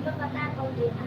Hông có pata câu chuyện á.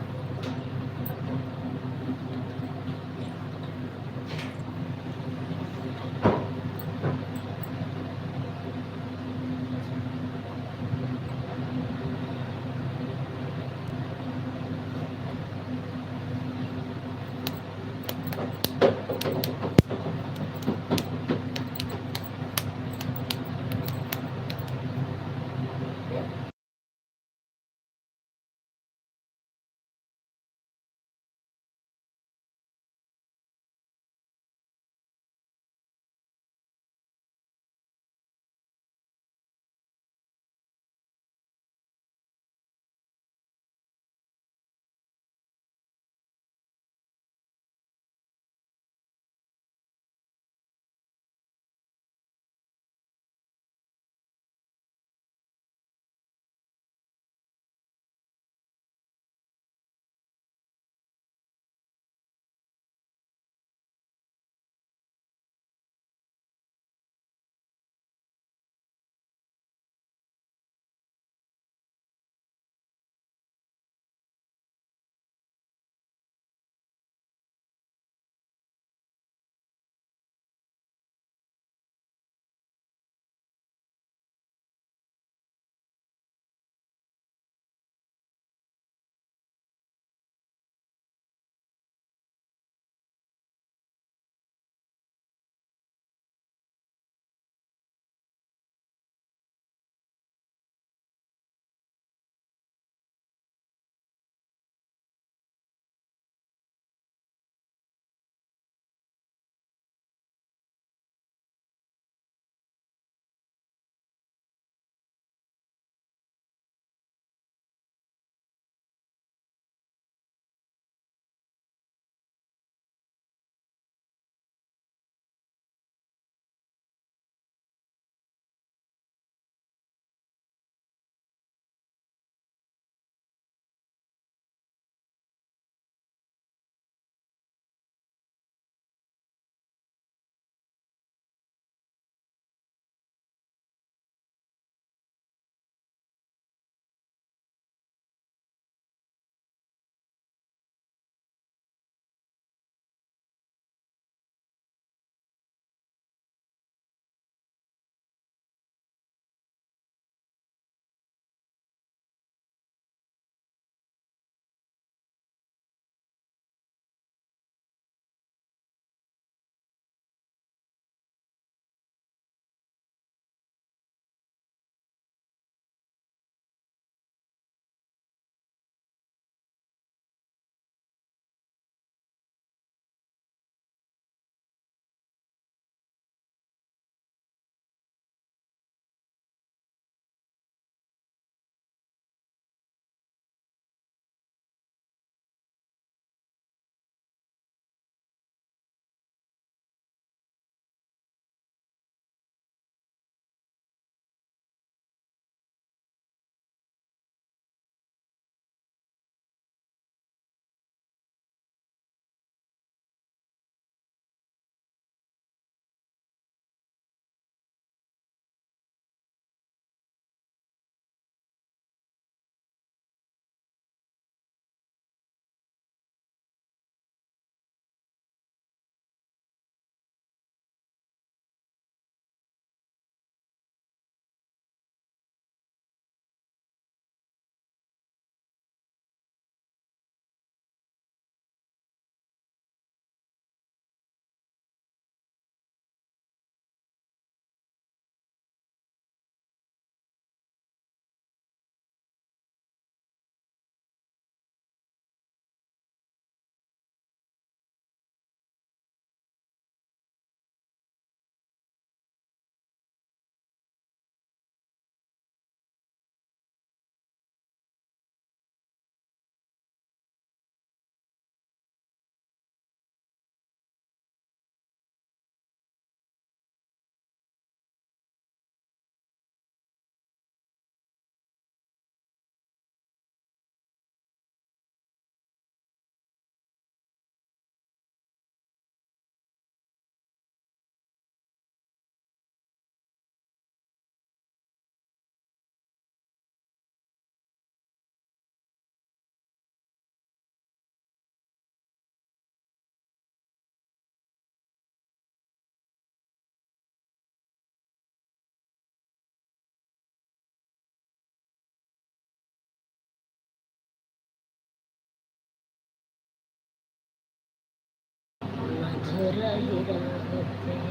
रही रहते।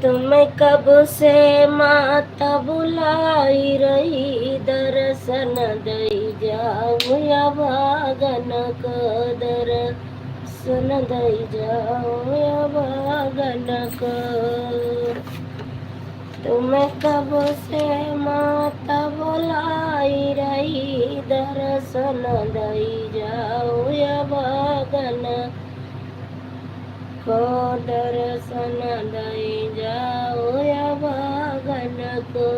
तुम्हें कब से माता बुलाई रही, दर्शन दई जाऊं या भागन को, दर्शन दई जाऊं या भागन को। तुम्हें कब से माता बुलाई रही, दर्शन दई जाऊं या भागन को, दर्शन दई जाओ या भागन को।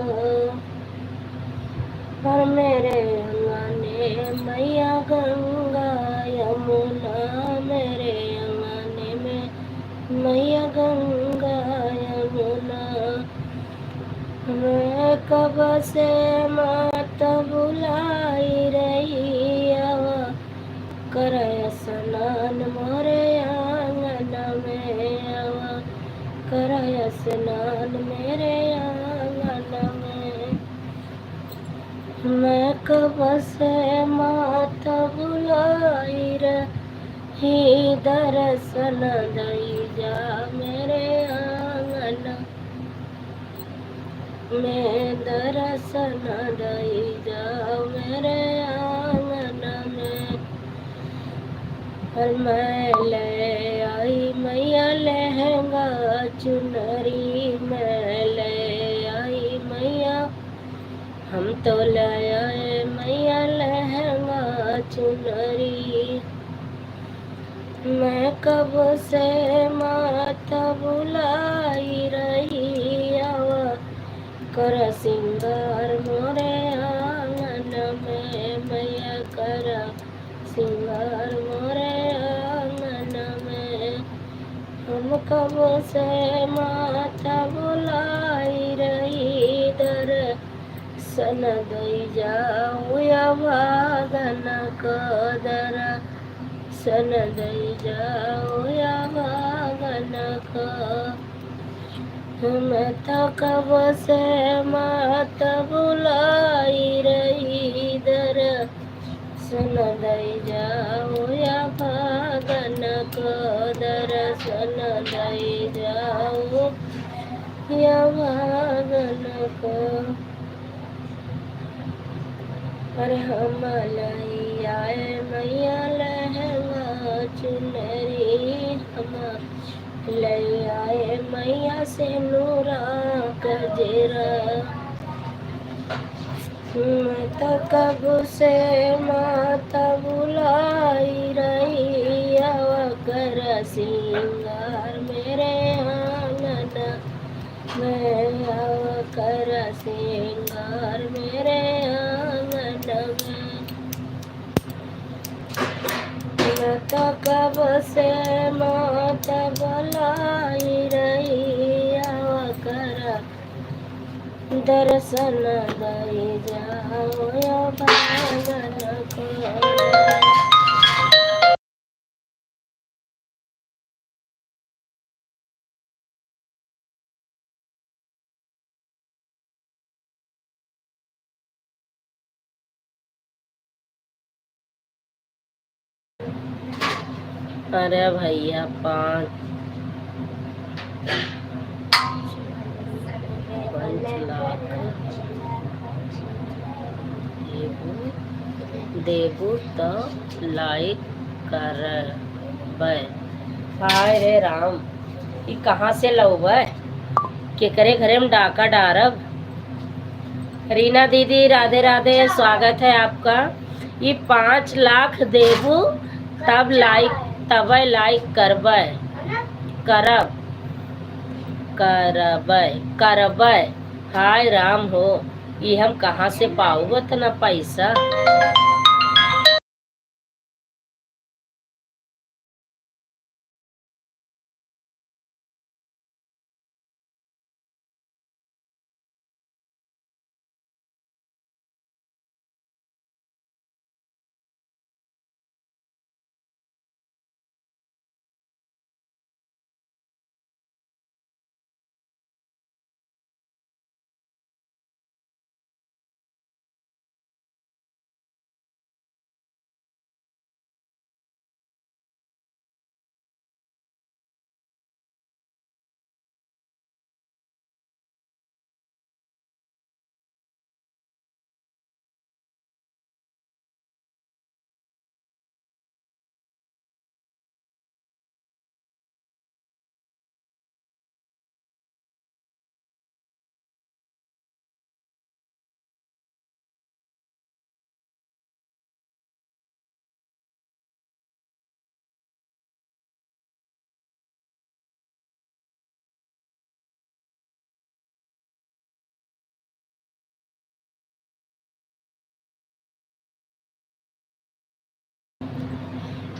और मेरे अंगने मैया गंगा यमुना, मेरे अंगने में मैया गंगा यमुना। मैं कब से माता बुलाई रही, आवा कर स्नान मोरे आंगन में, आवा कर स्नान मेरे आंगन में। मैं कब से माता बुलाई रही, दर्शन दई जा मेरे आंगन में, दर्शन दई जा मेरे आंगन में। और मैं ले आई मैया लहंगा चुनरी, मैं ले आई मैया, हम तो ले आए मैया लहंगा चुनरी। मैं कब से माता बुलाई रही, आवा कर सिंगार मोरे आंगन में, मैया कर सिंगार मोरे आंगन में। हम कब से माता बुलाई रही, दर्शन दई जाऊं या भागन को, दर्शन दई जाऊं या भागन को। मैं तो कब से माता बुलाई रही, दर्शन दई जाऊं या भागन को, दर्शन दई जाऊं या भागन को। अरे हम लई आए मैया लहंगा चुनरी, हम ले आए मैया से नूरा गजरा। मैं तो कब से माता बुलाई रही, आवा कर सिंगार मेरे आंगन में, आवा कर सिंगार मेरे आंगन में। मैं तो कब से माता बुलाई रही, आवा कर दर्शन दई जाओ या भागन को। अरे भैया 5 लाख देबू तो लाइक करबै। हाय रे राम, ये कहाँ से लौबै, केकरे घरे में डाका डारब। रीना दीदी राधे राधे, स्वागत है आपका। ये 5 लाख देबू तब लाइक करबै, करब करबै। हाय राम हो, ये हम कहाँ से पाऊ इतना पैसा।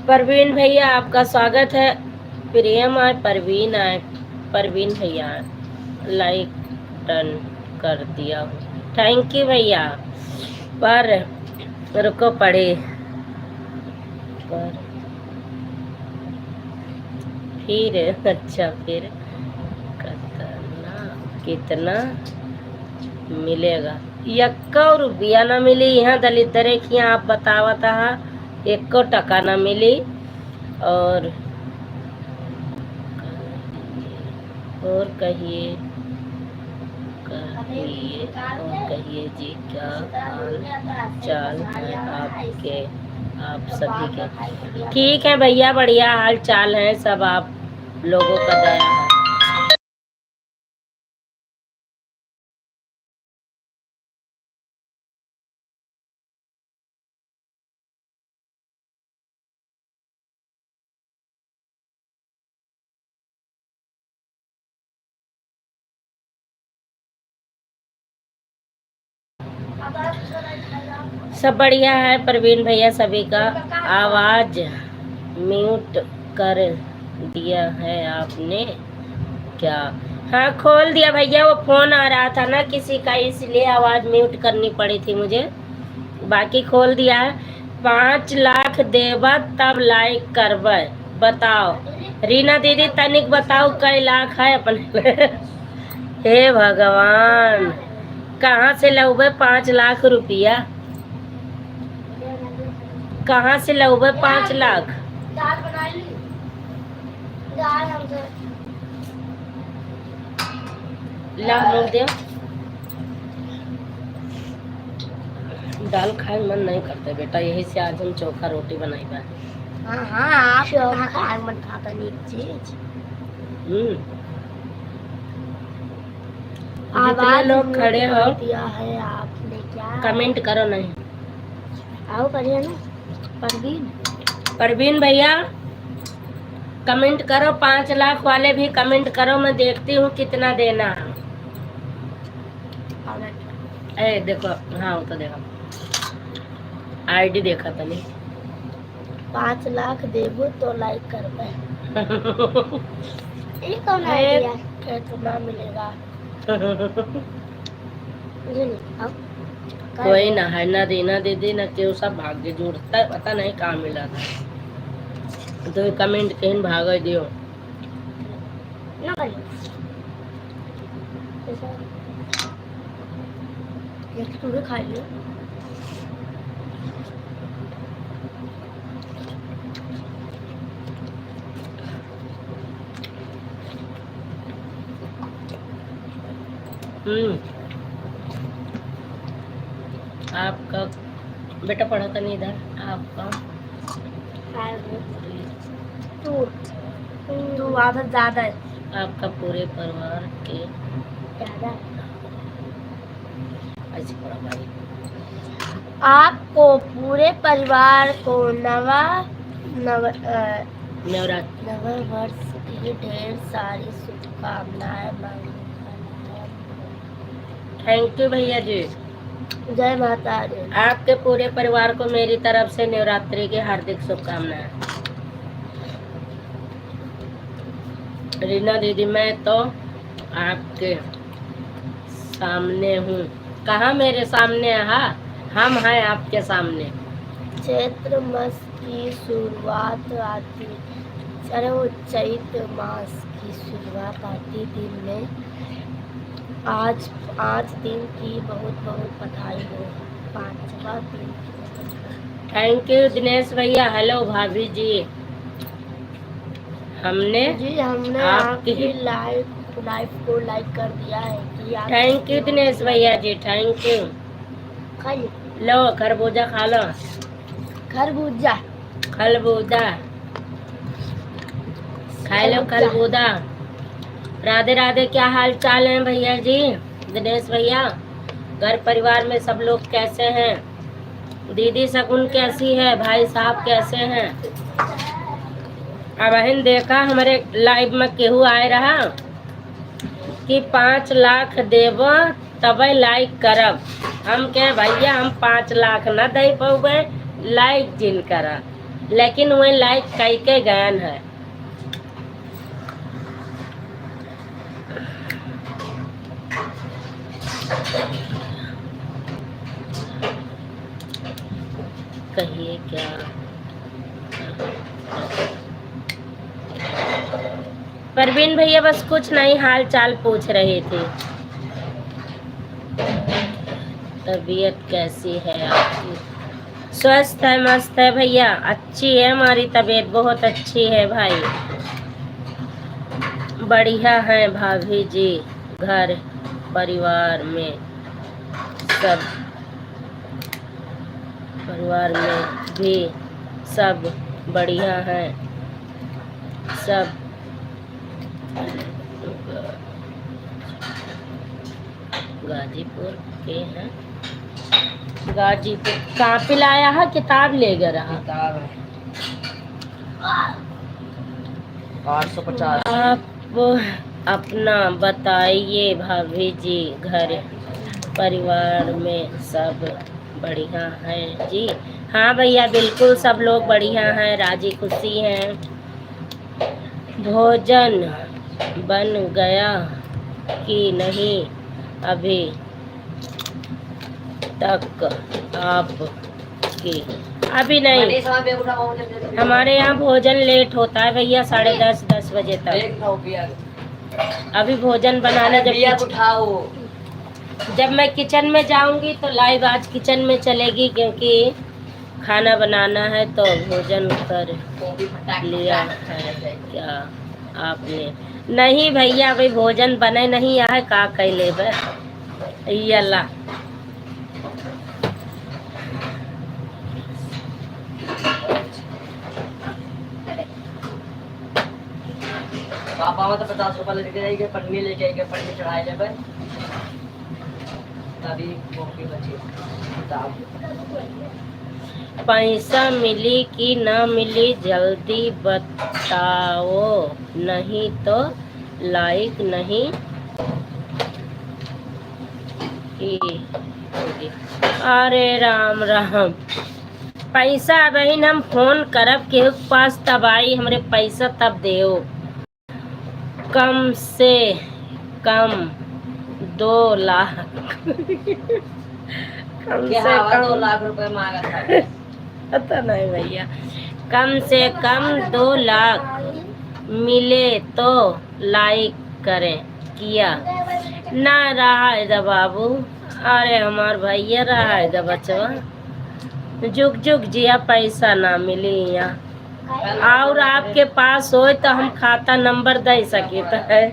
परवीन भैया आपका स्वागत है। प्रियम आए, परवीन आए, परवीन भैया लाइक डन कर दिया। थैंक यू भैया। पर रुको पढ़े पर फिर अच्छा फिर कितना मिलेगा? यक्को रुपया न मिली यहाँ दलित की, आप बतावत हा 1 टका न मिली। और कहिए और कहिए जी, क्या हाल चाल है आपके, आप सभी के? ठीक है भैया, बढ़िया हाल चाल है सब, आप लोगों का दया है। सब बढ़िया है परवीन भैया, सभी का आवाज म्यूट कर दिया है आपने क्या? हाँ खोल दिया भैया, वो फोन आ रहा था ना किसी का, इसलिए आवाज म्यूट करनी पड़ी थी मुझे। बाकी खोल दिया है। 5 लाख देबा तब लाइक करबे, बताओ रीना दीदी तनिक बताओ कई लाख है अपने हे भगवान, कहाँ से लौबे 5 लाख रुपया? कहाँ से लौबे 5 लाख? दाल बना ली, दाल हमसे ला मुँह दे। दाल खाए मन नहीं करते बेटा, यही से आज हम चोखा रोटी बनाई बा। हाँ हाँ, आप चोखा खाए मन खाता नहीं चीज। जितने लोग खड़े हो दिया है आपने, क्या कमेंट करो? नहीं आओ करिए ना परवीन, परवीन भैया कमेंट करो। 5 लाख वाले भी कमेंट करो, मैं देखती हूँ कितना देना है। ए देखो, हाँ वो तो देखो आईडी देखा था नहीं। 5 लाख देबो तो लाइक करबे ये कौन आईडिया कितना मिलेगा? कोई ना है ना, रीना दीदी ना क्यों, सब भाग्य जुड़ता है, पता नहीं कहाँ मिला था। तो कमेंट कहीं भाग दियो ना करियो। ये तू खा लियो। आपका बेटा पढ़ा था नहीं इधर, आपका तू आदत ज्यादा है। आपका पूरे परिवार के ज्यादा ऐसे पढ़ा भाई। आपको पूरे परिवार को नव वर्ष की ढेर सारी शुभकामनाएं। थैंक यू भैया जी, जय माता दी। आपके पूरे परिवार को मेरी तरफ से नवरात्रि की हार्दिक शुभकामनाएं। रीना दीदी मैं तो आपके सामने हूँ। कहाँ मेरे सामने है? हम हैं आपके सामने। चैत्र मास की शुरुआत आती, अरे वो चैत्र मास की शुरुआत आती दिन में आज दिन की बहुत बहुत बधाई हो, 5वां दिन। थैंक यू दिनेश भैया। हेलो भाभी जी, हमने आपकी लाइव को लाइक कर दिया है कि थैंक यू दिनेश भैया जी, थैंक यू। लो खरबूजा खा लो, खरबूजा खा लो खरबूजा। राधे राधे, क्या हाल चाल है भैया जी, दिनेश भैया? घर परिवार में सब लोग कैसे हैं? दीदी शगुन कैसी है? भाई साहब कैसे हैं? अब बहन देखा हमारे लाइव में केहू आए रहा कि 5 लाख देव तब लाइक करब। हम कहे भैया हम 5 लाख न दे पावे, लाइक जिन करा। लेकिन वह लाइक कई के गयन है। कहिए क्या परवीन भैया? बस कुछ नहीं, हाल चाल पूछ रहे थे। तबीयत कैसी है आपकी? स्वस्थ है, मस्त है भैया, अच्छी है हमारी तबीयत, बहुत अच्छी है भाई, बढ़िया है भाभी जी। घर परिवार में सब, परिवार में भी सब बढ़िया है। सब गाजीपुर के हैं। गाजीपुर कहाँ पे लाया है? किताब ले गया रहा। किताब है 850। आप अपना बताइए भाभी जी, घर परिवार में सब बढ़िया है जी? हाँ भैया बिल्कुल सब लोग बढ़िया हैं, राजी खुशी हैं। भोजन बन गया कि नहीं अभी तक आपकी? अभी नहीं, हमारे यहाँ भोजन लेट होता है भैया, 10:30 बजे तक। अभी भोजन बनाने जब मैं किचन में जाऊंगी तो लाइव आज किचन में चलेगी, क्योंकि खाना बनाना है। तो भोजन कर लिया है क्या आपने? नहीं भैया अभी भोजन बने नहीं है, का कैले अल्लाह। पापा में तो 50 रुपया लेके जाएंगे, पन्नी लेके आएंगे, पन्नी चढ़ाए जाए तभी कॉफी बची। पैसा मिली कि ना मिली जल्दी बताओ, नहीं तो लाइक नहीं की। अरे राम राम, पैसा बहन हम फोन करब के पास तब आई, हमरे पैसा तब देओ। कम से कम 2 लाख कम से कम 2 लाख रुपए मांगा था। पता नहीं भैया, कम से कम 2 लाख मिले तो लाइक करें। किया ना रहा है बाबू। अरे हमार भैया रहा है बचवा, जुग जुग जिया, पैसा ना मिली यहाँ। और आपके पास हो तो हम खाता नंबर दे सके तो है।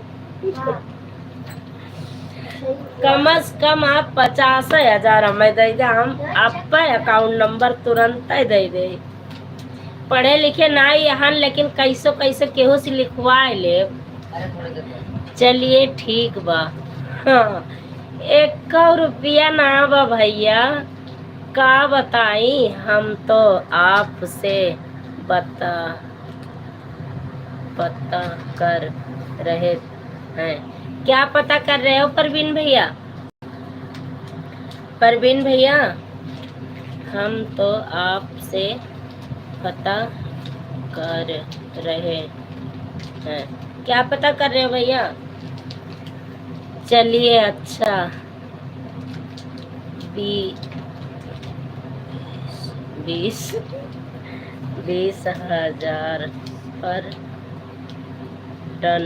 कम से कम आप 50,000 हमें दे दे, हम आप अकाउंट नंबर तुरंत ही दे दे। पढ़े लिखे ना यहाँ, लेकिन कैसो कैसे केहू से लिखवा ले। चलिए ठीक बा। हाँ 1 रुपया ना बा भैया, का बताई, हम तो आपसे पता कर रहे हैं। क्या पता कर रहे हो परवीन भैया? परवीन भैया हम तो आपसे पता कर रहे हैं। क्या पता कर रहे हो भैया? चलिए अच्छा, 20,000 पर डन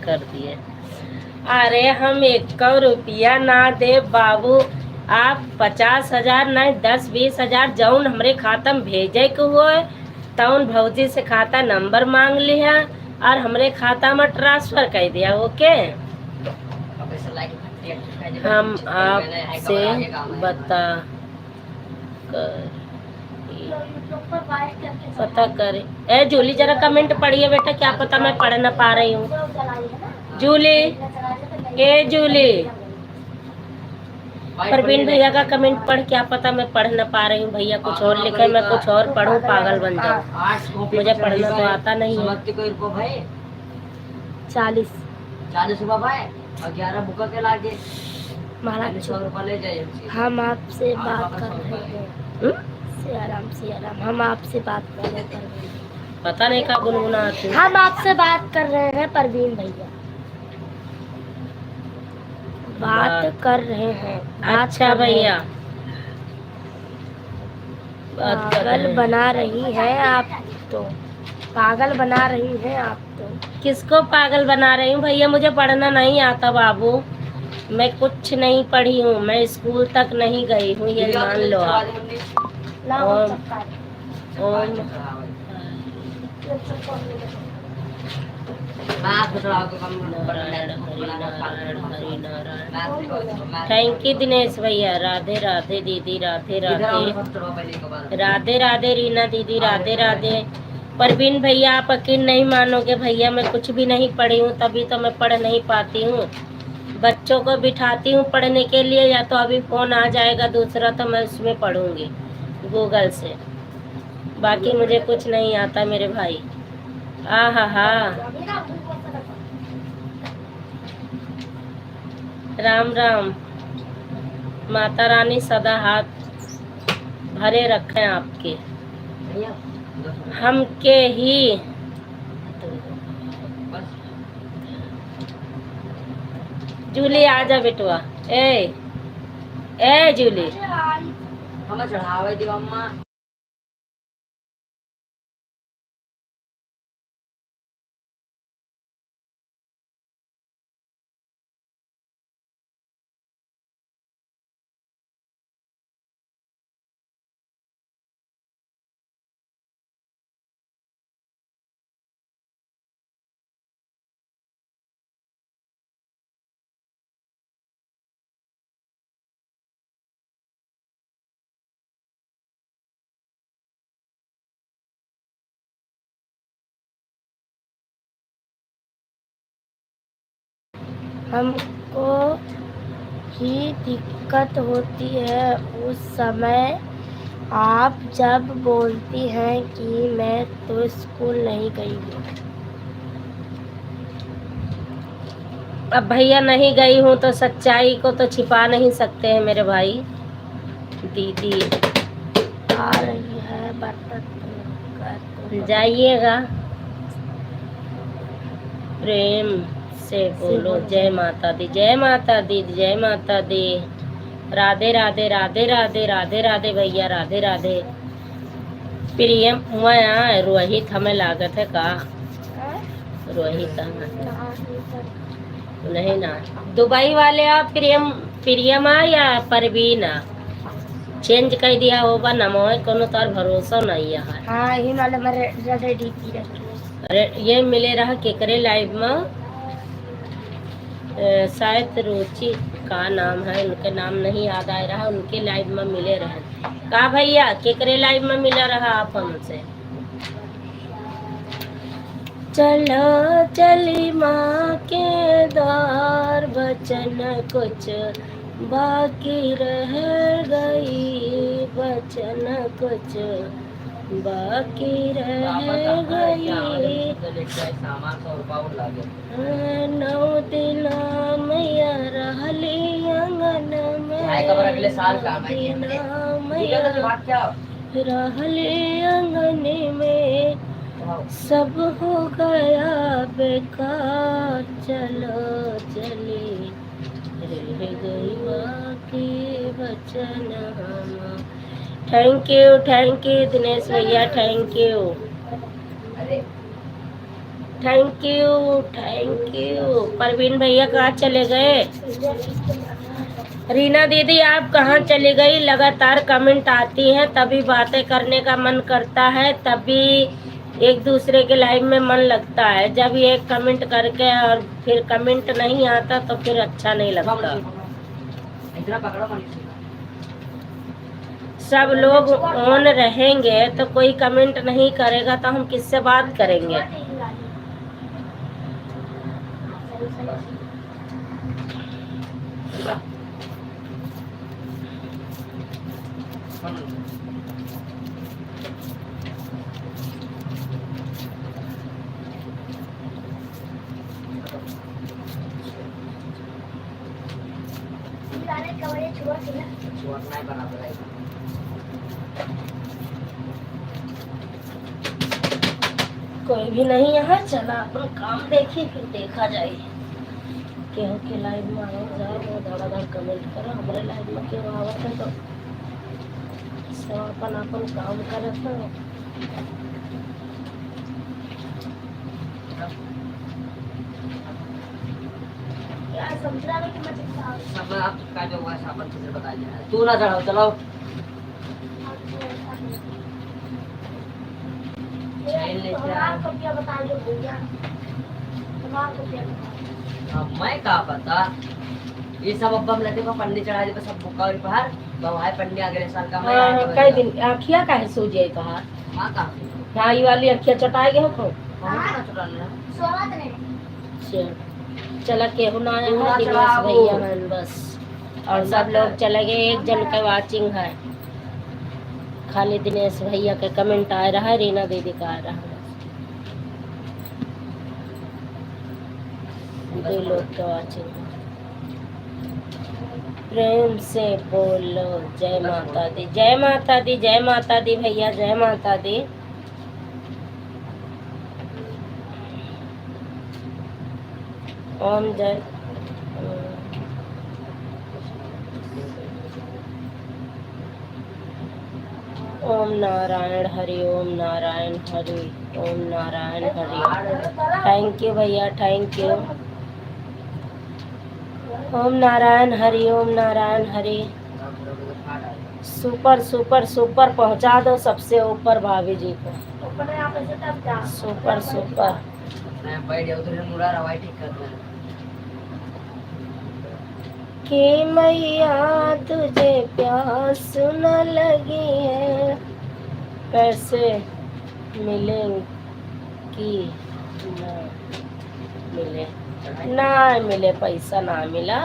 कर दिए। अरे हम 1 रुपया ना दे बाबू, आप 50,000 नहीं 10-20,000 जौन हमरे खाता में भेजे के हुए तौन भौजी से खाता नंबर मांग लिया और हमरे खाता में ट्रांसफर कर दिया। ओके, हम आपसे बता कर पता करे। ए जूली जरा कमेंट पढ़िए बेटा, क्या पता मैं पढ़ ना पा रही हूँ। जूली, ए जूली, परवीन भैया का कमेंट पढ़, क्या पता मैं पढ़ ना पा रही हूँ। भैया कुछ और लिखे, मैं कुछ और पढ़ूँ, पागल बन जाऊँ। मुझे पढ़ना तो आता नहीं है। 40 रुपये और 11 बुका के लागे महाराज। हम आपसे बात कर रहे हैं। सिया राम। हम आपसे बात कर रहे हैं परवीन। पता नहीं क्या गुनगुनाती। हम आपसे बात कर रहे हैं परवीन भैया। बात कर रहे हैं। अच्छा भैया, बात कर रहे पागल हैं। बना रही हैं आप तो। पागल बना रही हैं आप तो। किसको पागल बना रही हूँ भैया? मुझे पढ़ना नहीं आता बाबू। मैं कुछ नहीं पढ़ी हूँ, मैं स्कूल तक नहीं गई हूँ, ये मान लो आप। ओम ओम नारायण हरि नारायण हरि नारायण। थैंक यू दिनेश भैया। राधे राधे दीदी, राधे राधे। राधे राधे रीना दीदी, राधे राधे। परवीन भैया, आप यकीन नहीं मानोगे भैया, मैं कुछ भी नहीं पढ़ी हूँ, तभी तो मैं पढ़ नहीं पाती हूँ। बच्चों को बिठाती हूँ पढ़ने के लिए, या तो अभी फोन आ जाएगा दूसरा तो मैं उसमें पढ़ूंगी गूगल से। बाकी मुझे कुछ नहीं आता मेरे भाई। हा राम राम। माता रानी सदा हाथ भरे रखें आपके। हम के ही जूली आजा बेटुआ। ए जूली, हम चढ़ावे दी अम्मा। हमको ही दिक्कत होती है उस समय आप जब बोलती हैं कि मैं तो स्कूल नहीं गई हूँ। अब भैया नहीं गई हूँ तो सच्चाई को तो छिपा नहीं सकते हैं मेरे भाई। दीदी आ रही है बर्तन जाइएगा, प्रेम से बोलो जय माता दी, जय माता दी, जय माता दी। राधे राधे राधे राधे राधे राधे भैया, राधे राधे। प्रियम मैं रोहित हमें लागत है का? रोहित नहीं ना, दुबई वाले आप प्रियमा या परवीना चेंज कर दिया होगा नमो, कोनो तार भरोसा नहीं है। हाँ यही वाला मेरे डीपी रखी। अरे ये मिले रहा केकरे लाइव में, शायद रुचि का नाम है, उनके नाम नहीं याद आ रहा, उनके लाइव में मिले रहे का भैया? केकरे लाइव में मिला रहा आप हमसे? चलो चली माँ के द्वार, बचन कुछ बाकी रह गई, बचन कुछ बाकी रह गई। 9 दिन मैया रहली आंगन में, रहली आंगन में, सब हो गया बेकार। चलो चली रह गई बाकी बचन हम। थैंक यू दिनेश भैया, thank you thank you. Parveen भैया कहाँ चले गए? रीना दीदी आप कहाँ चली गई? लगातार कमेंट आती हैं तभी बातें करने का मन करता है, तभी एक दूसरे के लाइव में मन लगता है। जब ये कमेंट करके और फिर कमेंट नहीं आता तो फिर अच्छा नहीं लगता। सब लोग ऑन रहेंगे तो कोई कमेंट नहीं करेगा तो हम किससे बात करेंगे? कोई भी नहीं यहाँ, चला अपन काम देखी फिर देखा जाए। केहू के लाइव में आओ जाओ, वो धड़ाधड़ कमेंट करो। हमारे लाइव में केहू आवत है तो सब अपन अपन काम करत है। यार समझा में कि मैं सब आप का जो हुआ साबन से बता दिया, तू ना चढ़ाओ, चलाओ। बता दो भैया, अब मैं का पता, ये सब अब हम लेते को पंडी चढ़ा दे बस, सब बुका और बाहर बवाए पंडी अगले साल का मैं हाँ कई दिन आखिया का है सो जाए कहा। हां का हाँ ये वाली अखिया चटाए गए हो को। ना चढ़ाना स्वागत नहीं। चला केहू ना आया तू ना है, दिनेश चढ़ाओ। भैया हैं बस, और सब लोग चले गए। एक जन के वाचिंग है, खाली दिनेश भैया के कमेंट आ रहा है, रीना दीदी का आ रहा है, दो लोग के वाचिंग है। प्रेम से बोलो जय माता दी, जय माता दी, जय माता दी भैया, जय माता दी। ओम जय ओम नारायण हरि, ओम नारायण हरि, ओम नारायण हरि। थैंक यू भैया, थैंक यू। ओम नारायण हरि, ओम Narayan Hari. Super super super पहुंचा दो सबसे ऊपर भाभी जी को। Super super. मैं बैठ जाऊं तो मुड़ा रवाई ठीक कर दे कि मैया तुझे प्यास न लगी है, पैसे मिलेंगे कि ना मिले, ना मिले, पैसा ना मिला।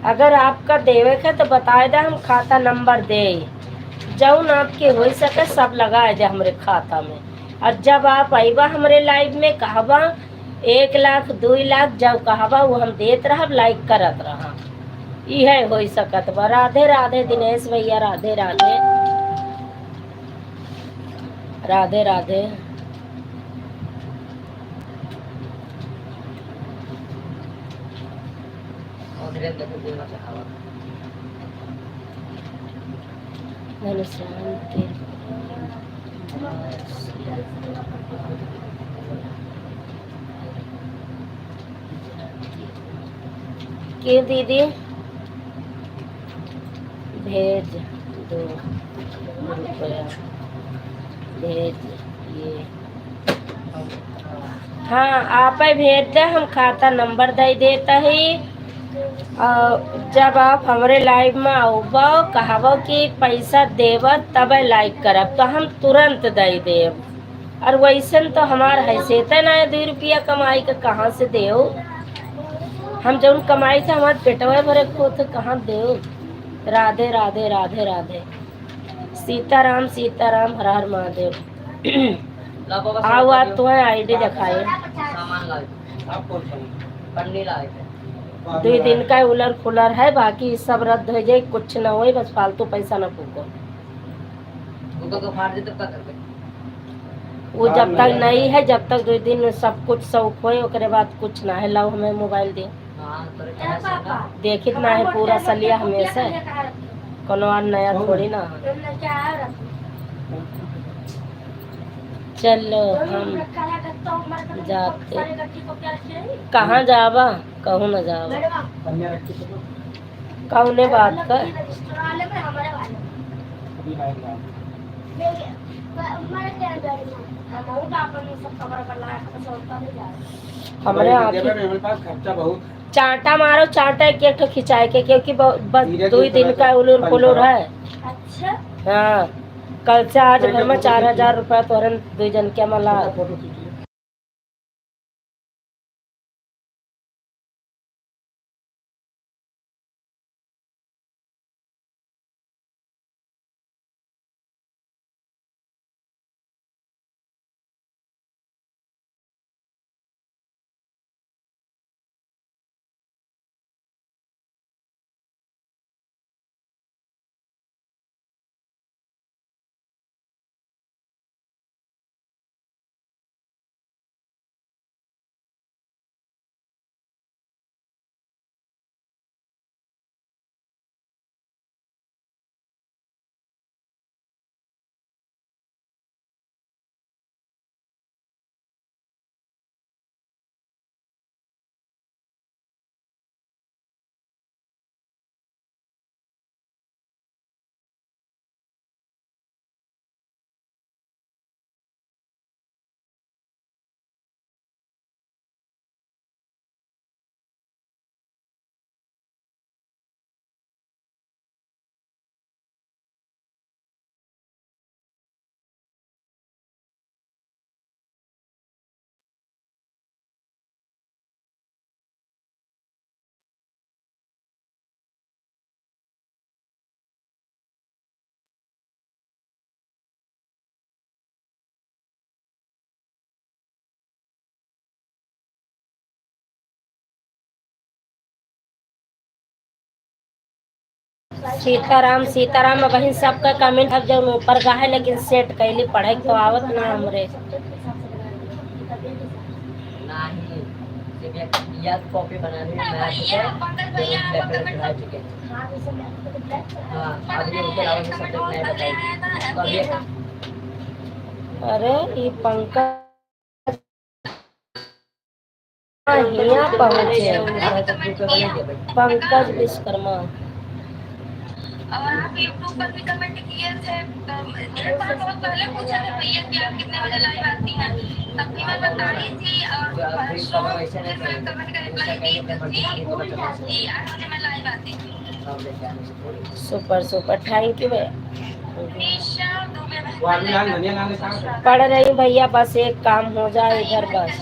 अगर आपका देवे का तो बताए दे, हम खाता नंबर दे जौन आपके हो सके सब लगाए दे हमरे खाता में। और जब आप आईबा हमरे लाइव में कहबा 1 लाख 2 लाख जब कहबा वो हम देत रहब, लाइक करत रहा, इहे हो सकत बा। राधे राधे दिनेश भैया, राधे राधे, राधे राधे। और धीरे धीरे देना चाहवा घनश्याम के क्यों दीदी भेज दो रुपया, भेज ये। हाँ आप ही भेज दे, हम खाता नंबर दे देता ही। जब आप हमारे लाइव में आओबो कहबो कि पैसा देव तब लाइक करब तो हम तुरंत दे देव। और वैसन तो हमार हैसियत ना है 2 रुपया कमाई के कहाँ से देव। हम जब कमाई थे हमारे पेटवा भरे को तो कहाँ देव। राधे राधे राधे राधे, सीताराम सीताराम, हर हर महादेव। ला बाबा आओ आज तुम्हें आईडी दिखाए, सामान लाए आपको पंडी लाए 2 दिन का उलर फुलर है, बाकी सब रद्द हो जाए, कुछ ना हो, बस फालतू पैसा ना फूको। उनको तो फाड़ दे तब तक करके वो जब तक नहीं है, जब तक 2 दिन सब कुछ शौक होए, ओकरे बाद कुछ ना है। लाओ हमें मोबाइल दे, हां तोरे क्या संगा देखित ना है पूरा सलिया हमेशा, कोनो और नया थोड़ी ना। चलो हम जाते, कहाँ जावा, कहूँ न जावा, कौने बात कर। हमारे खर्चा बहुत, चांटा मारो, चांटा एक खिंचाए के, क्योंकि बस 2 दिन का उलूर फुलूर है। अच्छा हाँ कल से आज घर में 4000 रुपया तोरन 2 जन के मला। सीताराम सीताराम वही सबका कमेंट अब जब ऊपर का है, लेकिन सेट कैली पढ़ाई तो आवत ना हमरे। नहीं सिर्फ याद कॉपी बनाने में मैथ है जो लेवल चढ़ा चुके। हाँ अगले ऊपर आवाज सब्जेक्ट नहीं बताएगी तो अभी अरे ये पंकज यहाँ पहुँचे, पंकज विश्वकर्मा। और आप यूट्यूब पर भी कमेंट किए थे, मेरे पास बहुत पहले पूछा था भैया कि आप कितने बजे लाइव आती हैं, तब भी मैं बता रही थी और परसों फिर मैं कमेंट का रिप्लाई दी थी कि 8 बजे मैं लाइव आती थी। सुपर सुपर, थैंक यू भैया। निशा दुबे वो आदमी लाल धनिया लाने कहाँ पढ़ रही हूँ भैया, बस एक काम हो जाए इधर बस।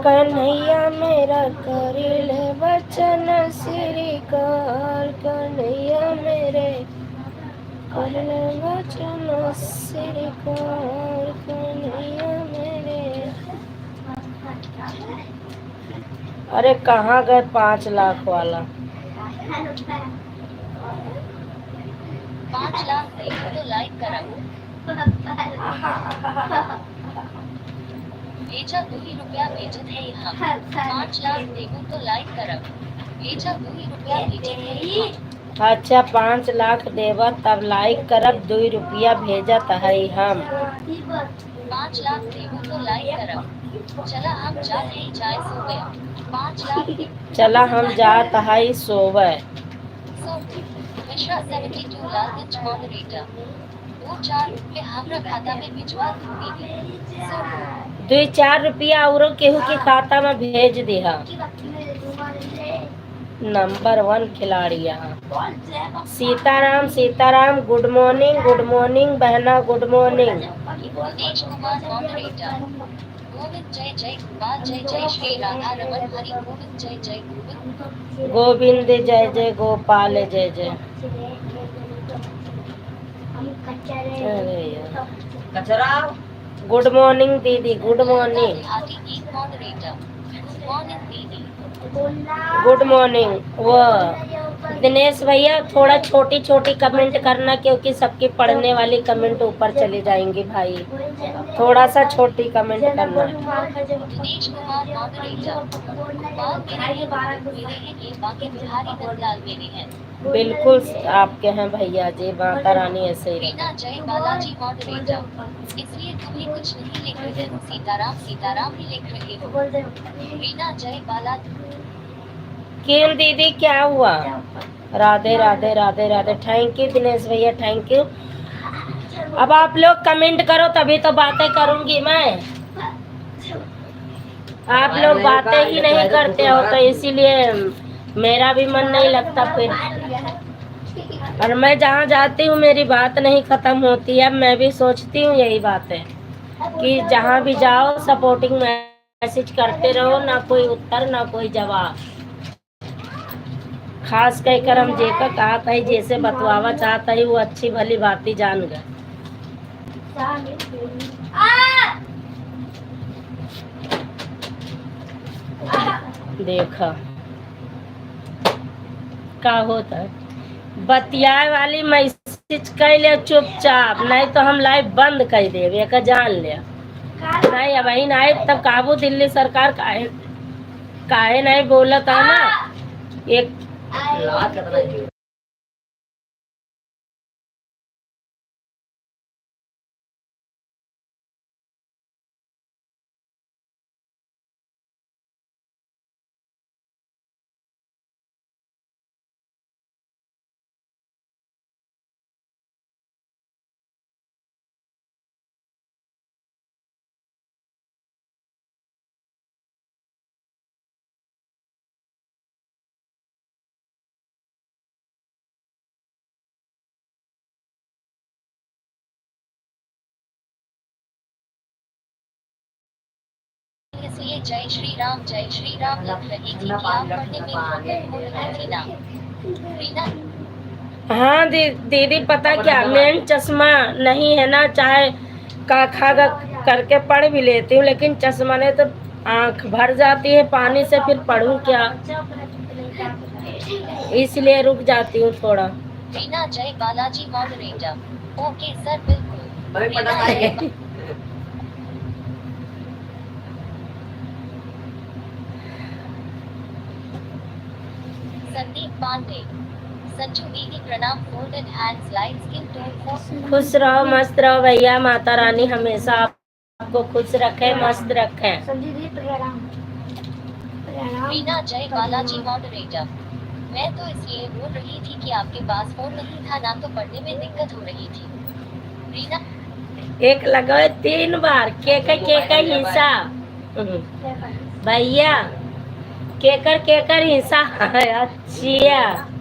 कन्हैया मेरा करिल बचन श्रीकार, कन्हैया मेरे करिल बचन श्रीकार, कन्हैया मेरे। अरे कहाँ गए 5 लाख वाला? 5 लाख तो लाइक करा भेजा 2 ही रुपया भेजत है हम 5 लाख देबू तो लाइक करब भेजा 2 ही रुपया भेजत है हम। अच्छा 5 लाख देवा तब लाइक करब, 2 रुपया भेजत है हम। 5 लाख देबू तो लाइक करब चला हम जा नहीं जाए सोवे 5 लाख चला हम जात है सोवे। मिश्रा 72 लाख मॉडरेटर 2-4 रुपये हमरा खाता में भिजवा दूंगी। 2-4 रुपया और केहू के खाता में भेज दिया। नंबर 1 खिलाड़ी यहाँ। सीताराम सीताराम, गुड मॉर्निंग बहना, good morning. Dinesh Kumar moderator Govind जय जय गोपाल जय जय श्री राधा रमन हरि गोविंद जय जय गोविंद गोविंद जय जय गोपाल जय जय। अरे यार, कचरा गुड मॉर्निंग दीदी, गुड मॉर्निंग, गुड मॉर्निंग। वो दिनेश भैया थोड़ा छोटी छोटी कमेंट करना, क्योंकि सबकी पढ़ने वाली कमेंट ऊपर चली जाएंगी भाई, थोड़ा सा छोटी कमेंट करना। दिनेश कुमार मॉडरेटर गोपाल मेरे हैं ये बाकी बिहारी नंदलाल मेरे हैं। बिल्कुल आपके हैं भैया जी, माता रानी ऐसे ही रहे। रीना जय बालाजी मॉडरेटर इसलिए तुम्हें कुछ नहीं लिख रहे हो, सीताराम सीताराम ही लिख रहे हो। रीना जय बालाजी। क्यों दीदी क्या हुआ? राधे राधे राधे राधे, थैंक यू दिनेश भैया, थैंक यू। अब आप लोग कमेंट करो तभी तो बातें करूंगी मैं, आप लोग बातें ही नहीं करते हो तो इसीलिए मेरा भी मन नहीं लगता फिर। और मैं जहाँ जाती हूँ मेरी बात नहीं खत्म होती है। मैं भी सोचती हूँ यही बात है कि जहाँ भी जाओ सपोर्टिंग मैसेज करते रहो, ना कोई उत्तर ना कोई जवाब। खास कहकर हम जेका कहा था जैसे बतवावा चाहता है वो अच्छी भली बात ही जान गए। देखा का होता है, बतियाए वाली मैसेज कर ले चुपचाप, नहीं तो हम लाइव बंद कर देवे का जान ले। नहीं अब ही आए तब काबू दिल्ली सरकार काहे नहीं बोलत है ना। एक लात कतना है इसलिए जय श्री राम लिख रही थी कि आप पढ़ने में हो रही थी ना रीना। हाँ दीदी पता क्या, मेन चश्मा नहीं है ना, चाहे करके पढ़ भी लेती हूँ, लेकिन चश्मा ने तो आंख भर जाती है पानी से, फिर पढ़ूं क्या, इसलिए रुक जाती हूँ थोड़ा। रीना जय बालाजी मॉडरेटर। ओके सर बिल्कुल। मैं पढ़ा है। संदीप पांडे। संजू दीदी प्रणाम। Folded hands light skin tone. खुश रहो मस्त रहो भैया, माता रानी हमेशा आपको खुश रखे, मस्त रखे। संजीव प्रणाम। रीना जय बालाजी मॉडरेटर। मैं तो इसलिए बोल रही थी कि आपके पास फोन नहीं था ना, तो पढ़ने में दिक्कत हो रही थी। रीना एक लगाओ 3 बार केकर हिसाब भैया, केकर हिसाब। अच्छा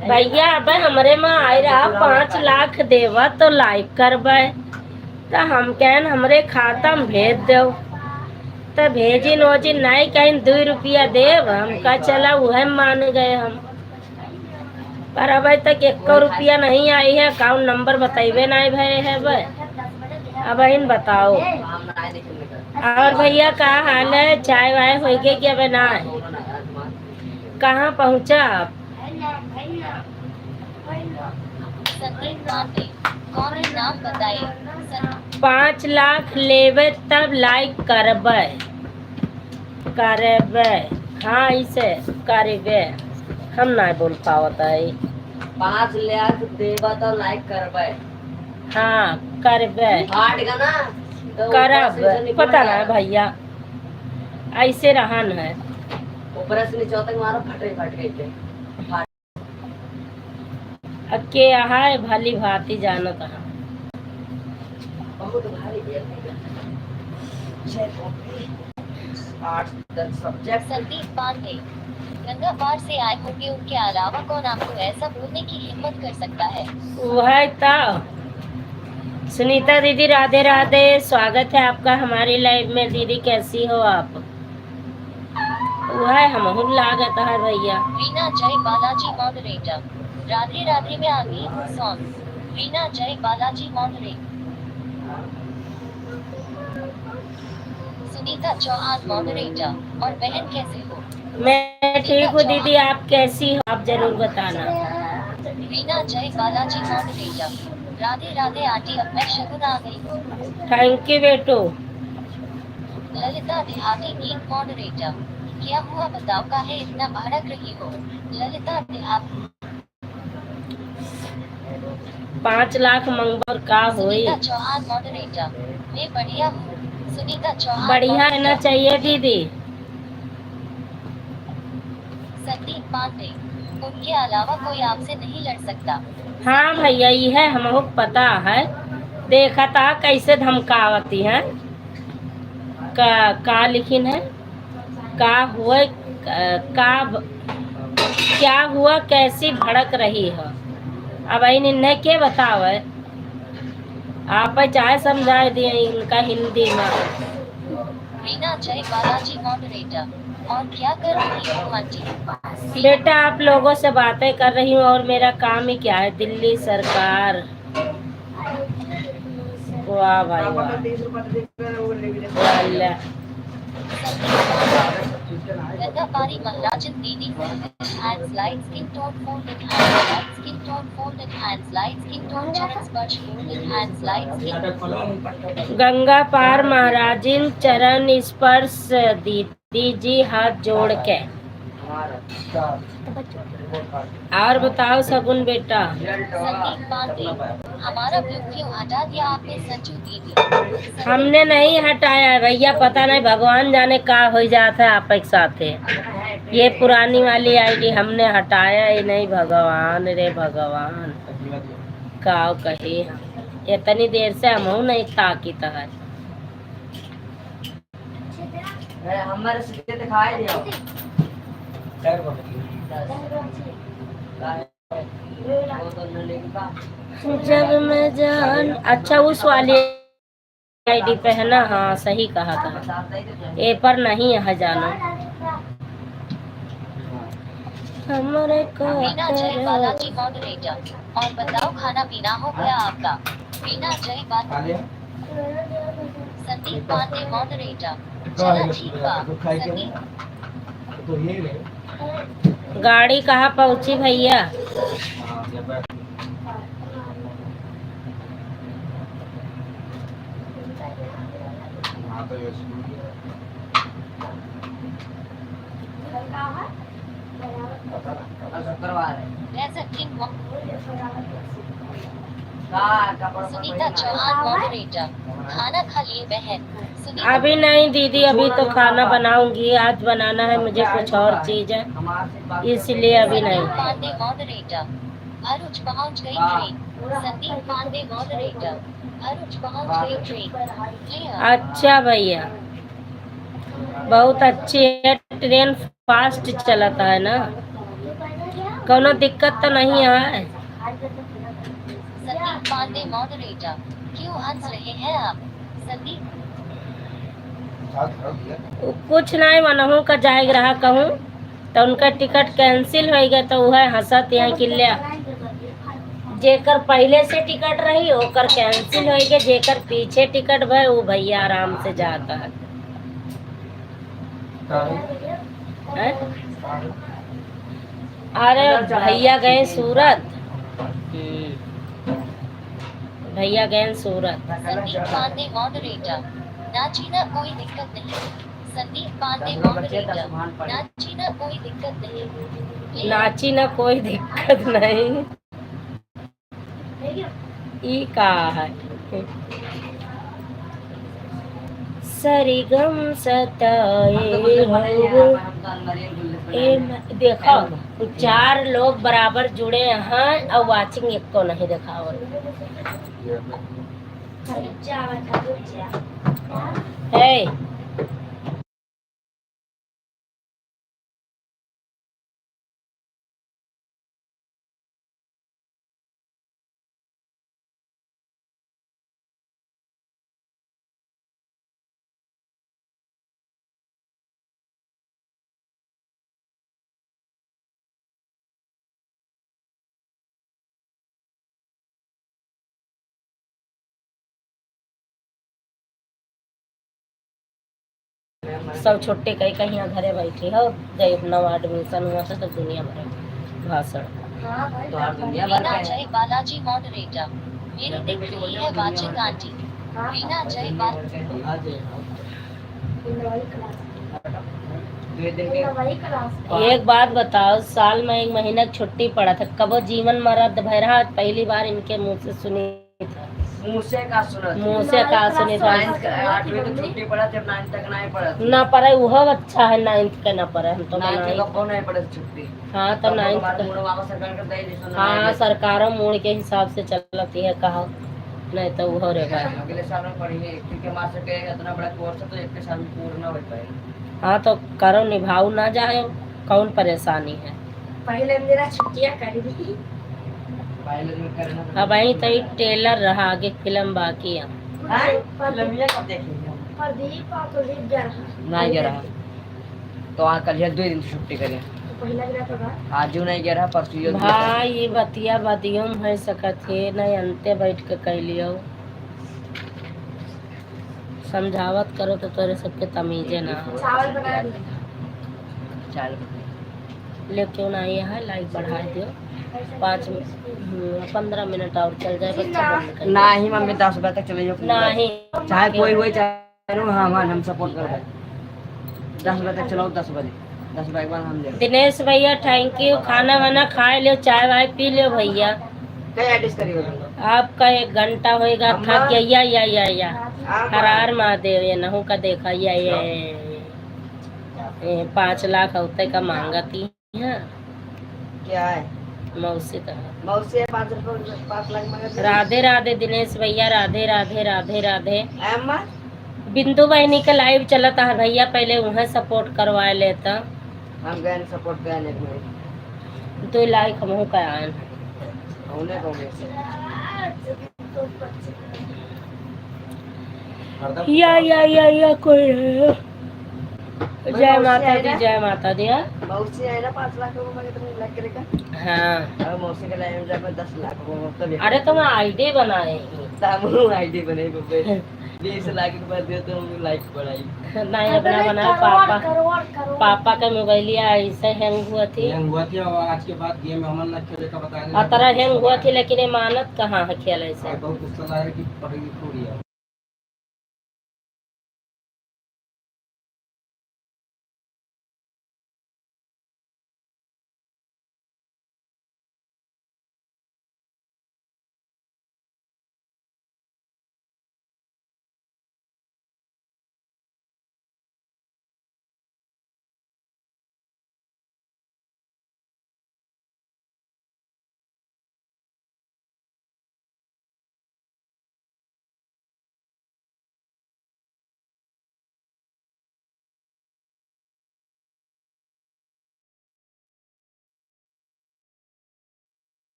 भैया, अब हमरे में आए रहा 5 लाख देवा तो लाइक करबे, तो हम कहन हमरे खाता में भेज दो, तो भेजी नोजी नहीं, कहीं 2 रुपया देव, हमका चला वह मान गए हम, पर अभी तक 1 रुपया नहीं आई है। अकाउंट नंबर बताइबे नहीं भय है भाई, अब इन बताओ। और भैया का हाल है, चाय वाय हो गई कि अब ना? कहाँ पहुँचा आप? संदीप पांडे। कौन है नाम बताइए। 5 लाख लेवे तब लाइक करबे, हाँ इसे करबे, हम नहीं बोल पावत है। 5 लाख देवा तो लाइक करबे। हाँ करबे, हार्ड का ना तो करब, पता ना भैया, ऐसे रहन है। ऊपर से नीचे तक मारो, फट गई थे। के है भली भांति जानत है। बहुत भारी है। 8-10 सब्जेक्ट। संदीप पांडे। गंगा पार से आए होंगे, उनके अलावा कौन आपको ऐसा बोलने की हिम्मत कर सकता है? वह तो सुनीता दीदी, राधे राधे, स्वागत है आपका हमारी लाइव में। दीदी कैसी हो आप? वह हम लागत है भैया। रीना जय बालाजी मॉडरेटर। राधे राधे में आ गई हूँ सॉन्ग। रीना जय बालाजी मॉडरेटर। सुनीता चौहान मॉडरेटर। और बहन कैसे हो? मैं ठीक हूँ दीदी, आप कैसी हो? आप जरूर बताना। रीना जय बालाजी मॉडरेटर। राधे राधे आंटी, अब मैं शगुन आ गई हूँ। थैंक यू बेटू। ललिता देहाती गीत मॉडरेटर। क्या हुआ बताओ, काहे इतना भड़क रही हो? ललिता देहाती। 5 लाख मंगबर का होई? सुनीता चौहान मॉडरेटर। मैं बढ़िया हूँ। सुनीता चौहान बढ़िया रहना चाहिए दीदी। संदीप पांडे। उनके अलावा कोई आपसे नहीं लड़ सकता। हाँ भैया, ये हमको पता है, देखा था कैसे धमकावती है। का लिखिन है, का हुआ, क्या हुआ, कैसी भड़क रही है? अब इन्हें के बतावे, आप चाहे समझा दिए इनका हिंदी में। रीना जय बालाजी मॉडरेटर। और क्या कर रही हो आंटी? बेटा आप लोगों से बातें कर रही हूँ, और मेरा काम ही क्या है, दिल्ली सरकार। वाह भाई वाह, गंगापारी महाराजन दीदी। Hands light skin tone folded hands light skin tone folded hands light skin tone चरण स्पर्श folded hands light skin. Ganga पार महाराजिन चरण स्पर्श दीदी जी हाथ जोड़ के। और बताओ सगुन बेटा। संदीप पांडे। हमारा ब्लू क्यों हटा दिया आपने संजू दीदी? हमने नहीं हटाया भैया, पता नहीं भगवान जाने का हो जाता है आप एक साथ। ये पुरानी वाली आईडी हमने हटाया ही नहीं, भगवान रे भगवान, का कही इतनी देर से हम नहीं ताकित है। हमारे सीधे दिखाई दियो। जब मैं जान, अच्छा उस वाली आईडी पे है ना? हाँ सही कहा था, ए पर नहीं है जानो। हमारे को रीना जय बालाजी मॉडरेटर। और बताओ खाना पीना हो गया आपका? रीना जय बालाजी। संदीप पांडे मॉडरेटर चला ठीक बा संदीप तो ये ले गाड़ी कहाँ पहुंची भैया? हाँ ये बैठ हाँ तो ये शुक्रवार है रेजर किंग कपड़ा सुनीता चौहान मॉडरेटर खाना खा लिए बहन सुनीता अभी नहीं दीदी, अभी तो खाना बनाऊंगी। आज बनाना है मुझे कुछ और चीज है, इसलिए अभी नहीं। संदीप पांडे मॉडरेटर भरूच पहुंच गई ट्रेन संदीप पांडे मॉडरेटर भरूच पहुंच गई ट्रेन क्लियर अच्छा भैया, बहुत अच्छी है ट्रेन, फास्ट चलता है ना, कोनो दिक्कत तो नहीं है। संदीप पांडे मॉडरेटर क्यों हंस रहे हैं आप संदीप कुछ नहीं, मनहू का जाएग रहा कहूँ तो उनका टिकट कैंसिल हो गया, तो वह हंसत यहाँ किल्ला। जेकर पहले से टिकट रही ओकर कैंसिल हो गया, जेकर पीछे टिकट भय वो भैया आराम से जाता है। हैं? अरे भैया गए सूरत, भैया गए सूरत। संदीप पांडे मॉडरेटर नाचीना कोई दिक्कत नहीं संदीप पांडे मॉडरेटर नाचीना कोई दिक्कत नहीं नाची ना कोई दिक्कत नहीं, ई का है सरिगम सताए हो। देखो 4 लोग बराबर जुड़े हैं और वाचिंग एक को नहीं दिखाओ है। सब छोटे कई कहीं घरे बैठी हो गई नवा एडमिशन हुआ था, तो दुनिया भर भाषण। रीना जय बालाजी मॉडरेटर मेरी दिख रही है वाचिंग आंटी रीना जय एक बात बताओ, साल में 1 महीना की छुट्टी पड़ा था, कब जीवन मरद भैरा पहली बार इनके मुंह से सुनी था। मुंह से का सुना मुंह से का सुनी था। 8वीं तो छुट्टी पड़ा जब 9 तक नहीं पड़ा ना पढ़े वो अच्छा है, 9th के ना पढ़े हम तो 9 बनाई। तक कौन नहीं पड़ा छुट्टी हाँ तो 9th का का, वापस सरकार करता है जैसे हाँ सरकारों मूड के हिसाब से चलती है, कहा नहीं तो वो रे भाई। अगले साल में पढ़ेंगे क्योंकि मार सके इतना बड़ा कोर्स है तो एक साल में पूर्ण ना हो पाएगा। हाँ तो करो, निभाऊ ना जाए, कौन परेशानी है। पहले मेरा छुट्टियां कर दी पहले दिन करना अब वही तो एक टेलर रहा, आगे फिल्म बाकी है। लमिया कब देखेंगे प्रदीप और कुलदीप जा रहा नहीं गया रहा तो आज कल 2 दिन छुट्टी करें पहला गिरा तो आज नहीं गया रहा परसों भाई ये बतिया बदियों में है सकत है नहीं, अंते बैठ के कह लियो, समझावत करो तो तोरे सबके तमीजे ना हो। चावल बना दिया चल लेकिन ना ये है लाइट बढ़ा दियो 15 मिनट और चल जाए बच्चा बंद कर। नहीं मम्मी 10 बजे तक चले जाओ नहीं चाहे कोई हो चाहे हम सपोर्ट कर रहे हैं 10 बजे तक चलाओ 10 बजे 10 बजे के बाद हम ले दिनेश भैया थैंक यू, खाना वाना खा लो, चाय वाय पी लो भैया। क्या एडिस करिएगा आपका 1 घंटा होएगा, थक गया या हरार महादेव ये नहू का देखा ये 5 लाख होते का मांगा थी है क्या है मौसी का। मौसी 5 लाख मांगे राधे राधे दिनेश भैया, राधे राधे राधे राधे। अम्मा बिंदु बहनी का लाइव चलता है भैया, पहले उन्हें सपोर्ट करवा लेता, हम गए सपोर्ट करने को 2 लाख हम का आन उन्हें को या कोई है। जय माता दी, जय माता दी। हाँ? मौसी है ना 5 लाख रुपए मांगे तुमने लाख करेगा। हाँ, और मौसी के लाइन में 10 लाख रुपए मतलब अरे तुम आईडी बनाए तामू आईडी बने बब्बे 20 लाख रुपए दे तो हम लाइक बढ़ाई। नहीं अपना बनाया। पापा का मोबाइलिया ऐसे हैंग हुआ थी, हैंग हुआ थी और आज के बाद गेम हमन ना खेले का बताया और तरह हैंग हुआ थी, लेकिन इमानत कहाँ है खेले से। बहुत गुस्सा आया कि पढ़ेगी थोड़ी है।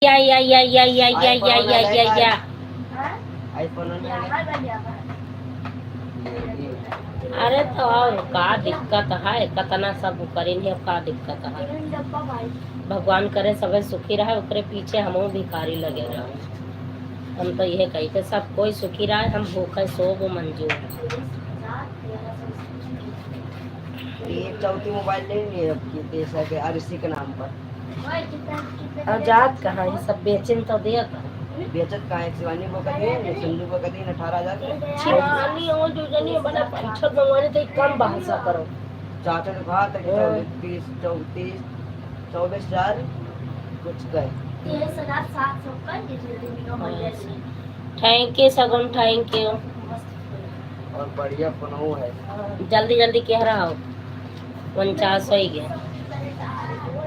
या आईफोन अरे तो और का दिक्कत है, कतना सब करेंगे, अब का दिक्कत है। भगवान करे सब सुखी रहे, ओकरे पीछे हम भिखारी लगे रहे। हम तो यह कहते सब कोई सुखी रहे, हम भूखे सो वो मंजूर। ये चौथी मोबाइल लेंगे अब की पैसा के आरसी के नाम पर। और जात कहाँ ये सब बेचन तो दिया था। बेचत का है शिवानी को कदी है, संजू को कदी 18,000 शिवानी और जो जनी बड़ा पैसा मंगवाने तो कम भाषा करो। चाचा ने कहा था कि 24,000 कुछ कहे। थैंक यू सगुन, थैंक यू। और बढ़िया फोन है। जल्दी जल्दी कह रहा हो, 49 हो ही गया,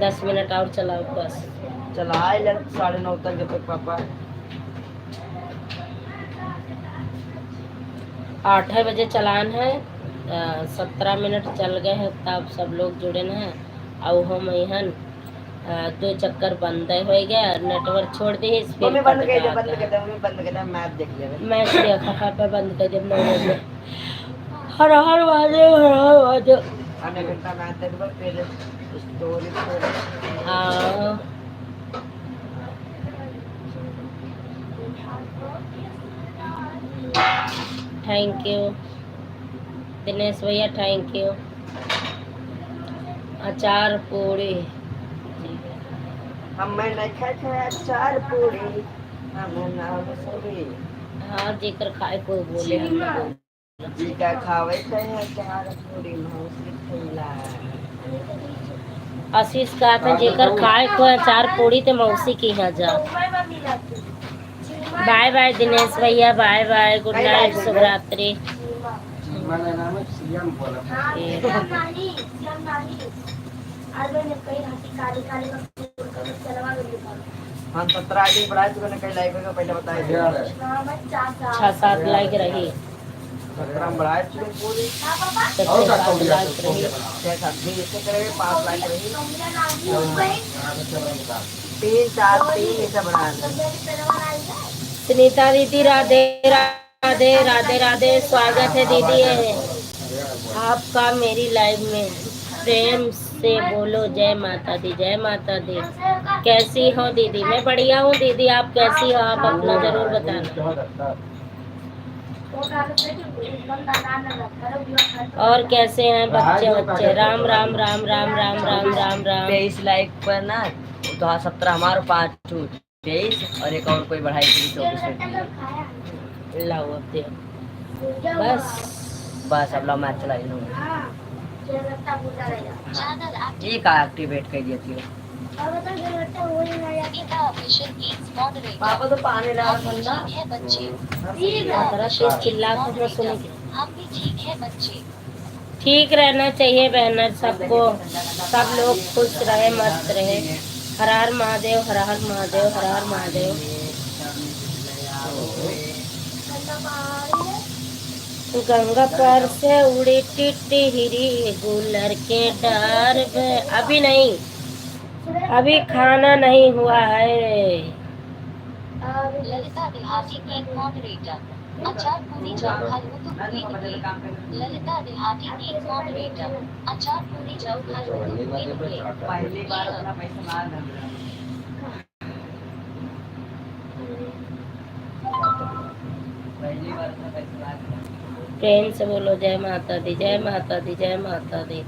10 मिनट और चलाओ बस। चलाए लग 9:30 तक जब तक पापा 8 बजे चलान है। 17 मिनट चल गए हैं, तब सब लोग जुड़े हैं। और हम यहाँ 2 चक्कर बंद हो गया, नेटवर्क छोड़ दी। मम्मी बंद कर दे, बंद कर दे, मम्मी बंद कर दे, मैच देख लिया मैच देखा है पे बंद कर दे 9 बजे। हर हर महादेव, हर हर महादेव। आधा घंटा मैच देख लो फिर स्टोरी हाँ थैंक यू दिनेश भैया, थैंक यू। अचार पूरी हम मैं नहीं खाए अचार पूरी हम नाम सभी। हाँ जेकर खाए कोई बोले हम ना बोले। जी का खावे थे अचार पूरी मौसी खैला। आशीष कहा था जेकर खाए को अचार पूरी तो मौसी की यहाँ जा। बाय बाय दिनेश भैया, बाय बाय, गुड नाइट, शुभ रात्रि। मैंने नाम सीएम बोला। हम 17 आईडी बढ़ा चुके हैं, कई लाइक का पहले बताया गया 6-7 लाइक रही, 17 बढ़ा चुके पूरी 6-7 लाइक रही। 6-7 दिन इससे करेंगे 5 लाइक रही 3-4 ऐसा बढ़ा दें। सुनीता दीदी राधे राधे राधे राधे, स्वागत है दीदी आपका मेरी लाइव में। प्रेम से बोलो जय माता दी, जय माता दी। कैसी हो दीदी? मैं बढ़िया हूँ दीदी, आप कैसी हो? आप अपना जरूर बताना। और कैसे हैं बच्चे बच्चे? राम राम राम राम राम राम राम राम। 23 लाइक पर ना तो 17 हमारे 5 23 और एक और कोई बढ़ाई थी 24 लाओ अब देखो बस अब लो मैच चला लो। ये का एक्टिवेट कर दिया थी पापा तो पानी डाल ठंडा है बच्चे, चिल्ला के सुनेंगे। हम भी ठीक है बच्चे। ठीक रहना चाहिए बहन सबको, सब लोग खुश रहे, मस्त रहे। हर हर महादेव, हर हर महादेव, हर हर महादेव। गंगा पार से उड़ी टिटहिरी गुलर के डार पे। अभी नहीं, अभी खाना नहीं हुआ है। ललिता दिहाती की मॉडरेटर। अचार पूरी जाओ खा लो तो पूरी निकले। ललिता देहाती की मॉडरेटर। अचार पूरी जाओ खा लो तो पूरी निकले। पहली बार अपना पैसा ना धन रहा। पहली बार अपना पैसा ना धन रहा। प्रेम से बोलो जय माता दी, जय माता दी, जय माता दी।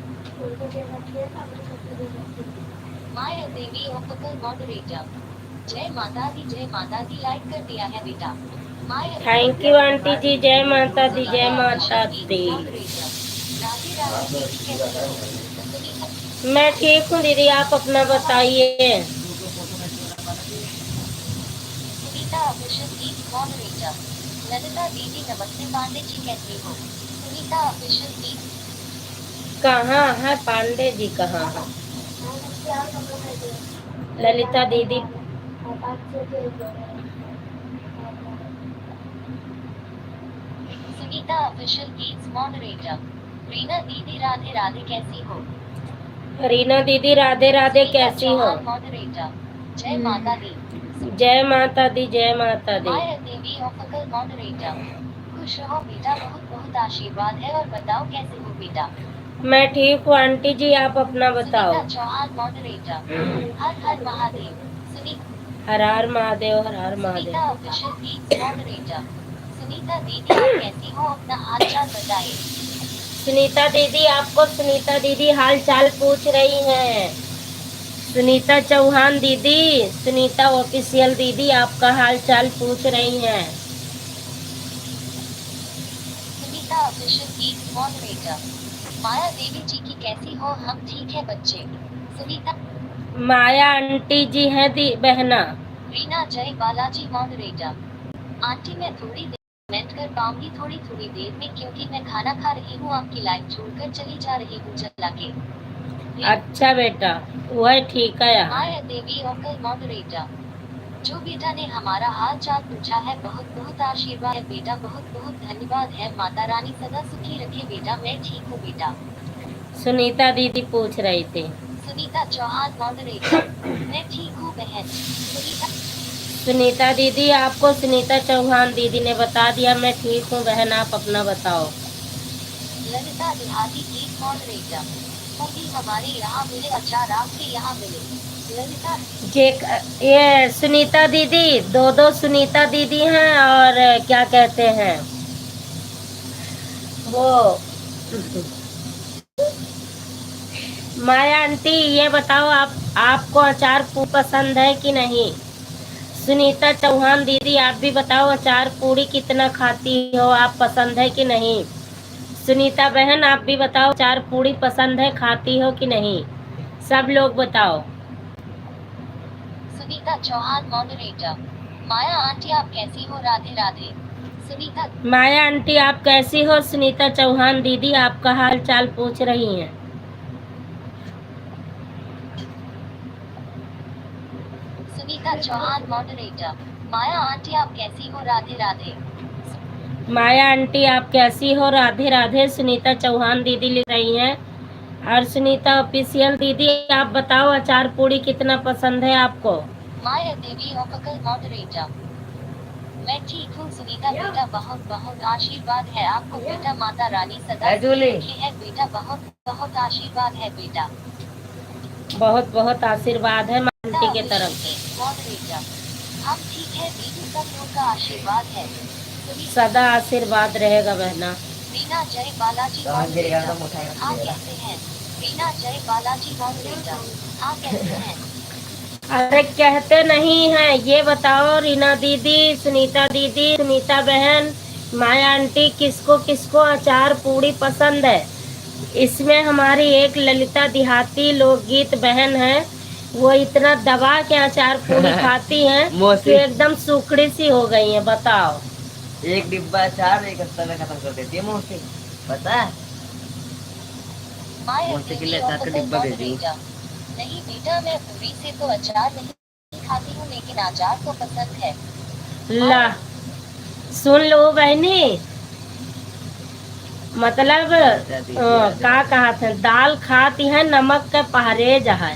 माया देवी ऑफिकल मॉडरेटर। जय माता दी लाइक कर दिया है बेटा। माया थैंक यू आंटी जी, जय माता दी, जय माता दी। राधे राधे दीदी कैसे हो? मैं ठीक हूँ दीदी, आप अपना बताइए। Sunita official lead moderator. Lalita दीदी नमस्ते, पांडे जी कैसे हो? Sunita official lead. कहाँ है पांडे जी, कहाँ है? ललिता दीदी Sunita official leads moderator. Reena दीदी राधे राधे कैसी हो? रीना दीदी राधे राधे कैसी हो? मॉडरेटर। जय माता दी। जय माता दी, जय माता दी। माया देवी ऑफिकल मॉडरेटर। खुश रहो बेटा, बहुत बहुत आशीर्वाद है। और बताओ कैसे हो बेटा? मैं ठीक हूँ आंटी जी, आप अपना बताओ। सुनीता चौहान मॉडरेटर। हर हर महादेव। सुनीता हर हर महादेव, हर हर Sunita Mahadev. Official leads moderator. Sunita दीदी आप कैसी हो? अपना हाल चाल बताइए। सुनीता दीदी, आपको सुनीता दीदी हाल चाल पूछ रही हैं। सुनीता चौहान दीदी, सुनीता ऑफिशियल दीदी आपका हाल चाल पूछ रही हैं। Sunita official leads moderator. Maya Devi ji की कैसी हो? हम ठीक है बच्चे। सुनीता माया आंटी जी हैं दी बहना। रीना जय बालाजी मॉडरेटर। आंटी मैं थोड़ी देर कमेंट कर पाऊंगी थोड़ी देर में, क्योंकि मैं खाना खा रही हूँ। आपकी लाइव छोड़कर चली जा रही हूँ चला के। अच्छा बेटा, वह ठीक है यहाँ। माया देवी ऑकल मॉडरेटर। जो बेटा ने हमारा हाल चाल पूछा है, बहुत बहुत आशीर्वाद है बेटा, बहुत बहुत धन्यवाद है। माता रानी सदा सुखी रखे बेटा। मैं ठीक हूँ बेटा। सुनीता दीदी पूछ रही थी। सुनीता चौहान मॉडरेटर। मैं ठीक हूँ बहन। सुनीता दीदी, आपको सुनीता चौहान दीदी ने बता दिया मैं ठीक हूँ बहन, आप अपना बताओ। ललिता देहाती की मॉडरेटर। मोदी हमारे यहाँ मिले अचार, आपके यहाँ मिले। ललिता ये सुनीता दीदी, दो सुनीता दीदी हैं, और क्या कहते हैं वो, माया आंटी ये बताओ, आपको अचार पसंद है कि नहीं? सुनीता चौहान दीदी आप भी बताओ, अचार पूरी कितना खाती हो, आप पसंद है कि नहीं? सुनीता बहन आप भी बताओ, अचार पूरी पसंद है, खाती हो कि नहीं? सब लोग बताओ। सुनीता चौहान मॉडरेटर। माया आंटी आप कैसी हो? राधे राधे। सुनीता माया आंटी आप कैसी हो? सुनीता चौहान दीदी आपका हाल चाल पूछ रही हैं। सुनीता चौहान मॉडरेटर। माया आंटी आप कैसी हो? राधे राधे। माया आंटी आप कैसी हो? राधे राधे। सुनीता चौहान दीदी लिख रही हैं। और सुनीता ऑफिशियल दीदी आप बताओ, अचार पूरी कितना पसंद है आपको? माया देवी ऑफिकल मॉडरेटर। मैं ठीक हूँ सुनीता बेटा, बहुत बहुत आशीर्वाद है आपको बेटा। माता रानी सदा सुखी है बेटा, बहुत बहुत आशीर्वाद है बेटा। बहुत बहुत आशीर्वाद है आंटी के तरफ से। मॉडरेटर। हम ठीक है दीदी, सब लोग का आशीर्वाद है। सदा आशीर्वाद रहेगा बहना। रीना जय बालाजी मॉडरेटर। हाँ कैसे हैं? रीना जय बालाजी मॉडरेटर। हाँ कैसे हैं? अरे कहते नहीं है, ये बताओ रीना दीदी, सुनीता दीदी, सुनीता बहन, माया आंटी, किसको किसको अचार पूरी पसंद है? इसमें हमारी एक ललिता देहाती लोकगीत बहन है, वो इतना दबा के अचार पूरी खाती हैं कि एकदम सुखड़ी सी हो गई है। बताओ, एक डिब्बा अचार एक हफ्ता में खत्म कर देती है मौसी, पता है? मौसी के लिए अचार का डिब्बा भेजी। नहीं बेटा, मैं पूरी से तो अचार नहीं खाती हूँ, लेकिन अचार तो पसंद है। ला सुन लो बहनी, मतलब का कहा था, दाल खाती है नमक के परहेज है,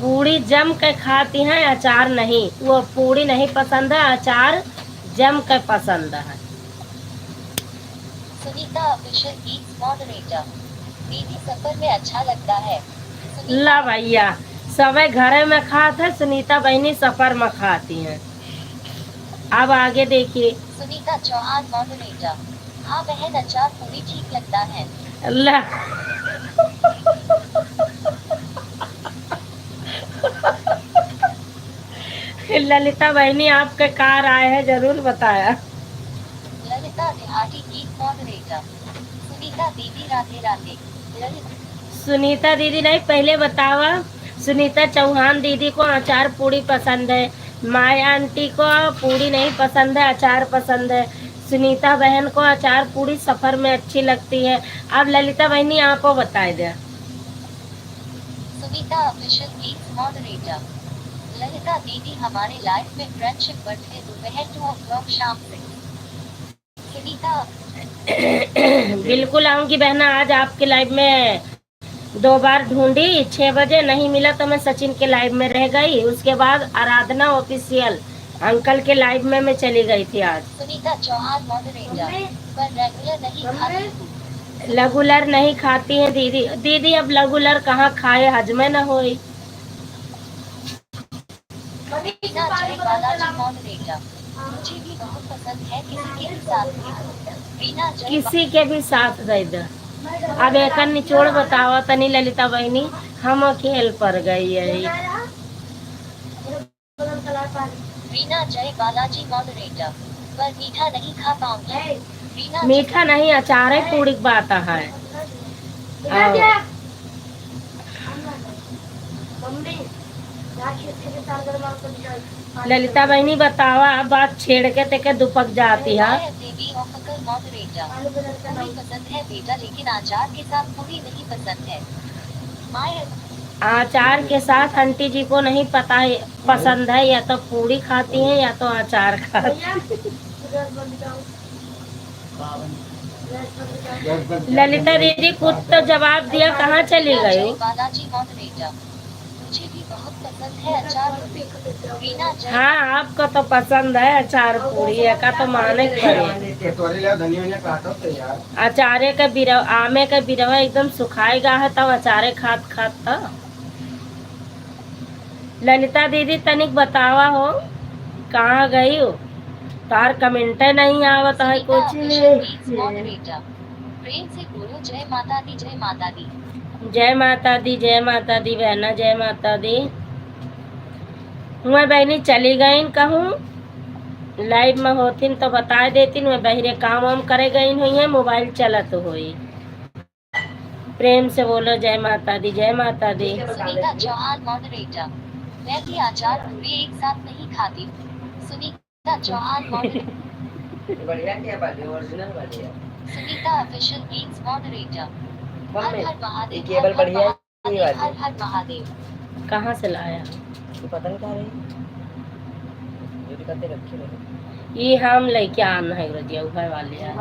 पूरी जम के खाती हैं अचार नहीं। वो पूरी नहीं पसंद है, अचार जम के पसंद है। Sunita official eats moderator. दीदी सफर में अच्छा लगता है। ला भैया सबे घरे में खाते हैं, सुनीता बहनी सफर में खाती हैं। अब आगे देखिए। सुनीता चौहान मॉडरेटर। हाँ बहन, अचार पूरी ठीक लगता है। ला ललिता बहनी आपके कार आए हैं, जरूर बताया। ललिता देहाती ईट मॉडरेटर। सुनीता दीदी राधे राधे। ललिता सुनीता दीदी नहीं, पहले बतावा। सुनीता चौहान दीदी को अचार पूरी पसंद है, माया आंटी को पूरी नहीं पसंद है, अचार पसंद है। सुनीता बहन को अचार पूरी सफर में अच्छी लगती है। अब ललिता बहनी आपको बताए दे। Sunita official eats moderator. Lalita दीदी हमारे लाइफ में फ्रेंडशिप बढ़ते दोपहर 2 o'clock शाम से। सुनीता बिल्कुल आऊंगी बहना, आज आपके लाइव में 2 बार ढूंढी, 6 बजे नहीं मिला तो मैं सचिन के लाइव में रह गई, उसके बाद आराधना ऑफिशियल अंकल के लाइव में मैं चली गई थी आज। सुनीता चौहान मॉडरेटर। पर रेगुलर नहीं खाती। रेगुलर नहीं खाती है दीदी। दीदी अब रेगुलर कहाँ खाए, हजमे न होई। रीना जय बालाजी मॉडरेटर। मुझे भी बहुत पसंद है, किसी के भी साथ भी। रीना जय किसी के भी साथ दे दे। अब एक निचोड़ बतावा तनी ललिता बहनी, हम अकेल पर गई है। रीना जय बालाजी मॉडरेटर। पर मीठा नहीं खा पाऊंगी। रीना मीठा नहीं, अचार है पूरी बात है। और ललिता बहनी बतावा, बात छेड़ के तेके दुपक जाती है। माया देवी ऑफिकल मॉडरेटर। पूरी पसंद है बेटा, लेकिन अचार के साथ पूरी नहीं पसंद है। माया अचार के साथ आंटी जी को नहीं पता है, पसंद है, या तो पूरी खाती हैं या तो अचार खाती हैं। ललिता दीदी खुद तो जवाब दिया, कहाँ चली रीना जय गई? बालाजी मॉडरेटर। मुझे भी बहुत पसंद है अचार पूरी। रीना जय हाँ आपको तो पसंद है अचार पूरी, का तो माने पड़े। धनिया काटो तो यार। अचारे का बिरवा, आमे का बिरवा एकदम सुखाएगा है तब अचारे खात खात था। ललिता दीदी तनिक बतावा हो, कहाँ गई हो? तार कमेंट नहीं आवत है सुनीता कुछ ऑफिशियल ईट्स नहीं। मॉडरेटर। प्रेम से बोलो जय माता दी, जय माता दी। जय माता दी, जय माता दी बहना, जय माता दी। मैं बहनी चली गई कहूँ, लाइव में होती तो बता देती, मैं बहरे काम वाम करे गई हुई है, मोबाइल चलत हुई। प्रेम से बोलो जय माता दी, जय माता दी। सुनीता चौहान मॉडरेटर। मैं भी अचार पूरी एक साथ नहीं खाती। सुनीता चौहान मॉडरेटर। बढ़िया क्या बात है, ओरिजिनल बढ़िया। Sunita official eats moderator. हर हर महादेव। ये केबल बढ़िया है, ये वाली। हर हर महादेव। कहाँ से लाया? तो पता नहीं कहाँ रही, ये भी करते रखे रहे। ये हम लेके आना है रजिया उभर वाले है।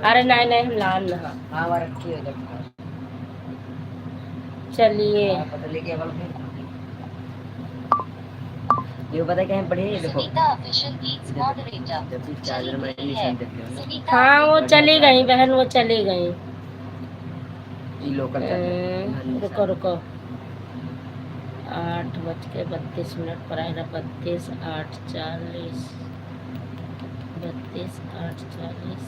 अरे नहीं नहीं, हम लान ना। हाँ वहाँ रखी है जब चलिए पता लेके अब ये पता कहीं पड़ी है, देखो सुनीता ऑफिशियल ईट्स मॉडरेटर। जब भी चार्जर में निशान देते हो ना, सुनीता हाँ वो चली गई बहन, वो चली गई। ये लोकल रुको रुको, 8:32 पर आएगा। 32 8:40, 32 8:40,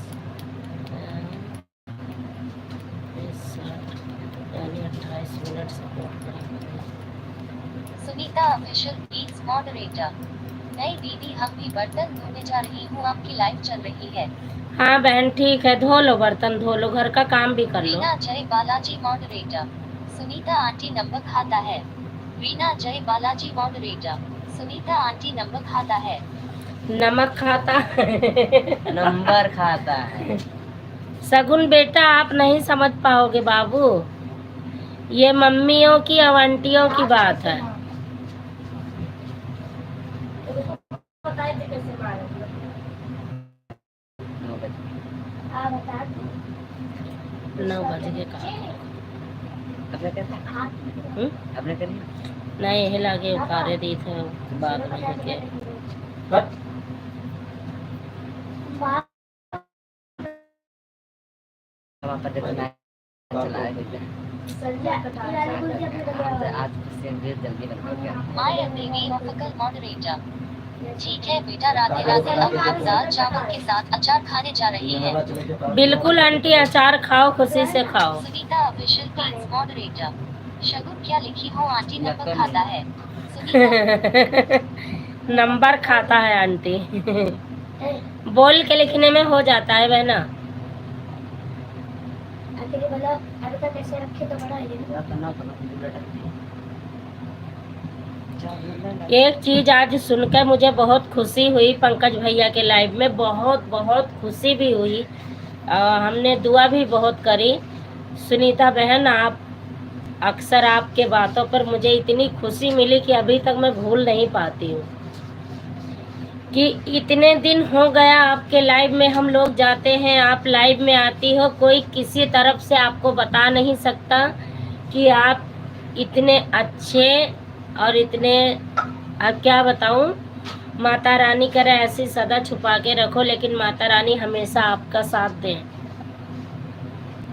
60 यानी 28 मिनट सपोर्ट करेंगे। Sunita official eats moderator. नहीं दीदी, हम भी बर्तन धोने जा रही हूँ, आपकी लाइव चल रही है। हाँ बहन ठीक है, धो लो बर्तन, धो लो, घर का काम भी कर लो। रीना जय Balaji moderator. Sunita aunty number खाता है। रीना जय Balaji moderator. Sunita aunty number खाता है। नमक खाता नंबर खाता है। सगुन बेटा आप नहीं समझ पाओगे बाबू, ये मम्मियों की और आंटियों की बात है। 9 बजे के कहा अपने करते अपने करिए नहीं हिला के उतारे दी थे बाद में के वहाँ पर देखो मैं चला रहा आज से जल्दी बंद हो गया। I am baby official moderator. ठीक है बेटा, राधे राधे। अब हम दाल चावल के साथ अचार खाने जा रहे हैं। बिल्कुल आंटी, अचार खाओ, खुशी से खाओ। Sunita official page moderator. शगुन क्या लिखी हो आंटी? नंबर खाता है। सुनीता नंबर खाता है आंटी। बोल के लिखने में हो जाता है बहना। कैसे रखे तो बड़ा है। एक चीज आज सुनकर मुझे बहुत खुशी हुई पंकज भैया के लाइव में, बहुत बहुत खुशी भी हुई। हमने दुआ भी बहुत करी। सुनीता बहन, आप अक्सर आपके बातों पर मुझे इतनी खुशी मिली कि अभी तक मैं भूल नहीं पाती हूँ कि इतने दिन हो गया आपके लाइव में हम लोग जाते हैं, आप लाइव में आती हो, कोई किसी तरफ से आपको बता नहीं सकता कि आप इतने अच्छे और इतने, अब क्या बताऊं, माता रानी करे ऐसी सदा छुपा के रखो, लेकिन माता रानी हमेशा आपका साथ दे।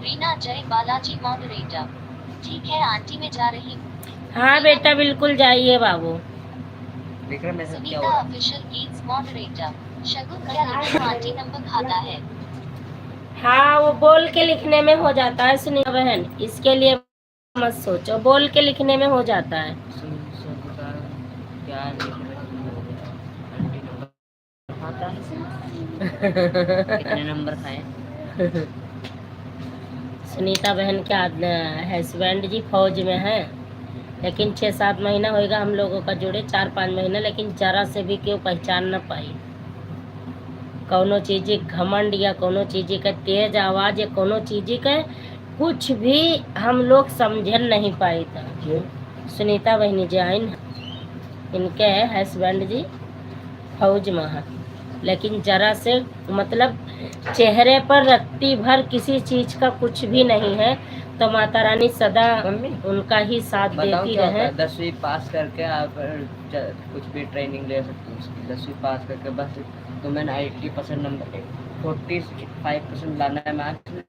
रीना जय बालाजी मॉडरेटर। ठीक है आंटी, मैं जा रही हूँ। हाँ बेटा, बिल्कुल जाइए बाबू। विक्रम ऐसा क्या सुनीता हुआ? Official games moderator. शगुन क्या लिखी हो आंटी? नंबर खाता है। हाँ, वो बोल के लिखने में हो जाता है सुनीता बहन, इसके लिए मत सोचो, बोल के लिखने में हो जाता है। क्या कितने नंबर खाए? सुनीता बहन के हस्बैंड जी फौज में है, लेकिन 6-7 महीना होएगा हम लोगों का जुड़े, 4-5 महीना, लेकिन जरा से भी क्यों पहचान न पाई। कोनो चीज़ घमंड या कोनो चीज़ का तेज आवाज़ या कोनो चीज़ का कुछ भी हम लोग समझन नहीं पाई था। सुनीता बहनी जी आई न, इनके हस्बैंड जी फौज में है, लेकिन जरा से मतलब चेहरे पर रत्ती भर किसी चीज का कुछ भी नहीं है। तो माता रानी सदा उनका ही साथ बताओ देती क्या होता रहे। है, 10वीं पास करके आप कुछ भी ट्रेनिंग ले सकते हो उसकी। 10वीं पास करके बस तुम्हें 80% नंबर, 45% लाना है मैथ्स में,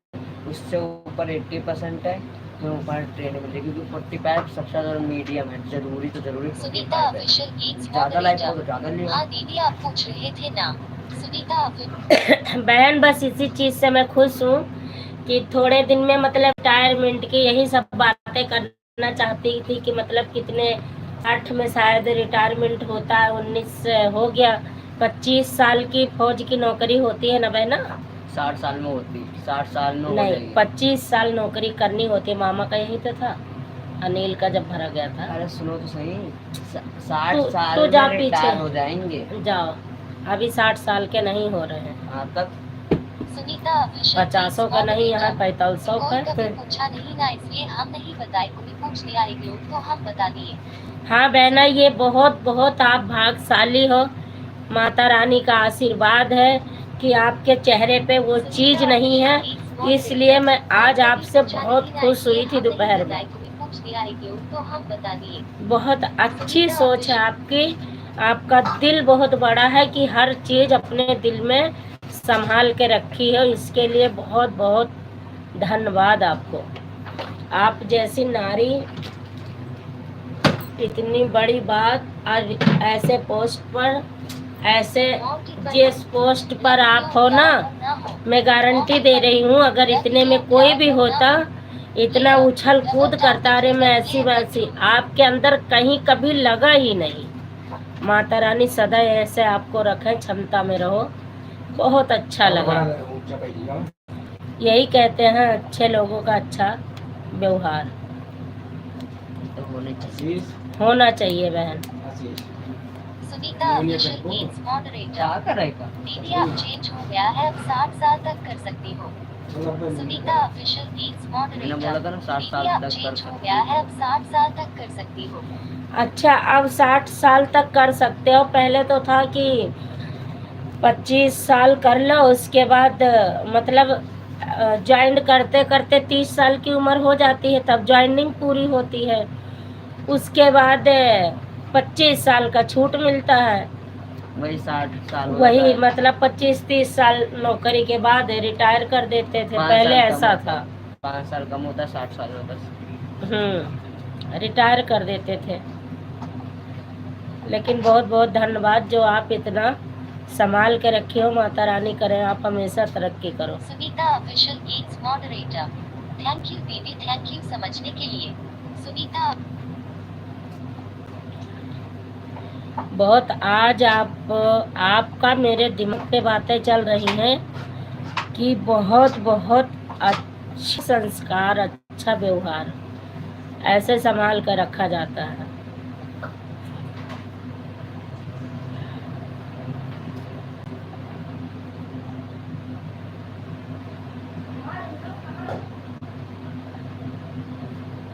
उससे ऊपर 80% है तो ऊपर ट्रेनिंग मिलेगी, क्योंकि 45 सबसे ज़्यादा मीडियम है, जरूरी तो जरूरी सुनीता 45 है। ऑफिशियल गेम्स ज़्यादा लाइफ हो तो मॉडरेटर। ज़्यादा नहीं। हाँ दीदी, आप पूछ रहे थे ना। सुनीता ऑफिशियल बहन, बस इसी चीज से मैं खुश हूँ कि थोड़े दिन में मतलब रिटायरमेंट की यही सब बातें करना चाहती थी कि मतलब कितने 8 में शायद रिटायरमेंट होता है, 19 हो गया, 25 साल की फौज की नौकरी होती है ना बहना। 60 साल में होती, 60 साल में हो नहीं, जाएगी। 25 साल नौकरी करनी होती है, मामा का यही तो था, अनिल का जब भरा गया था। अरे सुनो तो सही, 60 साल तू जा में पीछे। रिटायर हो जाएंगे। जाओ, अभी 60 साल के नहीं हो रहे हैं, हाँ तब सुनीता ऑफिशियल 50 का नहीं, यहाँ 45 कोई कभी का। पूछा नहीं ना, इसलिए हम नहीं बताए। कोई पूछ लिया एक लोग तो हम बता दिए। हाँ बहना, ये बहुत बहुत आप भाग्यशाली हो, माता रानी का आशीर्वाद है कि आपके चेहरे पे वो चीज नहीं है, इसलिए मैं आज आपसे बहुत खुश हुई थी दोपहर में। पूछ लिया एक लोग तो हम बता दिए। बहुत अच्छी सोच है आपकी, आपका दिल बहुत बड़ा है कि हर चीज अपने दिल में संभाल के रखी है, इसके लिए बहुत बहुत धन्यवाद आपको। आप जैसी नारी इतनी बड़ी बात, और ऐसे पोस्ट पर, ऐसे जिस पोस्ट पर आप हो ना, मैं गारंटी दे रही हूँ अगर इतने में कोई भी होता, इतना उछल कूद करता, अरे मैं ऐसी वैसी, आपके अंदर कहीं कभी लगा ही नहीं। माता रानी सदा ऐसे आपको रखे, क्षमता में रहो, बहुत अच्छा लगा। यही कहते हैं अच्छे लोगों का अच्छा व्यवहार तो होने चाहिए। होना चाहिए बहन। Sunita official games moderator. क्या करेगा? दीदी आप चेंज हो गया है, अब 60 साल तक कर सकती हो। सुनीता ऑफिशियल गेम्स मैंने बोला था मॉडरेटर। ना 60 साल दीदी आप तक कर चेंज हो सकते गया है, अब 60 साल तक कर सकती हो। अच्छा, अब 60 साल तक कर सकते हो, पहले तो था कि 25 साल कर लो, उसके बाद मतलब ज्वाइन करते करते 30 साल की उम्र हो जाती है, तब ज्वाइनिंग पूरी होती है, उसके बाद 25 साल का छूट मिलता है। वही 60 साल हो वही जाता है। मतलब 25-30 साल नौकरी के बाद रिटायर कर देते थे, 5 पहले साल कम ऐसा होता था। है, 5 साल कम होता है, 60 साल में बस। रिटायर कर देते थे। लेकिन बहुत बहुत धन्यवाद जो आप इतना संभाल के रखे हो। माता रानी करें आप हमेशा तरक्की करो। Sunita official gets moderator, thank you दीदी, थैंक यू समझने के लिए। सुनीता बहुत आज आपका मेरे दिमाग पे बातें चल रही हैं कि बहुत बहुत अच्छे संस्कार, अच्छा व्यवहार ऐसे संभाल कर रखा जाता है।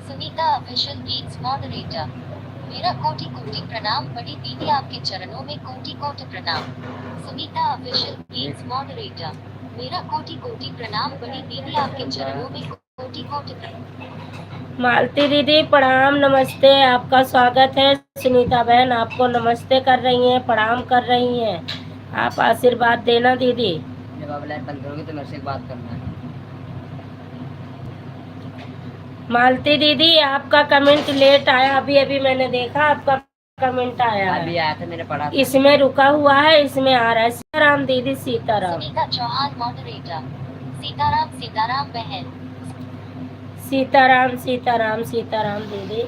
सुनीता ऑफिशियल गेट्स मॉडरेटर, मेरा कोटि कोटि प्रणाम, बड़ी दीदी आपके चरणों में कोटि कोटि प्रणाम। सुनीता ऑफिशियल गेट्स मॉडरेटर, मेरा कोटि कोटि प्रणाम, बड़ी दीदी आपके चरणों में कोटि कोटि प्रणाम। मालती दीदी प्रणाम, नमस्ते, आपका स्वागत है। सुनीता बहन आपको नमस्ते कर रही हैं, प्रणाम कर रही हैं। आप आशीर्वाद देना दीदी। जब आप लाइट बंद करोगे तो मेरे से एक बात करना है। मालती दीदी आपका कमेंट लेट आया, अभी अभी मैंने देखा आपका कमेंट आया अभी है। आया था, मैंने पढ़ा था। इसमें रुका हुआ है, इसमें आ रहा है। सीताराम दीदी, सीताराम। सुनीता चौहान मॉडरेटर, सीताराम सीताराम बहन, सीताराम सीताराम सीताराम दीदी।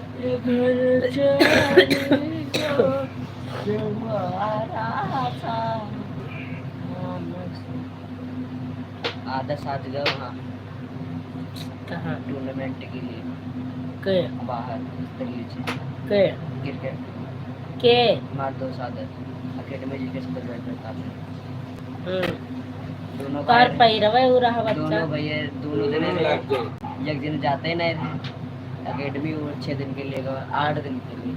आधा साथ गए वहाँ कहाँ टूर्नामेंट के लिए के बाहर दिल्ली से के क्रिकेट के हमारे दो साथ अकेडमी जी के सुपरवाइजर था। दोनों पर पैरवे हो रहा बच्चा। दोनों भैया दोनों दिन एक दिन जाते ही नहीं थे अकेडमी, वो 6 दिन के लिए गए, 8 दिन के लिए।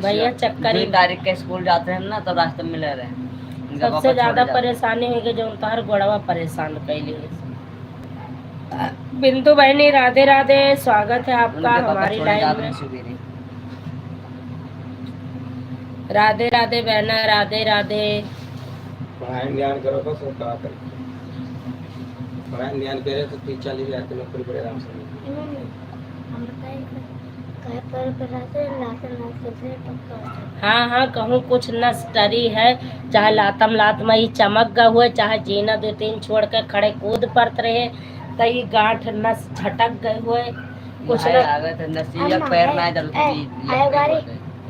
भैया चक्कर 2 तारीख के स्कूल जाते हैं ना, तो रास्ते में मिले रहे। उनका सबसे पापा ज्यादा छोड़े जाते। परेशानी हुई जो उनका गोड़वा परेशान कैली। बिंदु बहनी राधे राधे, स्वागत है आपका उनके पापा हमारी छोड़े लाइव जाते में। हैं सवेरे। राधे राधे बहना, राधे राधे। पढ़ाई ध्यान करो बस और कहा कर। पढ़ाई ध्यान करे तो 30-40 हज़ार की नौकरी बड़े आराम से मिलेगी। हम बताइए कहे पर कराते लाते लाते से पक्का। हाँ हाँ, कहूँ कुछ नस्टरी है, चाहे लातम लात मई चमक गए हुए, चाहे जीना 2-3 छोड़ के खड़े कूद पड़ते रहे, कई गांठ नस झटक गए हुए, कुछ नहाए न आ गए थे, नसीब पैर ना इधर आए बारी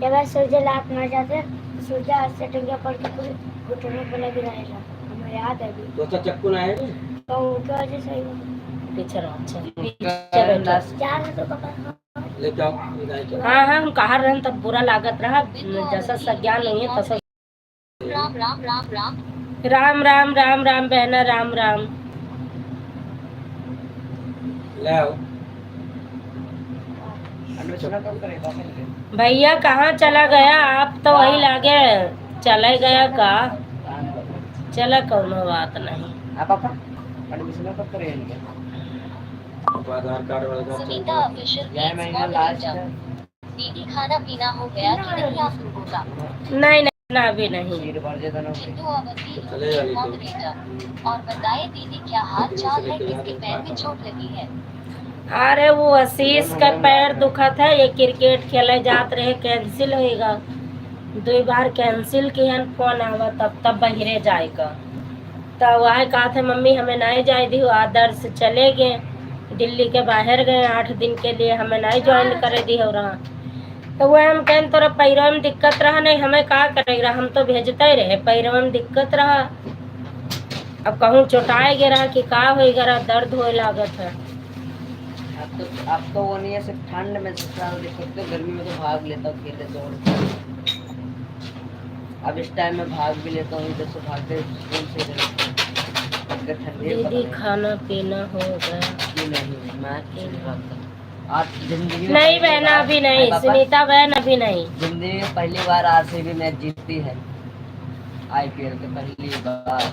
जब सूर्य लात मार जाते सूर्य हाथ से टंगिया पड़ के पूरे घुटनों पे लग रहेगा। हमें याद है अभी दोस्तों चक्कू ना है तो उनकी वजह से पीछे रहो। अच्छा पीछे बैठो। चार तो पकड़ ले जाओ इधर चलो। हाँ हाँ, हम कहा रहन तब बुरा लागत रहा, जैसा संज्ञान नहीं है तसा। राम राम राम राम, राम राम राम राम बहना, राम राम। ले आओ। भैया कहाँ चला गया आप, तो वही लागे चला गया का। चला कोनो बात नहीं। पापा एडमिशन कब करेंगे? आधार कार्ड वाला सुनीता ऑफिशियल यह गेट्स महीना लास्ट मॉडरेटर, है। दीदी खाना पीना हो गया कि नहीं आप लोगों का? नहीं नहीं ना, अभी नहीं। सीट भर दे दोनों पे। बिंदु अवधि मॉडरेटर, और बताइए दीदी क्या हाल चाल है, किसके पैर में चोट लगी है? अरे वो आशीष का पैर दुखा था, ये क्रिकेट खेले जात रहे, कैंसिल होएगा। 2 बार कैंसिल किया, फोन आवा तब बहिरे जाएगा। तो वह कहा था मम्मी हमें नहीं जाए दी, आदर्श चले गए, दिल्ली के बाहर गए 8 दिन के लिए, हमें नहीं ज्वाइन करे दी हो रहा। तो वह हम कहें तोरा पैरों में दिक्कत रहा, नहीं हमें का करेगा, हम तो भेजते ही रहे, पैरों में दिक्कत रहा। अब कहूँ चोटाए गे रहा कि का हो गया, दर्द होए लागत है। अब तो वो नहीं है, सिर्फ ठंड में सबसे देख सकते हो, गर्मी में तो भाग लेता हूँ, खेल लेता हूँ। अब इस टाइम में भाग भी लेता हूँ, इधर से भागते स्कूल से इधर ठंडी। दीदी खाना पीना हो गया? नहीं मैं खेल रहा था आज जिंदगी में। नहीं बहना अभी नहीं, सुनीता बहन अभी नहीं। जिंदगी में पहली बार आरसीबी मैच जीती है, आईपीएल के पहली बार।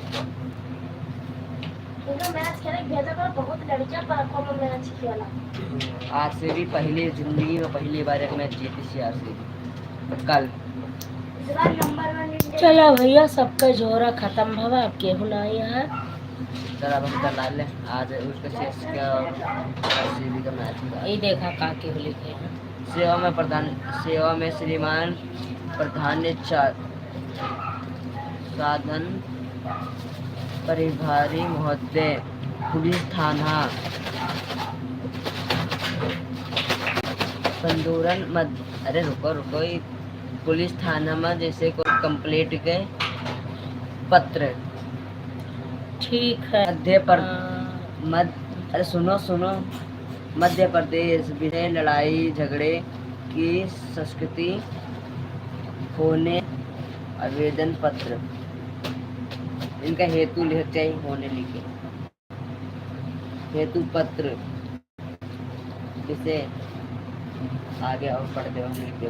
मैच खेले भेजा कर बहुत लड़कियां पर को मैच खेला। आरसीबी पहली जिंदगी में पहली बार एक मैच जीती थी आरसीबी। तो कल चलो भैया, सबका जोरा खत्म भवा, अब केहू नहीं है। चल अब हम कल ले आज उसके शेष का और सीधी का मैच हुआ। ये देखा का केहू लिखे हैं। सेवा में श्रीमान प्रधान साधन परिभारी महोदय पुलिस थाना पंदूरन मध्य। अरे रुको ये पुलिस थाना में जैसे कोई कंप्लेंट के पत्र ठीक है। अरे सुनो मध्य प्रदेश विषय लड़ाई झगड़े की संस्कृति होने आवेदन पत्र। इनका हेतु लिख चाहिए होने लिखे हेतु पत्र इसे आगे और पढ़ दे हम लिख दे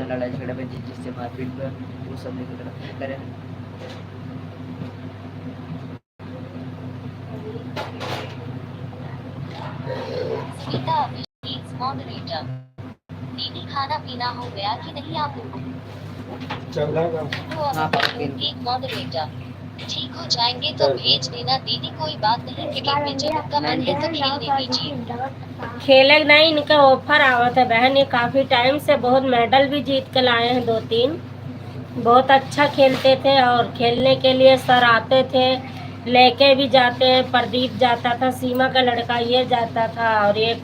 लड़ाई झगड़े में जिससे मारपीट हुआ वो सब लिख करें। स्मिता अभिषेक मॉडरेटर। दीदी खाना पीना हो गया कि नहीं आप लोगों को? एक मॉडरेटर। ठीक हो जाएंगे तो भेज देना दीदी, कोई बात नहीं। क्रिकेट में जब आपका मन है तो खेलने दीजिए। खेले नहीं, इनका ऑफर आवत है बहन। ये काफी टाइम से बहुत मेडल भी जीत कर लाए हैं, 2-3। बहुत अच्छा खेलते थे और खेलने के लिए सर आते थे, लेके भी जाते। प्रदीप जाता था, सीमा का लड़का ये जाता था, और एक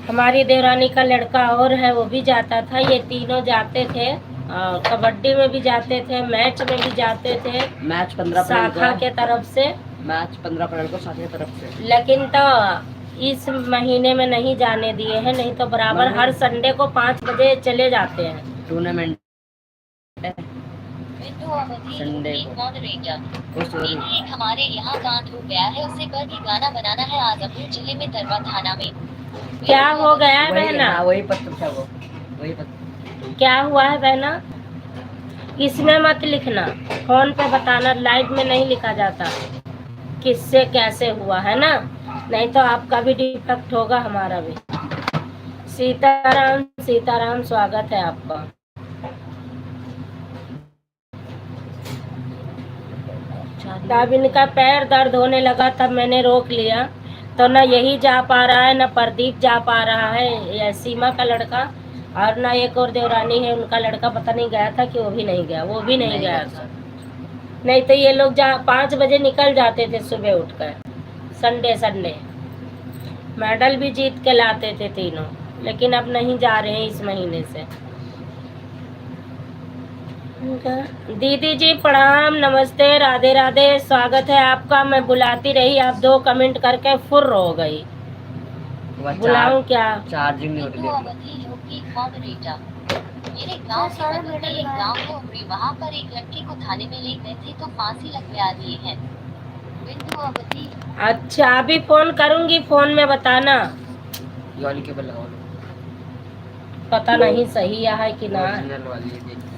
हमारी देवरानी का लड़का और है वो भी जाता था। ये तीनों जाते थे और कबड्डी में भी जाते थे, मैच में भी जाते थे। मैच 15 शाखा के तरफ से, मैच 15 अप्रैल को शाखा की तरफ से। लेकिन तो इस महीने में नहीं जाने दिए हैं, नहीं तो बराबर हर संडे को 5 बजे चले जाते हैं टूर्नामेंट संडे एक हमारे यहाँ कांड हो गया है, उसे पर भी गाना बनाना है। आजमगढ़ जिले में दरबा थाना में क्या हो गया है बहना? वही पत्र था वो, वही पत्र। क्या हुआ है बहना? इसमें मत लिखना, फोन पे बताना, लाइव में नहीं लिखा जाता किससे कैसे हुआ है ना, नहीं तो आपका भी डिफेक्ट होगा, हमारा भी। सीताराम सीताराम, स्वागत है आपका। तब इनका पैर दर्द होने लगा, तब मैंने रोक लिया। तो ना यही जा पा रहा है, ना प्रदीप जा पा रहा है, या सीमा का लड़का, और ना एक और देवरानी है उनका लड़का, पता नहीं गया था कि वो भी नहीं गया, वो भी नहीं गया था। नहीं तो ये लोग 5 बजे निकल जाते थे सुबह उठकर, संडे मेडल भी जीत के लाते थे तीनों। लेकिन अब नहीं जा रहे हैं इस महीने से। दीदी जी प्रणाम, नमस्ते, राधे राधे, स्वागत है आपका। मैं बुलाती रही, आप 2 कमेंट करके फुर हो गई। बुलाऊं क्या? चार्जिंग नहीं होती। मेरे गांव से बगल में एक गांव है उमरी, वहाँ पर एक लड़की को थाने में ले गए थे तो फांसी लगवा दिए हैं। बिंदु अवधि। अच्छा, अभी फोन करूंगी, फोन में बताना। ये वाली केबल लगाओ, पता नहीं सही है कि ना। ओरिजिनल वाली देखते हैं।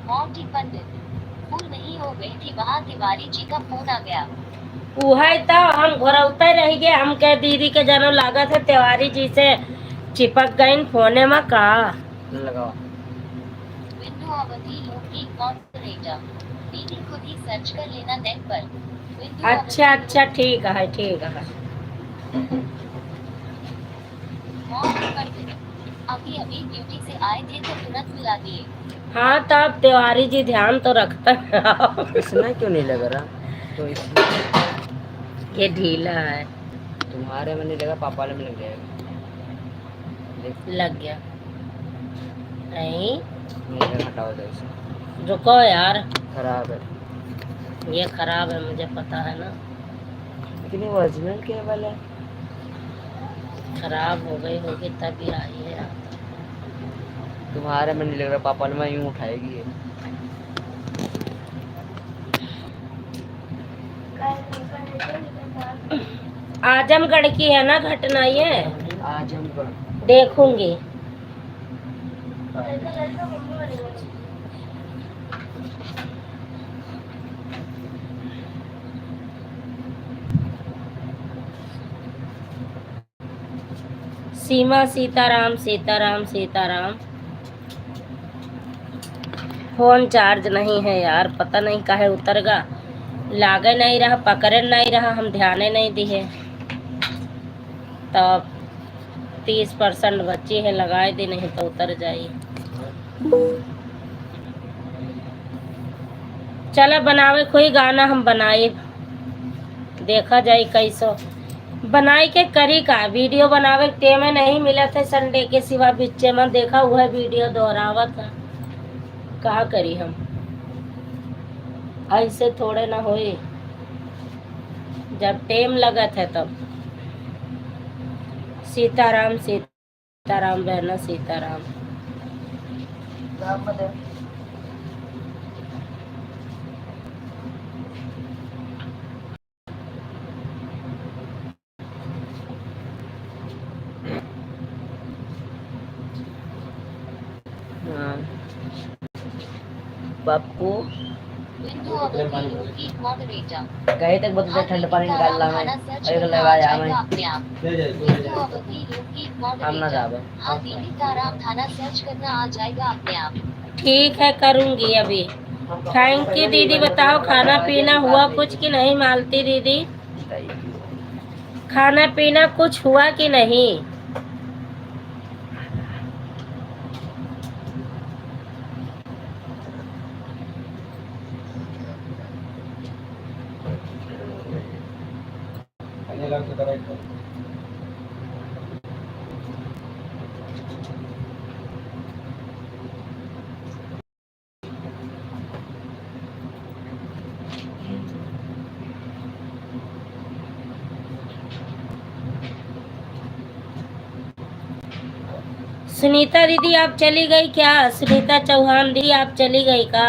मॉन्टी पंडित फूल नहीं हो गई थी, वहाँ तिवारी जी का फोन आ गया। उहे तो हम घरौते रह गए, हम कह दीदी के जन्म लागत है, तिवारी जी से चिपक गई फोने में का। लगाओ। बिंदु अवधि लोकी मॉडरेटर। दीदी खुद ही सर्च कर लेना नेट पर। बिंदु अच्छा अवधि अच्छा, ठीक है ठीक है। मॉन्टी पंडित अभी अभी ड्यूटी से आए थे तो तुरंत मिला दिए। हाँ, तब तिवारी जी ध्यान तो रखता है। इसमें क्यों नहीं लग रहा? तो इसमें ये ढीला है। तुम्हारे में नहीं लगा, पापा वाले में लग जाएगा। लग गया नहीं? नहीं हटाओ तो इसे। रुको यार, खराब है, ये खराब है, मुझे पता है ना। लेकिन ये ओरिजिनल केबल है। खराब हो गई होगी तभी आई है। तुम्हारे में नहीं लग रहा, पापा वाले में यूं उठाएगी ये। आजमगढ़ की है ना घटना ये? आजमगढ़ देखूंगी। सीमा सीताराम सीताराम सीताराम। फोन चार्ज नहीं है यार, पता नहीं काहे उतर गा, लागे नहीं रहा, पकड़े नहीं रहा, हम ध्यान नहीं दिए। तब 30% बची है, लगाए दी नहीं तो उतर जाइए। चलो बनावे कोई गाना हम बनाए, देखा जाए कैसो बनाई के करी का। वीडियो बनावे के टेम नहीं मिला था संडे के सिवा, बिच्चे में देखा हुआ वीडियो दोहरावा था, कहा करी हम, ऐसे थोड़े ना होए, जब टेम लगा था तब। सीताराम सीताराम बहना सीताराम। हाँ पप्पू बिंदु अवधि की मॉडरेटर। कहीं तक बोलते ठंड पानी निकालना है, अरे लगाया मैं अपने आप। ले जाए बिंदु अवधि की हम ना जावे। मॉडरेटर। हाँ दीदी ताराम थाना सर्च करना आ जाएगा अपने आप। ठीक है करूँगी अभी। थैंक यू दीदी। बताओ खाना पीना हुआ कुछ कि नहीं मालती दीदी? खाना पीना कुछ हुआ कि नहीं? अनिल की तरह ही। सुनीता दीदी आप चली गई क्या? सुनीता चौहान दीदी आप चली गई का?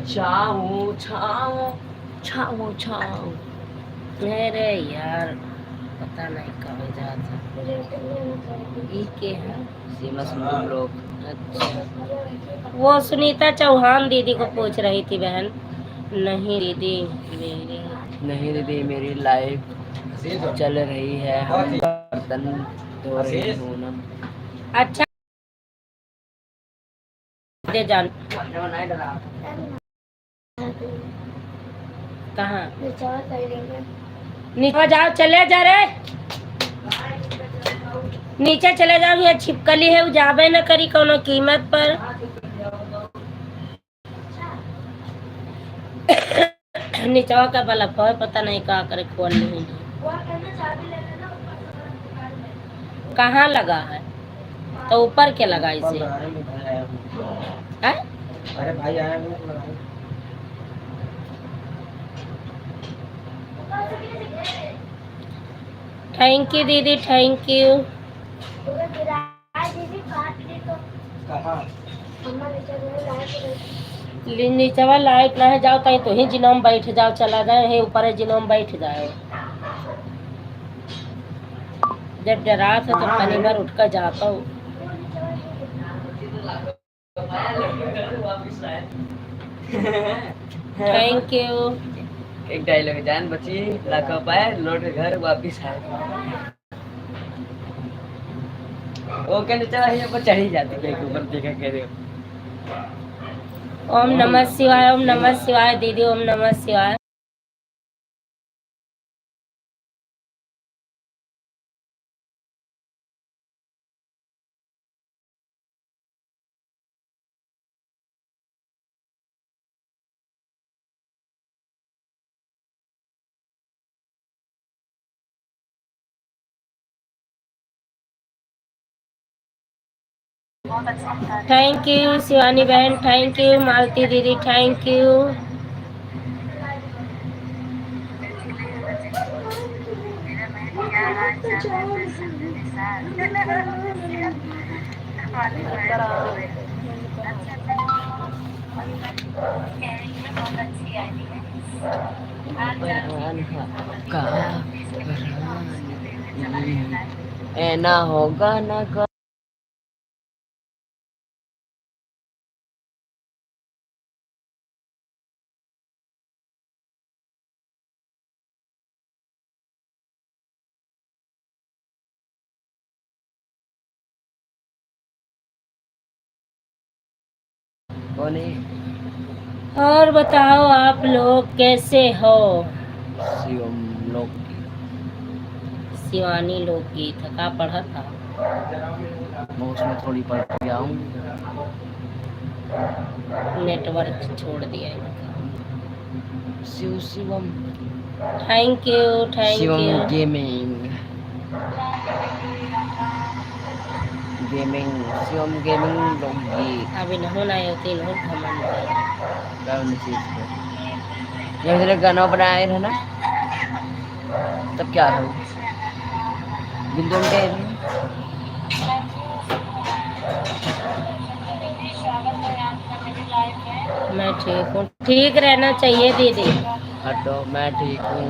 छाऊं छाऊं छाऊं छाऊं। अरे यार पता नहीं कब जाता ई के है। सीमा सुन लोग। अच्छा वो सुनीता चौहान दीदी को पूछ रही थी बहन। नहीं दीदी मेरी नहीं दीदी मेरी लाइफ चल रही है, हम बर्तन धो रही हूँ ना। अच्छा दे जान कहाँ नीचे जाओ, चले जा रे नीचे चले जाओ, ये छिपकली है जाबे न करी कोनो कीमत पर। नीचवा का बल्ब है, पता नहीं क्या करे, खोल नहीं कहाँ लगा है, तो ऊपर के लगा इसे है? अरे भाई आया है। थैंक यू दीदी थैंक यू। कहाँ? नीचवा लाइट ना है, जाओ कहीं तो ही जिनोम बैठ जाओ, चला जाए है ऊपर जिनोम बैठ जाओ। जब डरा था तो पानी बार उठ कर जाता हूँ। Thank you. एक डायलॉग जान बची लाखों पाए लौट के घर वापिस आए। वो कहने चला ये पर चढ़ी जाती है ऊपर देखा कह रहे हो। ओम नमः शिवाय ओम नमः शिवाय दीदी ओम नमः शिवाय। थैंक यू शिवानी बहन थैंक यू। मालती दीदी थैंक यू। ना होगा ना कौन है? और बताओ आप लोग कैसे हो? शिवम लोग की। शिवानी लोकगीत का पढ़ा था। मैं उसमें थोड़ी पढ़ गया हूँ। नेटवर्क छोड़ दिया इनका। Shivam thank you thank Shivam you. Gaming gaming Shivam gaming लोग गीत। अभी नहीं आयो तीन हो घमंड है। कौन चीज पे? जब तेरे गाना बनाए थे ना, तब क्या हो बिल्कुल मैं ठीक हूँ, ठीक रहना चाहिए दीदी। हटो, मैं ठीक हूँ।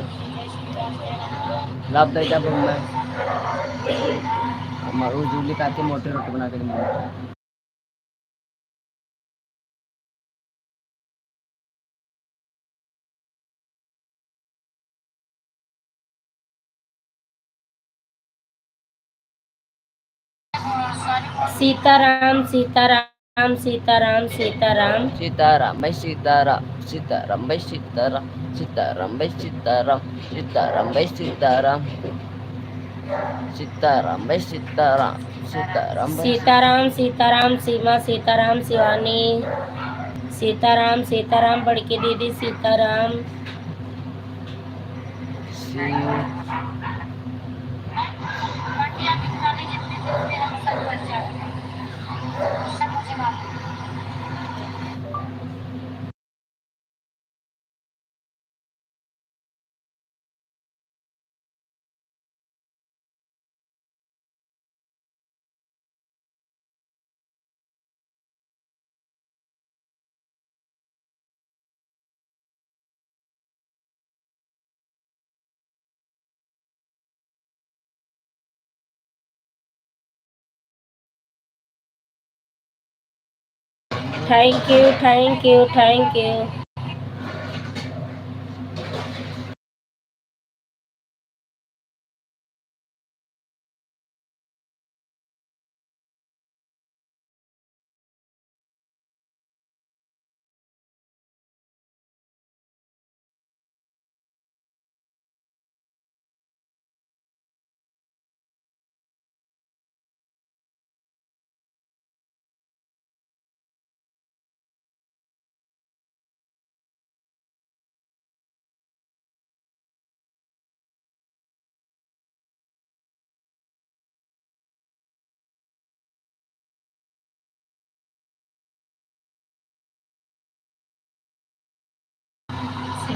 लाभ दे जब मैं उस जूली का के मोटे रोटी बना के दूंगा। सीताराम सीताराम सीताराम सीताराम। सीताराम भाई सीताराम, सीताराम भाई सीताराम, सीताराम भाई सीताराम, सीताराम भाई सीताराम, सीताराम भाई सीताराम, सीताराम भाई सीताराम सीताराम सीमा सीताराम शिवानी सीताराम सीताराम बड़की दीदी Sitaram. Thank you thank you thank you.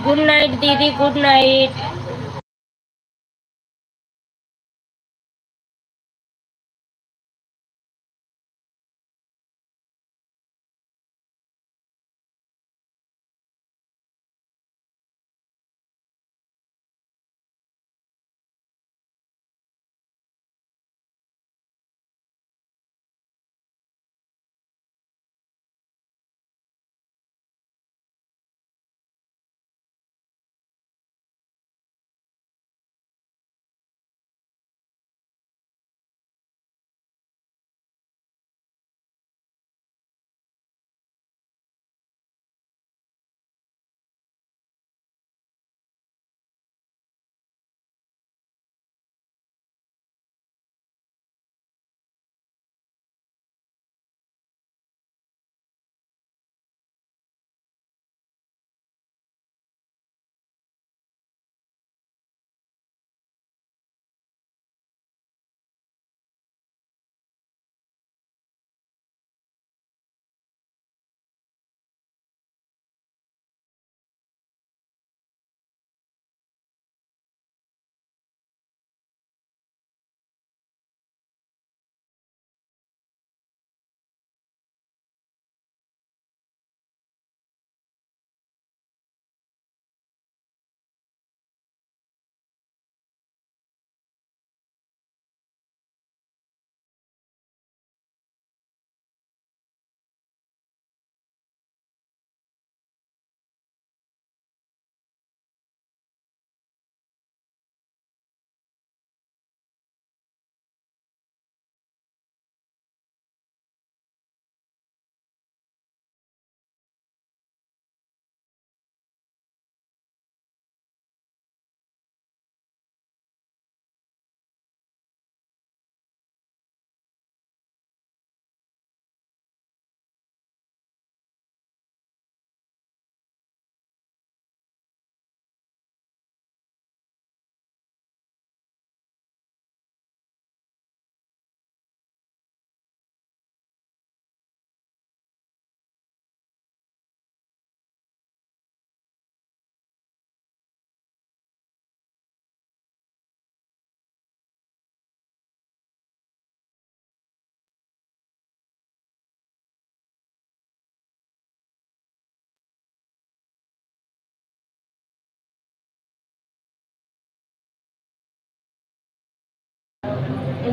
Good night दीदी, गुड नाइट।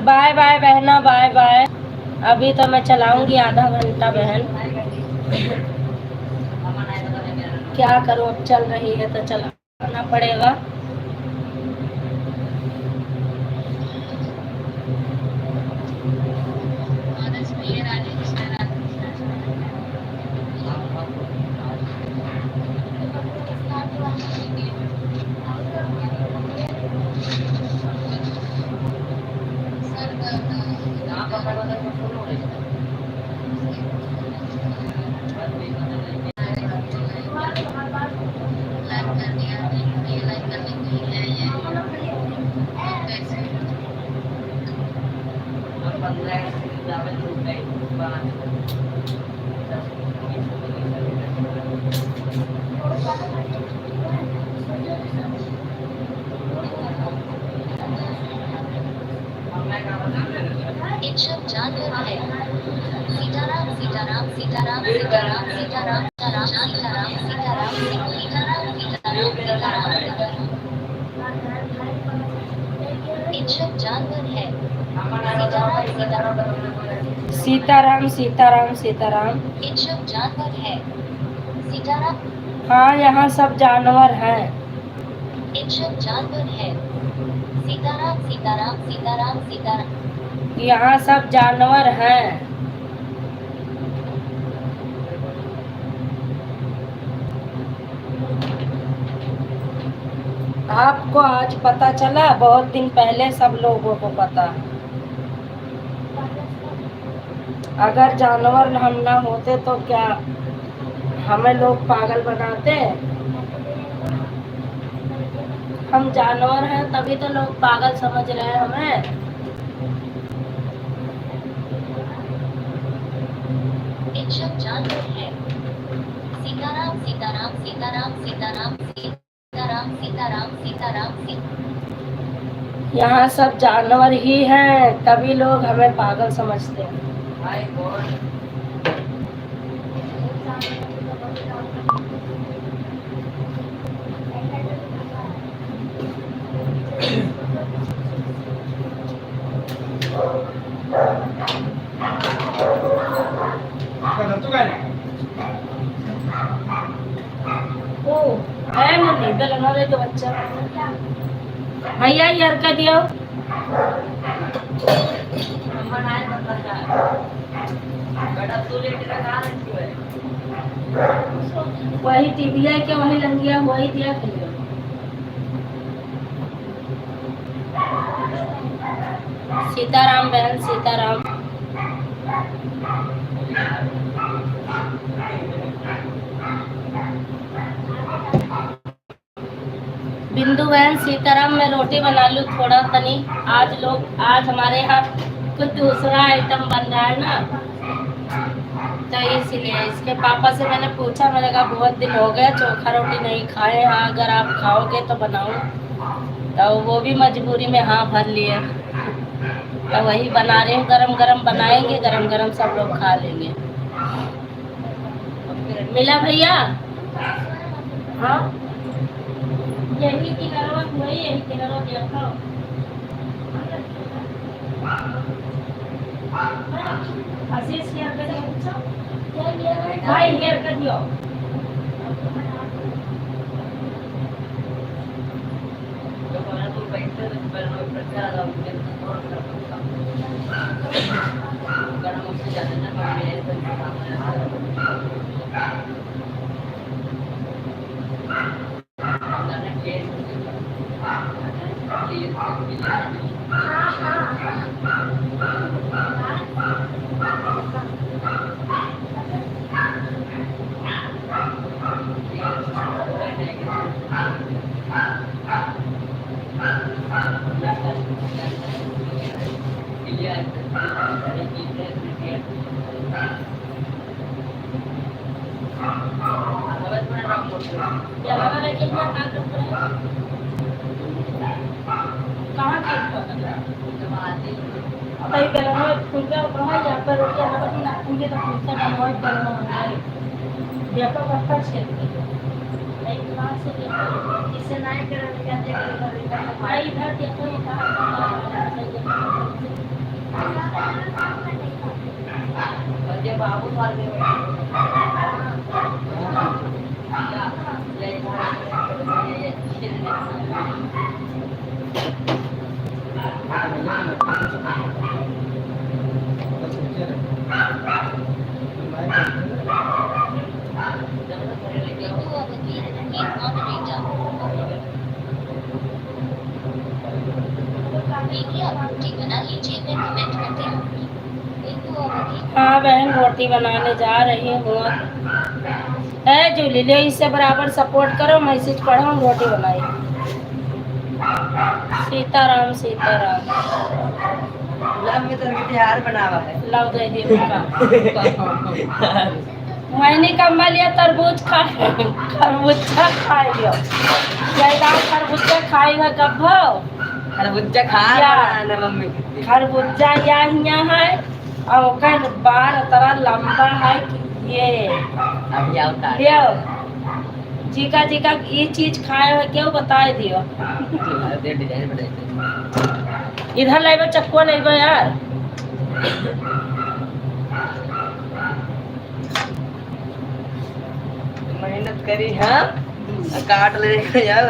बाय बाय बहना, बाय बाय। अभी तो मैं चलाऊंगी आधा घंटा बहन, क्या करूं, अब चल रही है तो चलाना पड़ेगा। एक शब्द जानवर है। सीताराम सीताराम सीताराम सीताराम सीताराम सीताराम सीताराम सीताराम सीताराम सीताराम सीताराम। एक शब्द जानवर है। सीताराम सीताराम सीताराम सीताराम सीताराम। एक शब्द जानवर है। सीताराम। हाँ, यहाँ सब जानवर हैं। एक शब्द जानवर है। सीताराम सीताराम सीताराम सीताराम। यहाँ सब जानवर हैं। आपको आज पता चला, बहुत दिन पहले सब लोगों को पता। अगर जानवर हम ना होते तो क्या हमें लोग पागल बनाते? हम जानवर हैं तभी तो लोग पागल समझ रहे हैं हमें। एक शब्द जानवर है। सीताराम सीताराम सीताराम सीताराम सीताराम सीताराम सीताराम। यहाँ सब जानवर ही हैं तभी लोग हमें पागल समझते हैं। ओ है मुन्नी बेलना दे तो बच्चा भैया यार का दियो। वही टीबिया के वही लंगिया वही दिया करियो। सीताराम बहन सीताराम। बिंदु बहन सीताराम, मैं रोटी बना लूँ थोड़ा तनी। आज हमारे यहाँ कुछ दूसरा आइटम बन रहा है ना, तो इसलिए इसके पापा से मैंने पूछा, मैंने कहा बहुत दिन हो गए चोखा रोटी नहीं खाए, हाँ अगर आप खाओगे तो बनाऊँ। तो वो भी मजबूरी में हाँ भर लिए, तो वही बना रही हूँ। गरम गरम बनाएंगे, गरम गरम सब लोग खा लेंगे। मिला भैया? हाँ यही किनारा हुआ, यही किनारा दिया था। आशीष हेयर कर दियो भाई, हेयर कर दियो। इससे नहीं करने कहते हैं भाई इधर देखो ये कहाँ बाबू मार दे बिंदु अवधि एक मॉडरेटर देखिए आप रोटी बना लीजिए मैं कमेंट करती हूँ बिंदु अवधि हाँ बहन रोटी बनाने जा रही हूँ है जूली ले इससे बराबर सपोर्ट करो मैसेज पढ़ो हम रोटी बनाई सीताराम सीताराम लव में तो बिहार बनावा है लव दे दी मैंने कम्बा लिया तरबूज खा खरबूजा खा लियो जयदाव खरबूजा खाएगा कब खरबूजा खा क्या? ना मम्मी कितनी खरबूजा यहाँ है और ओकर बार तरह लंबा है कि ये अभी आवता है लियो जीका ये चीज खाए हो क्यों बताए दियो दे डिजाइन बनाई इधर लेबो चक्कुआ लेबो यार मेहनत करी हाँ काट ले यार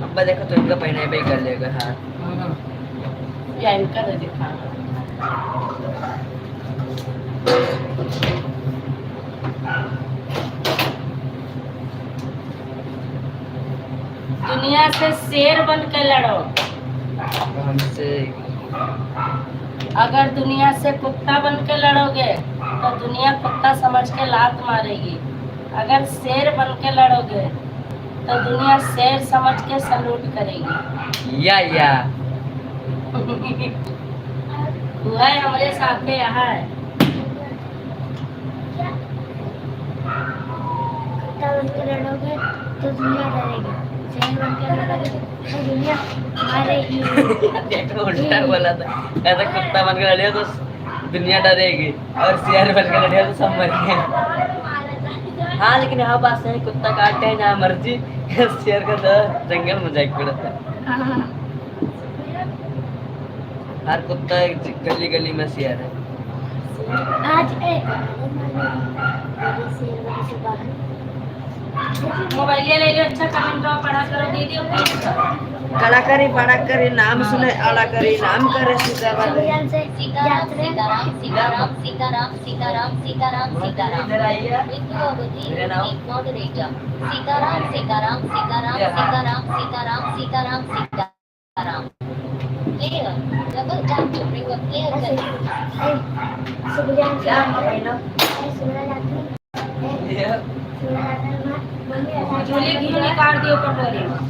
अब्बा देखो तो इनका पहनाई भी कर लेगा हाँ या इनका दे दिखा दुनिया से शेर बन के लड़ो हमसे अगर दुनिया से कुत्ता बन के लड़ोगे तो दुनिया कुत्ता समझ के लात मारेगी अगर शेर बन के लड़ोगे तो दुनिया शेर समझ के सलूट करेगी या हुआ है हमारे साथ में यहाँ है कुत्ता बन के लड़ोगे तो दुनिया डरेगी शेर बन के लड़ोगे तो दुनिया मारेगी देखो उल्टा बोला था ऐसा कुत्ता बन के लड़े तो दुनिया डरेगी और शेर बन के लड़े तो सब मरेंगे हाँ लेकिन यहाँ बात सही कुत्ता काटते हैं जहाँ मर्जी शेर का तो जंगल में जाके पड़ता है हर कुत्ता गली गली में शेर है आज शेर बन से बाहर मोबाइल ले लो अच्छा कमेंट पढ़ा करो दीदी कलाकारी बड़ा करे नाम सुने आला करे नाम करे सीताराम सीताराम सीताराम सीताराम सीताराम सीताराम सीताराम सीताराम इधर आइए बिंदु अवधि मेरा नाम? एक moderator Sitaram Sitaram Sitaram Sitaram Sitaram Sitaram Sitaram player double tap to bring a player क्या पहना ये झूले घी निकाल दियो कटोरी में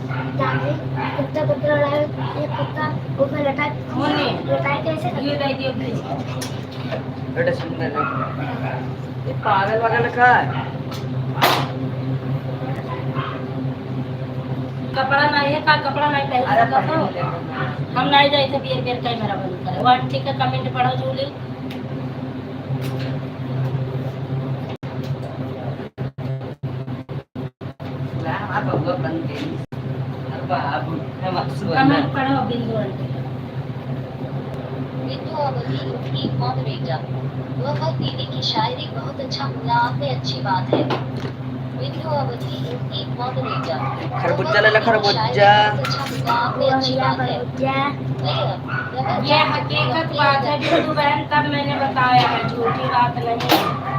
कुत्ता कुत्ता लड़ाए एक कुत्ता ऊपर मुन्नी लटाए कैसे घी दे दियो प्लीज बेटा सुंदर है ये पागल वागल का है कपड़ा नहीं है का कपड़ा नहीं पहन अरे सकता तो हम नहीं जाए थे बियर बियर कैमरा बंद करे वन ठीक है कमेंट पढ़ो झूले कमेंट पढ़ो बिंदु आंटी बिंदु अवधि एक मॉडरेटर वह दीदी की शायरी बहुत अच्छा बोला आपने अच्छी बात है बिंदु अवधि एक मॉडरेटर खरबूजा ले लो खरबूजा अच्छा बोला आपने अच्छी बात है ये हकीकत बात है बिंदु बहन तब मैंने बताया है झूठी बात नहीं है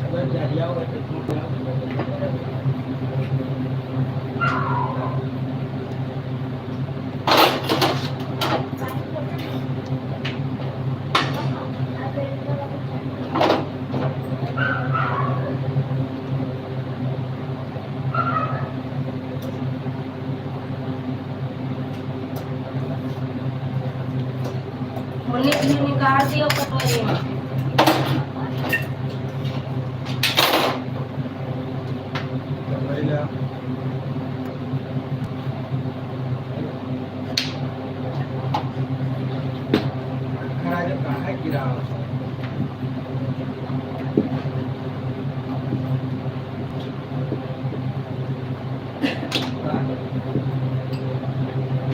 अगर जारिया होगा तो क्या मुन्नी घी निकाल दियो कटोरी में ही रहा हूँ।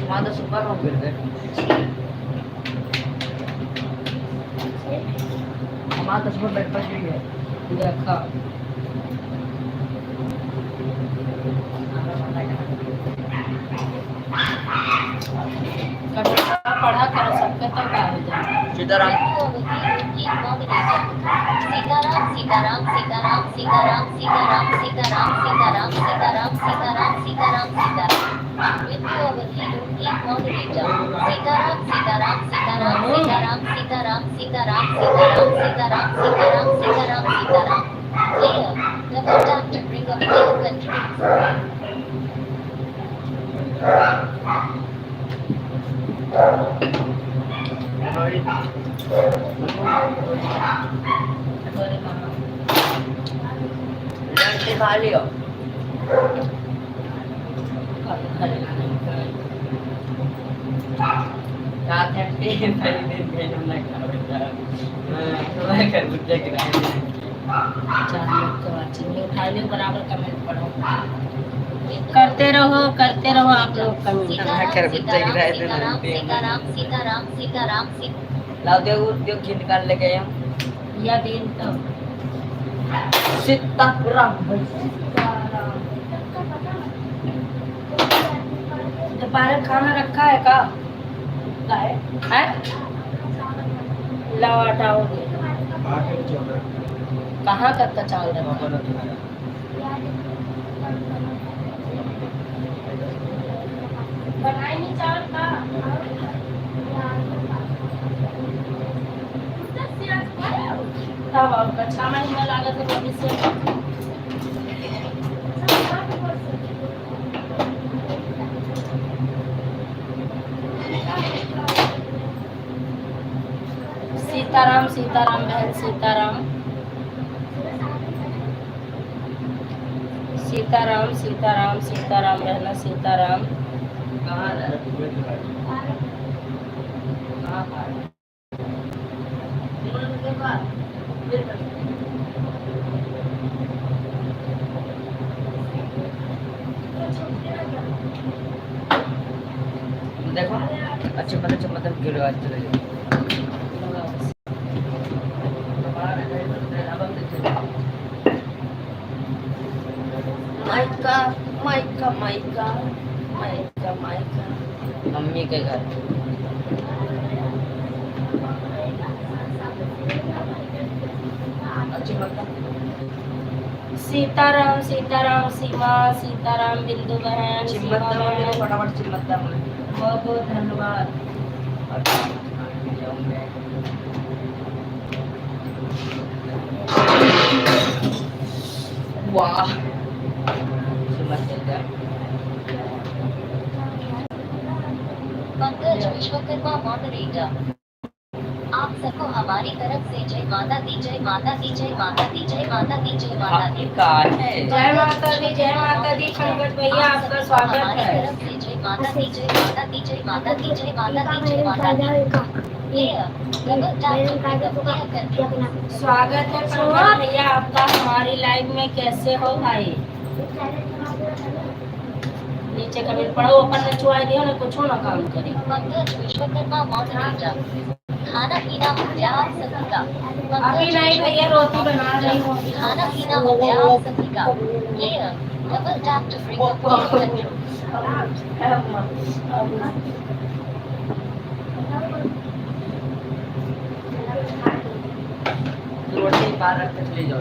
वहाँ तो सुबह को फिर गए हमारा तो सुबह ब्रेकफास्ट भी है देखा कविता पढ़ा कर सबके तो का हो जाए सीताराम सीताराम सीताराम सीताराम सीताराम सीताराम सीताराम सीताराम सीताराम सीताराम सीताराम सीताराम विद्यावती एक moderator Sitaram Sitaram Sitaram Sitaram Sitaram Sitaram Sitaram Sitaram Sitaram Sitaram Sitaram Player, double tap to bring up player controls. Lunch खा लियो रात है पहले दिन भेजो ना खा बेटा मैं कर बुझे के चार लोग तो अच्छे नहीं उठा लियो बराबर कमेंट पढ़ो करते रहो आप लोग कमेंट सीताराम सीताराम सीताराम सीताराम सीताराम सीताराम लाओ देव घी निकाल लेके आए हम या दिन तो सीताराम दोपहर खाना रखा है का है लाओ हटाओगे कहाँ तक का चावल रखा बनाई नहीं चावल का तब और कच्चा महीना लागत है भविष्य सीताराम सीताराम बहन सीताराम सीताराम सीताराम सीताराम बहना सीताराम कहाँ देखो अच्छा मतलब गिर आज चले जाओ mica mica mica mica mica mummy के घर अच्छी मतलब सीताराम सीताराम सीमा सीताराम बिंदु बहन सीमा बहन फटाफट चिल्लाता हूँ बहुत बहुत धन्यवाद वाह पंकज विश्वकर्मा मॉडरेटर आप सबको हमारी तरफ से जय माता दी जय माता दी जय माता दी जय माता दी जय माता दी का है जय माता दी पंकज भैया आपका स्वागत हमारी है तरफ से जय माता दी जय माता दी जय माता दी जय माता दी जय माता दी डबल टैप टू प्रिय कंट्रोल स्वागत है पंकज भैया आपका हमारी लाइव में कैसे हो भाई नीचे कमेंट पढ़ो अपन ने छुआ दियो ना कुछ ना काम करे पंकज विश्वकर्मा मॉडरेटर खाना पीना हो गया आप सभी का अभी नहीं भैया रोटी बना रही हूँ खाना पीना हो गया आप सभी का double tap to bring up प्रिय कंट्रोल रोटी बाहर रख के चले जाओ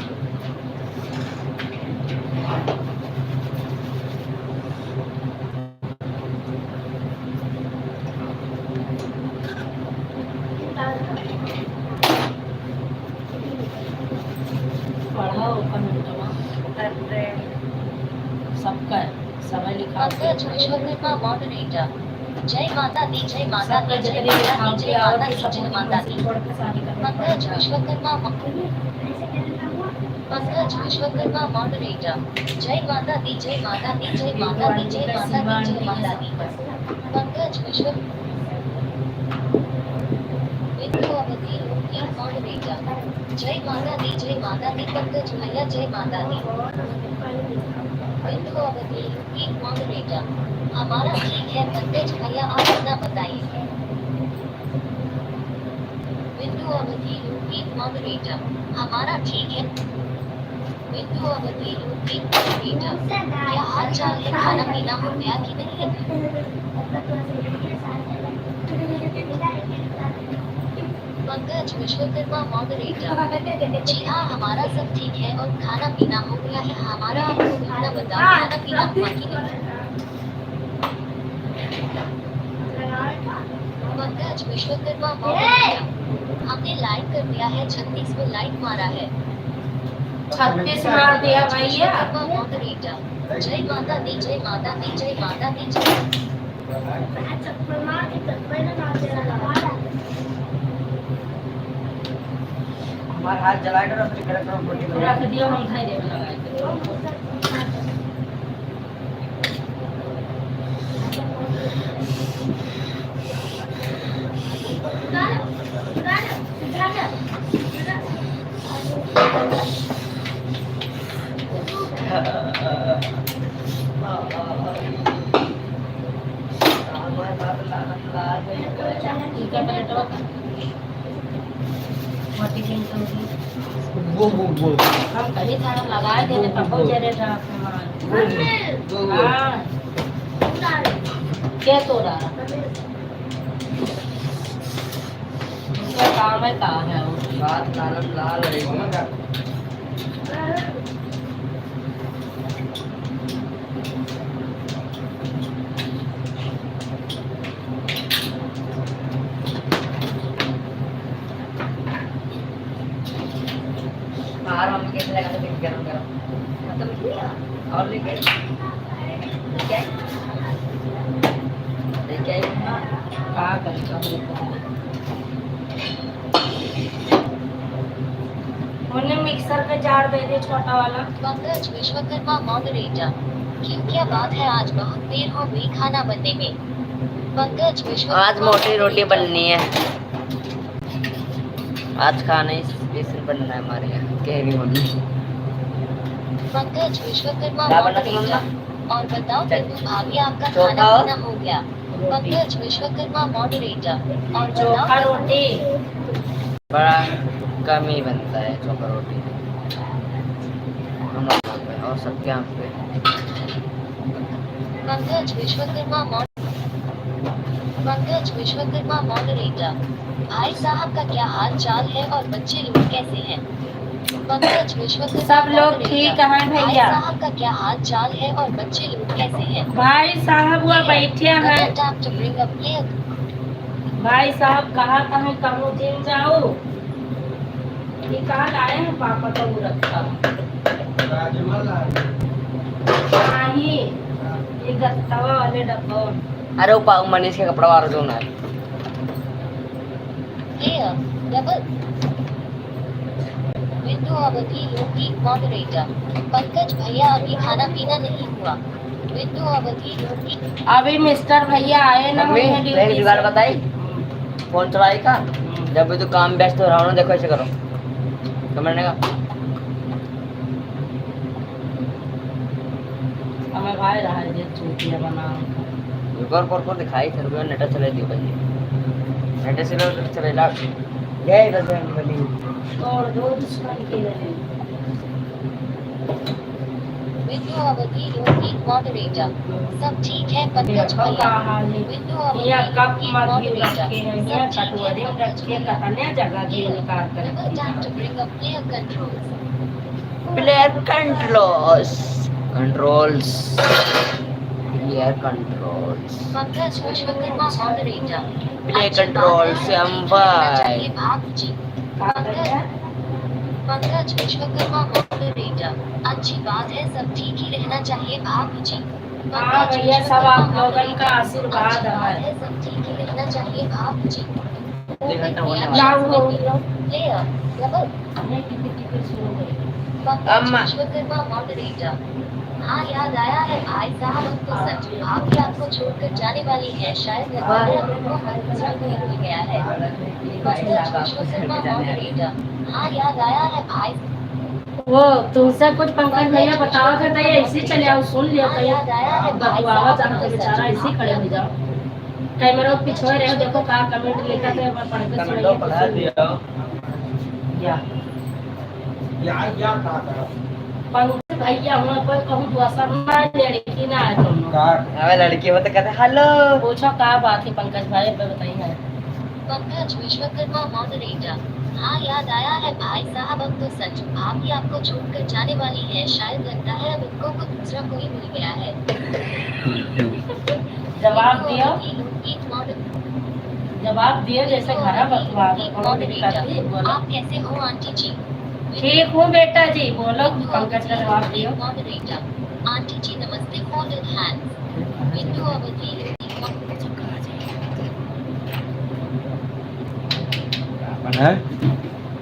पढ़ाओ कमेंट सबका समय लिखा पंकज विश्वकर्मा मॉडरेटर जय माता दी जय माता दी जय माता दी जय माता दी जय माता दी पंकज विश्वकर्मा पंकज विश्वकर्मा मॉडरेटर जय माता दी जय माता दी जय माता दी जय माता दी जय माता दी पंकज विश्व विद्यावती moderator. जय माता दी पंकज भैया जय माता दी। बिंदु अवधि यूपी moderator. हमारा ठीक है पंकज भैया आप अपना बताइए। बिंदु अवधि यूपी moderator. हमारा ठीक है। बिंदु अवधि यूपी moderator. क्या हाल चाल है खाना पीना हो गया कि नहीं? पंकज विश्वकर्मा मॉडरेटर। जी हाँ हमारा सब ठीक है और खाना पीना हो गया है हमारा। आपको खाना बताओ खाना पीना हुआ कि नहीं? पंकज विश्वकर्मा मॉडरेटर। हमने लाइक कर दिया है 36 में लाइक मारा है। 36 मार दिया भैया। विश्वकर्मा मॉडरेटर। जय माता दी जय माता दी जय माता दी जय। हमारा हाथ जला कर अपने घर पर रोटी बना रख दियो हम खाई देवे लगाए के। इनका प्लेटवा का मोटी दिन तो वो हम कहीं था लगाए थे तो पहुंच रहे था सामान। हाँ क्या तोड़ा उसका काम है कहाँ है वो बात लाल लाल रहेगी। बाहर हम कैसे लगा तो गरम गरम खत्म किया और लेके लेके कहाँ करेगा उन्हें मिक्सर का जार दे दे छोटा वाला। पंकज विश्वकर्मा मॉडरेटर। क्यों क्या बात है आज बहुत देर हो गई खाना बनने में। पंकज विश्वकर्मा आज मोटी रोटी moderator। बननी है। आज खाना स्पेशल बनना है हमारे यहाँ कहनी होगी। पंकज विश्वकर्मा क्या बना था मॉडरेटर। और बताओ बिंदु भाभी आपका चोखा खाना और? पीना हो गया। पंकज विश्वकर्मा मॉडरेटर। और चोखा बताओ रोटी बड़ा कम ही बनता है चोखा रोटी हम लोग पे और सबके यहाँ पे। पंकज विश्वकर्मा मॉडरेटर। भाई साहब का क्या हाल चाल है और बच्चे लोग कैसे हैं? पंकज विश्वकर्मा सब लोग moderator। ठीक हैं भाई भैया। साहब का क्या हाल चाल है और बच्चे लोग कैसे हैं? भाई साहब वो बैठे हैं। Time to bring up player। भाई साहब कहाँ कहूँ जिम जाओ ये कहाँ लाए हैं पापा का वो रखा नहीं ये गत्तवा वाले डब्बा। अरे वो पाऊ मनीष के कपड़ा वाला जो ना Player double। बिंदु अवधि योगी मॉडरेटर। पंकज भैया अभी खाना पीना नहीं हुआ। बिंदु अवधि योगी। अभी मिस्टर भैया आए ना मम्मी उन्हें एक ड्यूटी जुगाड़ से। बताई फोन चलाई का जब भी तू काम व्यस्त हो रहा हो ना देखो ऐसे करो समझने का। हमें भाई रहा है ये चूतिया बना ऊपर पर दिखाई तेरे को नेट चले दियो भाई नेट से लो चले ला ये इधर बनी और दो दुश्मन के रहे। बिंदु अवधि योगी मॉडरेटर। सब ठीक है पंकज देखो भैया। का हाल है बिंदु अवधि यहाँ कप योगी मध्य मॉडरेटर। रखे हैं यहाँ कटोरे में रखे कहने जगह की निकाल कर Double tap to bring up player controls। Player controls player controls Pankaj Vishwakarma moderator. Play अच्छी कंट्रोल बात है, से हम सब ठीक रहना भाई चाहिए भाभी जी। पंकज विश्वकर्मा मॉडरेटर। अच्छी बात है सब ठीक ही रहना चाहिए भाभी जी। हाँ भैया सब आप लोगन का आशीर्वाद अच्छी बात है। है सब ठीक ही रहना चाहिए भाभी जी। घंटा होने लाओ हो प्लेयर डबल। हमें कितनी टिकट शुरू हुई पंकज अम्मा। विश्वकर्मा मॉडरेटर। हाँ याद आया है भाई साहब, अब तो सच भाभी आपको छोड़कर जाने वाली है, शायद लगता है अब उनको हर दूसरा कोई मिल गया है। पंकज विश्वकर्मा मॉडरेटर। हाँ याद आया है भाई। वो तुमसे कुछ पंकज भैया बताओ थे तो ये ऐसे चले आओ, सुन लियो हाँ कहीं याद आया है भाई बकवावा साहब, जान के बेचारा ऐसे ही खड़े हो जाओ। कैमरा पीछे रहे, देखो का कमेंट लिखा थे, मैं पढ़ के कमेंटो पढ़ा सुनाइए। दिया या का करा पंकज भैया हुआ कोई कहूँ तो असर ना लड़की ना है तुम लोग। का हमें लड़की हो तो कहते हेलो। पूछो का बात है पंकज भाई, बताइए। पंकज विश्वकर्मा मॉडरेटर। हाँ याद आया है भाई साहब, अब तो सच भाभी आपको छोड़कर जाने वाली है, शायद लगता है अब इनको को दूसरा कोई मिल गया है। जवाब दियो, एक मॉडल जवाब दियो जैसे घर बकवा मॉडरेटर। आप कैसे हो आंटी जी? ठीक हूँ बेटा जी, बोलो पंकज का जवाब दियो। मॉडरेटर। आंटी जी नमस्ते, फोल्डेड हैंड्स। बिंदु अवधि। है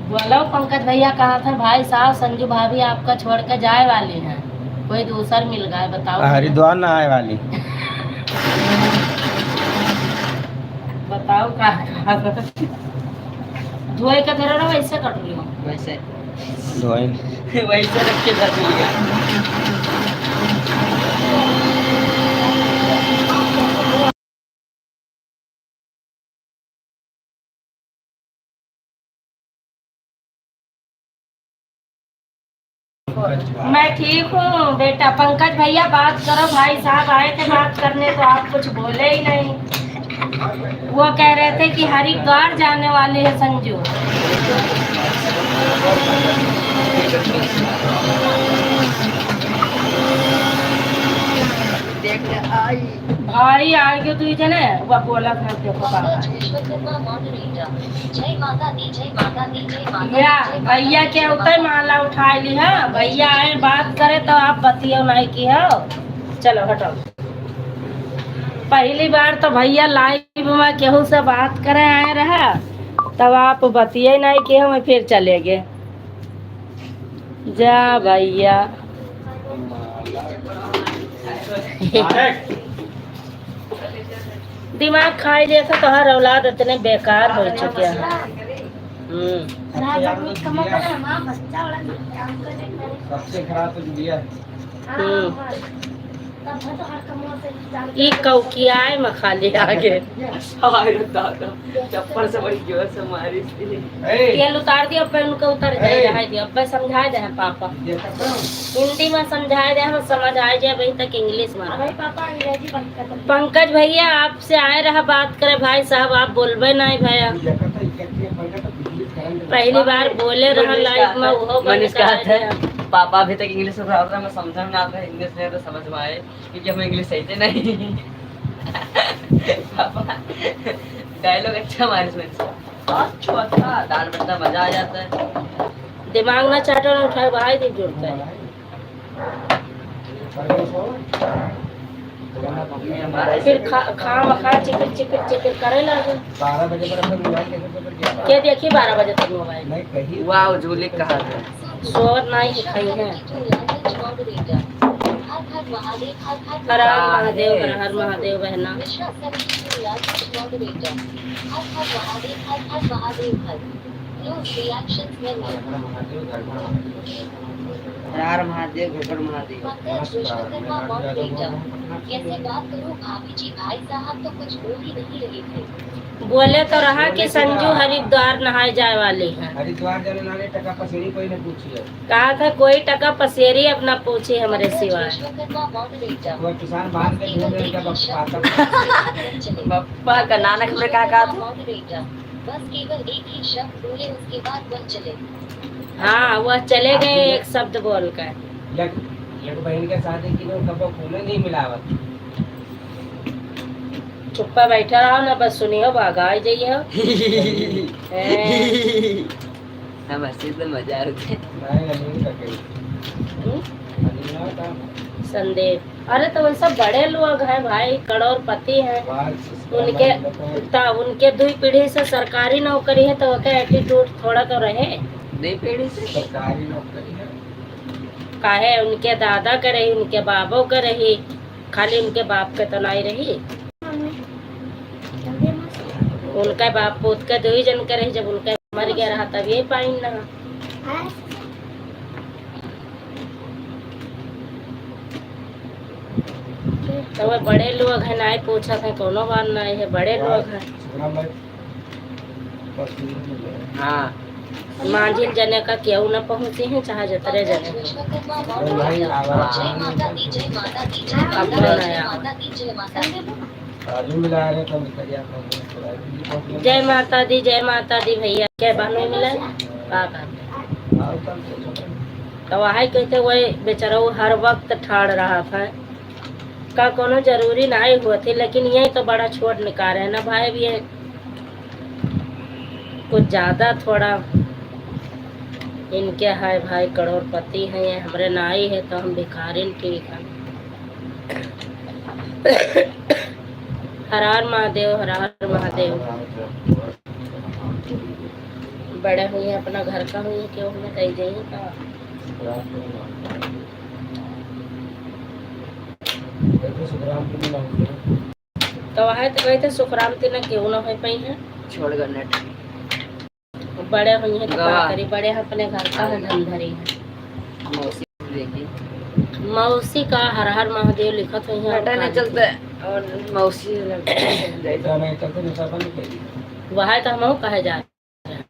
बोलो पंकज भैया कहा था भाई साहब संजू भाभी आपका छोड़ के जाए वाली हैं, कोई दूसर मिल गया, बताओ। हरिद्वार ना आए वाली बताओ का धोए का धरा रहा वैसे कट रही हो। वैसे धोइन वैसे रख के कर दिया। मैं ठीक हूँ बेटा। पंकज भैया बात करो, भाई साहब आए थे बात करने तो आप कुछ बोले ही नहीं। वो कह रहे थे कि हरिद्वार जाने वाले हैं संजू। भाई आएंगे तू जने वो बोला था, देखो पंकज विश्वकर्मा मॉडरेटर। जय माता दी, जय माता दी, जय माता दी, भैया जय माता भैया दी, के जय उतर माता दी। माला उठा ली है, भैया आए बात करे तो आप बतियो नहीं की हो। चलो हटो। पहली बार तो भैया लाइव में केहू से बात करे आए रहा, तब आप बतिये नहीं किए, हम फिर चले गए। जा भैया दिमाग खाई जैसा तो हर औलाद इतने बेकार हो चुके हैं। सबसे खराब तो दिया ई कौकियाए में खाली आगे चप्पल से बड़ी जोर से मारी थी। तेल उतार दियो, पे उनका उतर जाए रहा दियो। अब समझाए दे हैं पापा, हिंदी में समझाए दे, हम समझ आए जाए वही तक इंग्लिश में। पापा अंग्रेजी बंद कर दो। पंकज भैया आपसे आए रहा बात करे, भाई साहब आप बोलबे नहीं भैया। पहली बार बोले रहा लाइव में, वो बंद मनीष कहा कराए था दे। पापा अभी तक इंग्लिश में पढ़ा था, मैं समझ में आता है, इंग्लिश नहीं तो समझ में आए क्योंकि हम इंग्लिश सही थे नहीं। पापा डायलॉग अच्छा हमारे इसमें अच्छा था, दाल बट्टा मजा आ जाता है। दिमाग ना चाटो ना उठाए भाई दी जुड़ता है। फिर खा चिकर चिकर चिकर करे लगे। 12 बजे पर अपना मोबाइल कैसे के देखिए 12 बजे तक मोबाइल नहीं कहीं वाह झूले कहा था। सोवत नहीं खाई है। हर हर महादेव, हर हर महादेव बहना। यार महादेव घोकर महादेव। पंकज विश्वकर्मा मॉडरेटर। कैसे बात करूं भाभी जी, भाई साहब तो कुछ बोल ही नहीं रहे थे। बोले तो रहा कि संजू हरिद्वार नहाए जाए वाली है। हरिद्वार जाने नाले टका पसेरी कोई ने पूछी है। कहा था कोई टका पसेरी अपना पूछे हमारे पंकज सिवाय। विश्वकर्मा मॉडरेटर। वो किसान बांध के घूम रहे जब पाता पप्पा का नानक में क्या कहा था? मॉडरेटर। बस केवल एक ही शब्द बोले, उसके बाद वह चले। हाँ वह चले गए एक शब्द बोल कर। एक बहन के शादी की तो कब घूमने नहीं मिलावत। चुप्पा बैठा रहो ना, बस सुनियो भागा जाइए। हम हंसी तो मजा आ रही नहीं नहीं करके नहीं ना था संदेश। अरे तो वैसा बड़े लोग हैं भाई, करोड़पति हैं, उनके दुई पीढ़ी से सरकारी नौकरी है, तो उसका एटीट्यूड थोड़ा तो रहे। नहीं पेड़ी से सरकारी नौकरी है काहे उनके दादा के रही, उनके बाबो के रही, खाली उनके बाप के तो नहीं रही। उनका बाप पोत के 2 जन के रही, जब उनका मर गया रहा तब ये पाइन ना। तो वो बड़े लोग हैं, ना पूछा था कोनो बात नहीं है, बड़े लोग हैं। हाँ मांझिल जने का क्यों न पहुँचे हैं, चाहे जतरे जने हैं। विश्वकर्मा महोत्सव जय माता दी, जय माता दी, जय माता दी, जय माता दी, जय माता दी। राजू मिला रहे तो जय माता दी, जय माता दी भैया। क्या बहनों मिला का तो वही कहते वही बेचारा वो हर वक्त ठाड़ रहा था का कोनो जरूरी नहीं हुआ थी, लेकिन यही तो बड़ा छोट निकाल है ना भाई। भी है कुछ ज्यादा थोड़ा इनके है भाई, करोड़पति हैं ये, हमरे नाई है तो हम भिखारी। ठीक है। हर हर महादेव, हर हर महादेव। बड़े हुए हैं, अपना घर का हुए, क्यों हमें दे जाइए का तो वह तो कहते सुखराम तीन क्यों ना हो पाई है, छोड़ कर नेट बड़े हुए हैं तो गवा। क्या करी, बड़े अपने घर का है, धंधरी है। मौसी देखी मौसी का हर हर महादेव लिखत हुई है। बेटा नहीं चलता है, और मौसी वह तो हम कहे जा रहे हैं।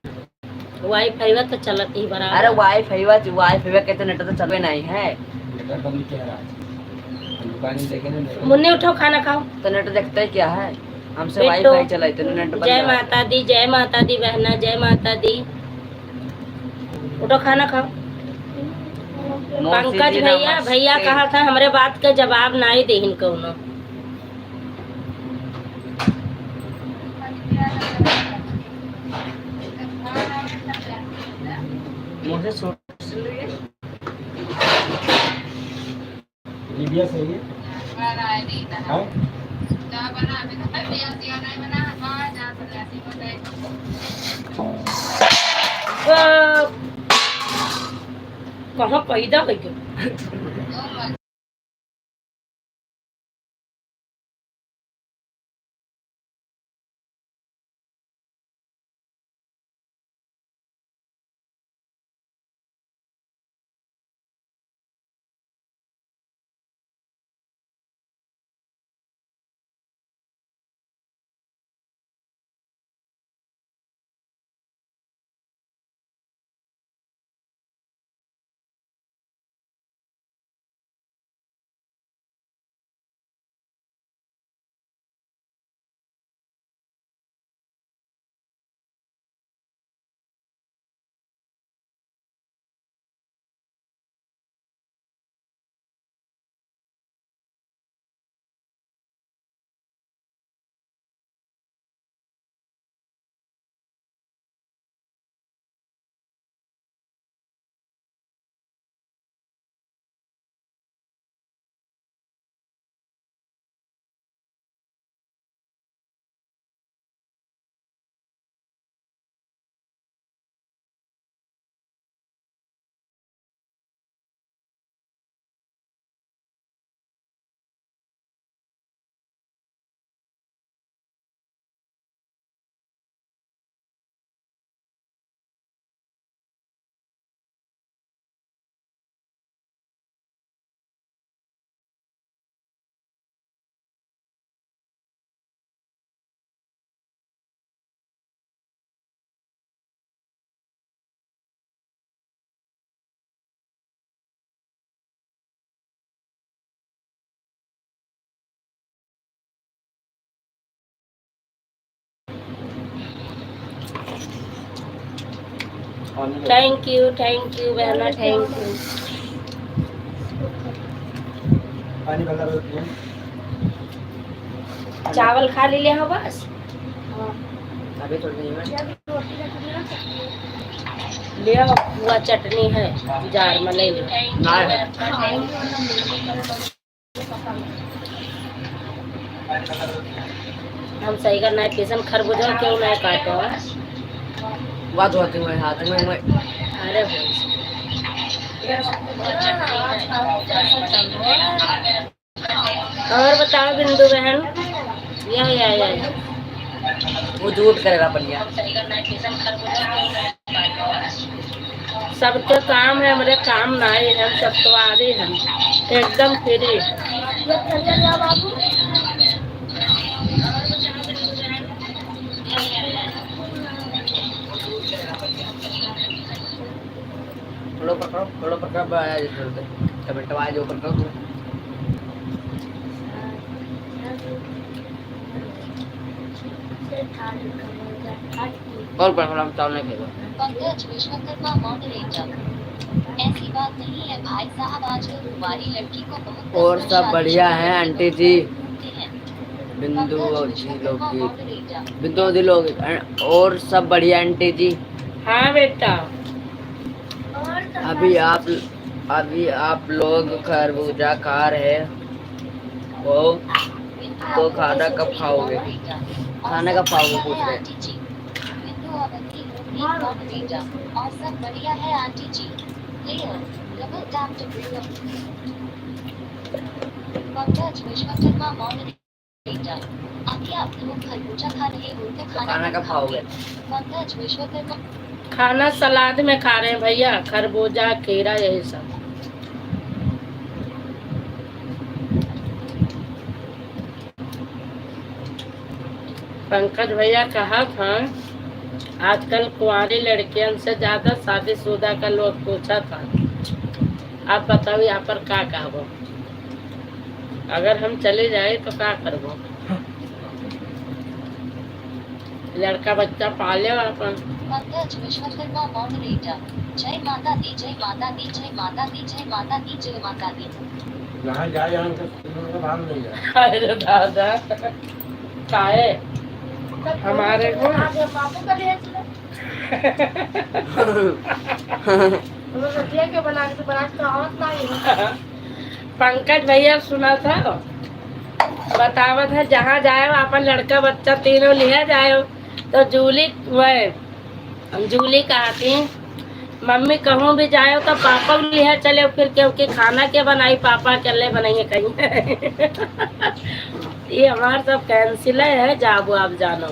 वाईफाई तो चलत ही बराबर। अरे वाईफाई कहते नेट तो चलवे नहीं है। मुन्ने उठो खाना खाओ। तो नेट देखता है क्या है, हमसे बेटो, वाईफाई चलाई तो नेट बंद जय है। माता दी, जय माता दी बहना, जय माता दी। उठो खाना खाओ। मौसी पंकज जी भैया, नमस्ते। भैया कहा था हमरे बात का जवाब नहीं दे कौनो। मुझे सूट सिल रही है। लिबिया सही है हाँ? कहाँ पैदा हो गया। थैंक यू बहना, थैंक यू। पानी वाला रोटी है चावल खा लिया हो बस। अभी थोड़ी देर में लिया हुआ चटनी है जार में ले लो। ना है। हम सही करना है, किसन खरबूजा क्यों नहीं काटो है? बात होती है हाथ में अरे हो और बताओ बिंदु बहन। या वो झूठ करेगा बढ़िया। सबके काम है, हमारे काम नहीं है, हम सब तो आ रही हम एकदम फ्री। थोड़ा पकड़ो टमाटो आज ऊपर करो तू। और पकड़ो, हम चावल नहीं खेलो। पंकज विश्वकर्मा मॉडरेटर। ऐसी बात नहीं है भाई साहब, आजकल हमारी लड़की को बहुत और सब बढ़िया है आंटी जी। हैं। बिंदु और जी लोग की मॉडरेटर। बिंदु जी लोग और सब बढ़िया आंटी जी। हाँ बेटा। अभी आप लोग खरबूजा खा रहे हो तो खाना कब खाओगे? खाना कब खाओगे पूछ रहे। आंटी जी बिंदु अवंती मॉडरेटर। और सब बढ़िया है aunty ji. Layer, double tap to bring up. Pankaj Vishwakarma moderator. अभी आप लोग खरबूजा खा रहे हो तो खाना कब खाओगे? पंकज विश्वकर्मा। खाना सलाद में खा रहे हैं भैया, खरबूजा खीरा यही सब। पंकज भैया कहा था आजकल कुंवारी लड़कियों से ज्यादा शादीशुदा का लोग पूछा था। आप बताओ यहाँ पर क्या कहबो? अगर हम चले जाए तो क्या करबो? लड़का बच्चा पाले अपन। पंकज विश्वकर्मा मॉडरेटर। जय माता दी, जय माता दी, जय माता दी, जय माता दी, जय माता दी। जहाँ जाए यहाँ का भाग नहीं जाए। अरे दादा काहे हमारे को पंकज भैया सुना था बतावत है जहाँ जाए अपन लड़का बच्चा तीनों लिया जाए तो जूली कहती मम्मी कहूँ भी जाए तो पापा भी लिया चले, फिर क्योंकि खाना के बनाई पापा अकेले बनाइए कहीं। ये हमारा सब कैंसिल है, जाबो आप जानो।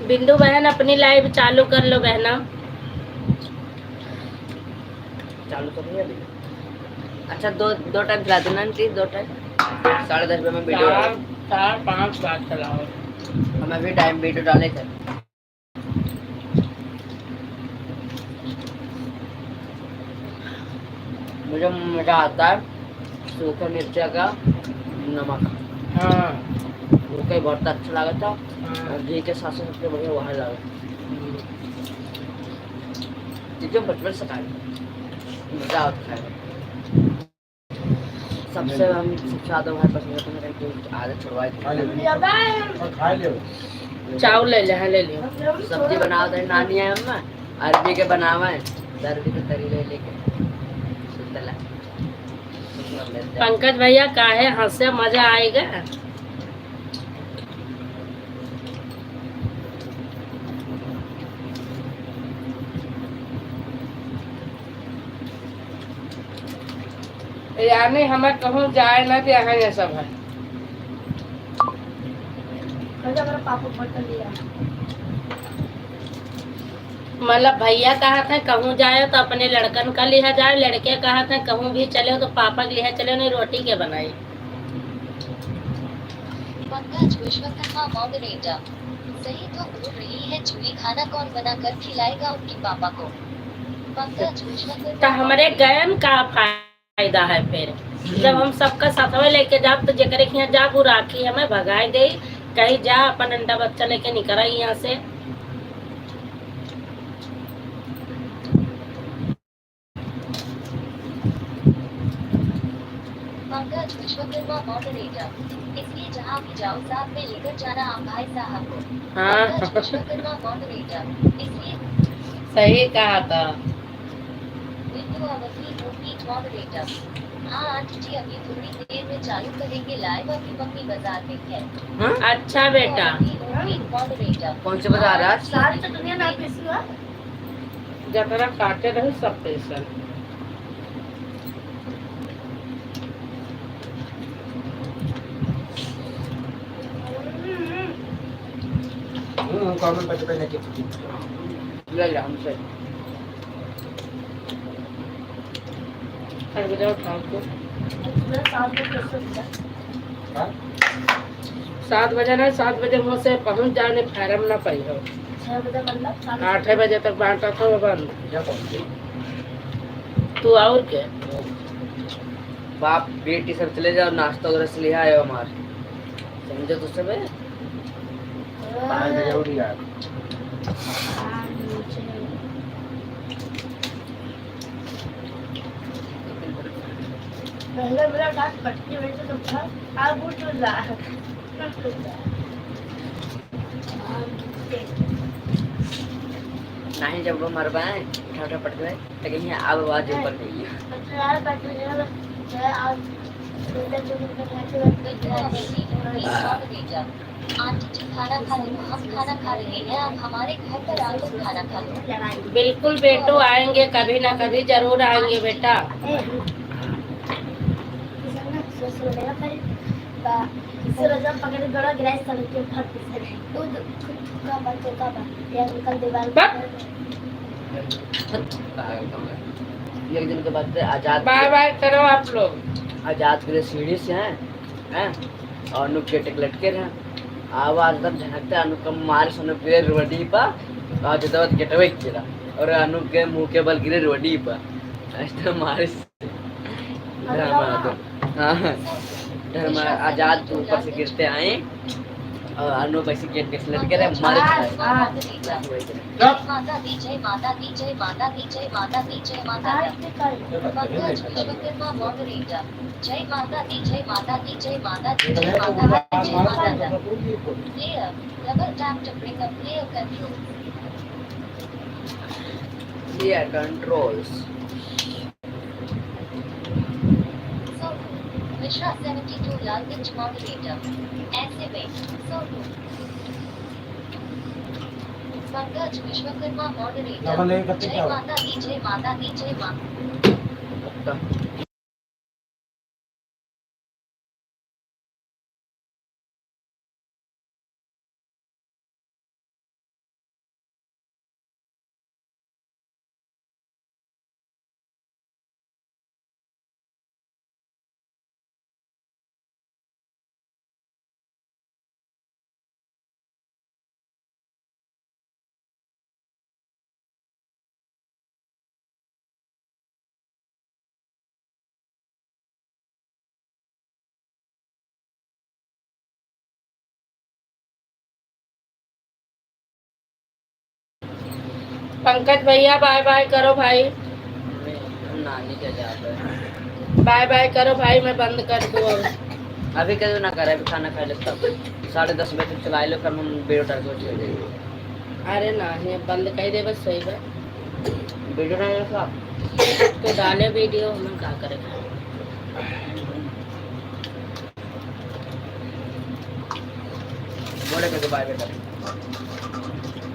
बिंदु बहन अपनी लाइव चालू कर लो बहना। चालू तो नहीं अभी। अच्छा दो टाइम खिला देना आंटी, 2 टाइम 10:30 रुपये में वीडियो डाल। 4-5 बार चलाओ। हम अभी टाइम वीडियो डाले थे। मुझे मजा आता है सूखे मिर्चा का नमक। हाँ वो कहीं बहुत अच्छा लगा था और घी के साथ सबसे बढ़िया वहाँ लगा। जो बचपन से खाए मजा आता है। सबसे ज्यादा हमारे पसंद है आदत छुड़वाई खा ले चावल ले ले, हाँ ले लियो। सब्जी बनाओ तो नानी है अम्मा अरबी के बनावा है, अरबी के तरी ले लेके पंकज भैया काहे हंसे, मजा आएगा। यानी हमें कहूँ जाए ना तो यहाँ ये सब है। मतलब भैया कहा था कहूँ जाए तो अपने लड़कन का लिया जाए, लड़के कहा था कहूँ भी चले तो पापा के लिया चले, नहीं रोटी के बनाई। पंकज विश्वकर्मा मॉडरेटर। सही तो बोल रही है जूली, खाना कौन बना कर खिलाएगा उनके पापा को? पंकज विश्वकर्मा। तो हमारे गयन का फायदा है फिर जब हम सबका साथवे लेके जाब तो जेकरे के यहाँ जाब वो राखी हमें भगाई दे, कहीं जा अपन अंडा बच्चा लेके निकल आई यहाँ से। पंकज विश्वकर्मा मॉडरेटर। इसलिए जहाँ भी जाओ साथ में लेकर जाना आप भाई साहब को। हाँ पंकज विश्वकर्मा मॉडरेटर। इसलिए सही कहा था। बिंदु अवधि मूवी मॉडरेटर। हाँ आंटी जी अभी थोड़ी देर में चालू करेंगे लाइव, अभी मम्मी बाजार में है। अच्छा बेटा। मॉडरेटर। कौन से बाजार आज? जतरा काटे रहे सब पेशन कॉमन पट्टे पे लेके ले जा हमसे खरबूजा उठाओ तो सुबह 7 बजे कैसे उठा? हाँ 7 बजे ना 7 बजे मुँह से पहुँच जाने फैरम ना पाई हो 6 बजे मतलब 8 बजे तक बांटा था वो बंद क्या कौन तू और क्या बाप बेटी सब चले जाओ नाश्ता वगैरह से ले आए हमारे समझे तो सब है 5 बजे उठ गया पहले मेरा डांस पट्टी में से तो था अब उठ रहा है नहीं जब वो मर पाए उठा उठा पट गए लेकिन यहाँ अब आवाज ऊपर गई है यार बैठे मैं आज आंटी जी खाना खा लो हम खाना खा रहे हैं आप हमारे घर पर आकर खाना खा लो बिल्कुल बेटू आएंगे कभी ना कभी जरूर आएंगे बेटा जब पकड़ गड़ा गिराई सड़क के ऊपर दूध का बच्चे का या निकल दीवार एक दिन के बाद आजाद बाय बाय करो आप लोग आजाद के सीढ़ी से हैं और अनु के टिक लटके रहे आवाज तक झनकते अनु का मारे सोने पे रोडी पा आज तो गेटवे किया और अनु के मुंह के बल गिरे रोडी पा ऐसे मारे हाँ आजाद ऊपर से गिरते आए और अनु पैसे गेट के लटके रहे मारे माता दी जय माता दी जय माता दी जय माता दी जय माता दी पंकज विश्वकर्मा मॉडरेटर जय माता दी जय माता दी जय माता दी जय माता दी जय माता दी player double tap to bring up player control Clear controls so Mishra 72 Lalganj moderator ऐसे में सोनू पंकज विश्वकर्मा मॉडरेटर जय माता दी जय माता दी जय माता पंकज भैया बाय बाय करो भाई नानी के जाते हैं बाय बाय करो भाई मैं बंद कर दूँ अब अभी कभी ना करे अभी खाना खा ले तब 10:30 बजे तक चला लो कर हम वीडियो टाइप हो जाएगी अरे नहीं बंद कर दे बस सही है वीडियो टाइप का तो डाले वीडियो हम क्या करेंगे बोले के बाय बाय कर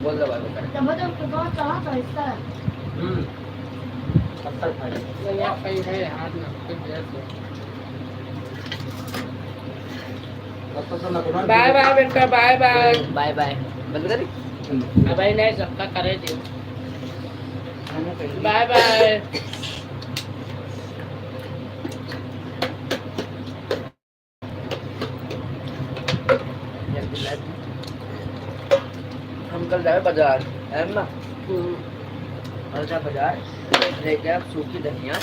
बोल दो बाय बाय कर टमाटर को बहुत कहाँ था इसका कब तक खाएगा भैया कहीं है हाथ में कुछ दे दो कब तक ना कुरान बाय बाय बेटा बाय बाय बाय बाय बंद करी भाई नहीं सबका करे दियो बाय बाय हम कल जाए बाजार है ना अलजा बाजार लेके आप सूखी धनिया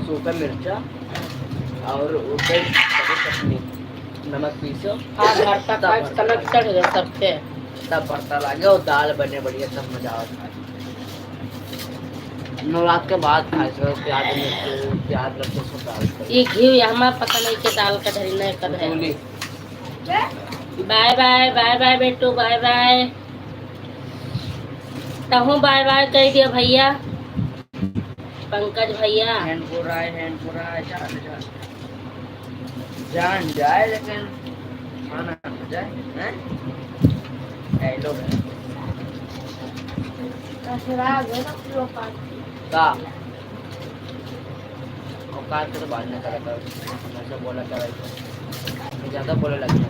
सूखा मिर्चा और ऊपर चटनी नमक पीसो हाँ घर तक आज तलक चढ़ गए सबके तब भरता लागे और दाल बने बढ़िया सब मजा आता नवरात्र के बाद खाए सो प्याज मिर्च प्याज लहसुन सब डाल कर ये घी हमारा पता नहीं के दाल का धरी नहीं कर है धूली बाय बाय बाय बाय बेटू बाय बाय तहूँ बाय बाय कह दिया भैया पंकज भैया हैंड पूरा है जान जाए लेकिन खाना न जाए हैं हेलो राग है ना पूरा पार्टी का औकात से तो बात नहीं करा कर हमेशा बोला क्या भाई ज़्यादा बोले लगे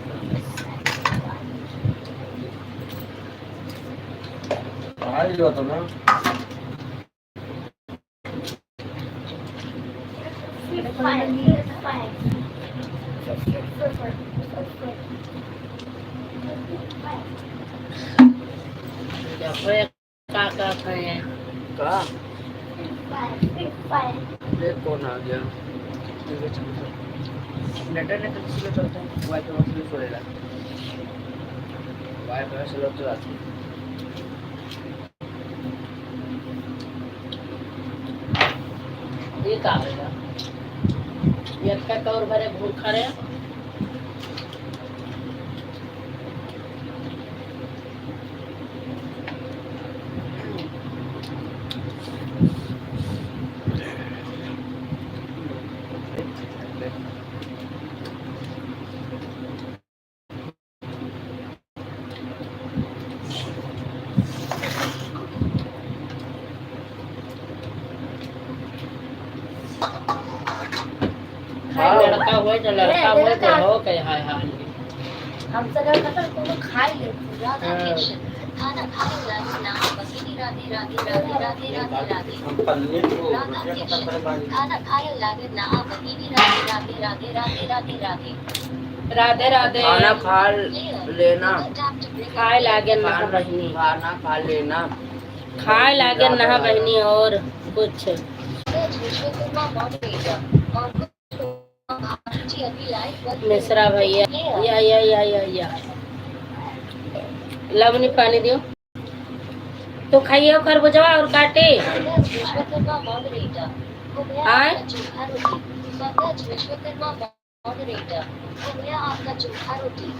पढ़ाई जो तो ना का खाए का ये कौन आ गया नेटर ने किसी को चलता है वाईफाई मसले छोड़ेगा वाईफाई से लोग चलाते हैं ये का है ये का कौर भरे भूखा रे लड़का हुए तो लड़का हुए तो हो के हाय हाय हम सब खत्म तो खा ही लेते राधा किशन खाना खाने लगे ना बहिनी राधे राधे राधे राधे राधे राधे हम पल्ले को राधा रोटियां किशन पत्थर बांधी खाना खाने लगे ना बहिनी राधे राधे राधे राधे राधे राधे राधे राधे खाना खा लेना खाए लागे नहा बहनी खाना खा लेना खाए लागे नहा बहनी और कुछ विश्वकर्मा मॉडरेटर और जी अभी लाइव पर मिश्रा भैया या लवनी पानी दियो तो खाइए खरबूजा और काटे विश्वकर्मा मॉडरेटर हो गया आए? आपका चोखा रोटी पंकज विश्वकर्मा मॉडरेटर हो गया आपका चोखा रोटी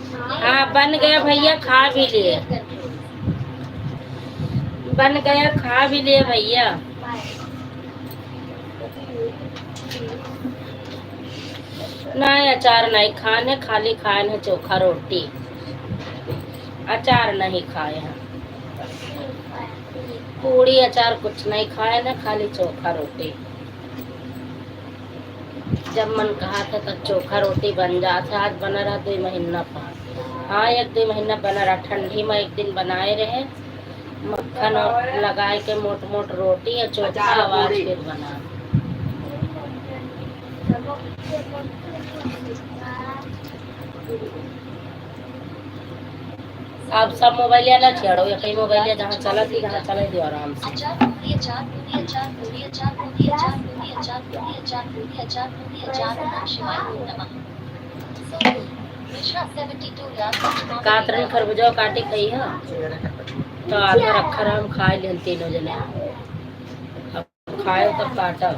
हाँ बन गया भैया खा भी लिए बन गया खा भी लिए भैया नहीं अचार नहीं खाने खाली खाए हैं चोखा रोटी अचार नहीं खाए हैं पूड़ी अचार कुछ नहीं खाए ना खाली चोखा रोटी जब मन कहा था तब चोखा रोटी बन जाता आज बना रहा 2 महीना पर हाँ 1-2 महीना बना रहा ठंडी में एक दिन बनाए रहे मक्खन और लगाए के मोट मोट रोटी और चोखा आवाज फिर बना अब सब मोबाइल ना छेड़ो या कहीं मोबाइल जहाँ चला थी जहाँ चला दियो आराम से अचार पूरी अचार पूरी अचार पूरी अचार पूरी अचार पूरी अचार पूरी अचार पूरी अचार पूरी अचार नमः शिवाय ओम नमः मिश्रा 72 लाख कातरन खरबूजा काटे खाई है तो आधा रखा रहा हम खाए लेन तीनों जने अब खाए तब काटा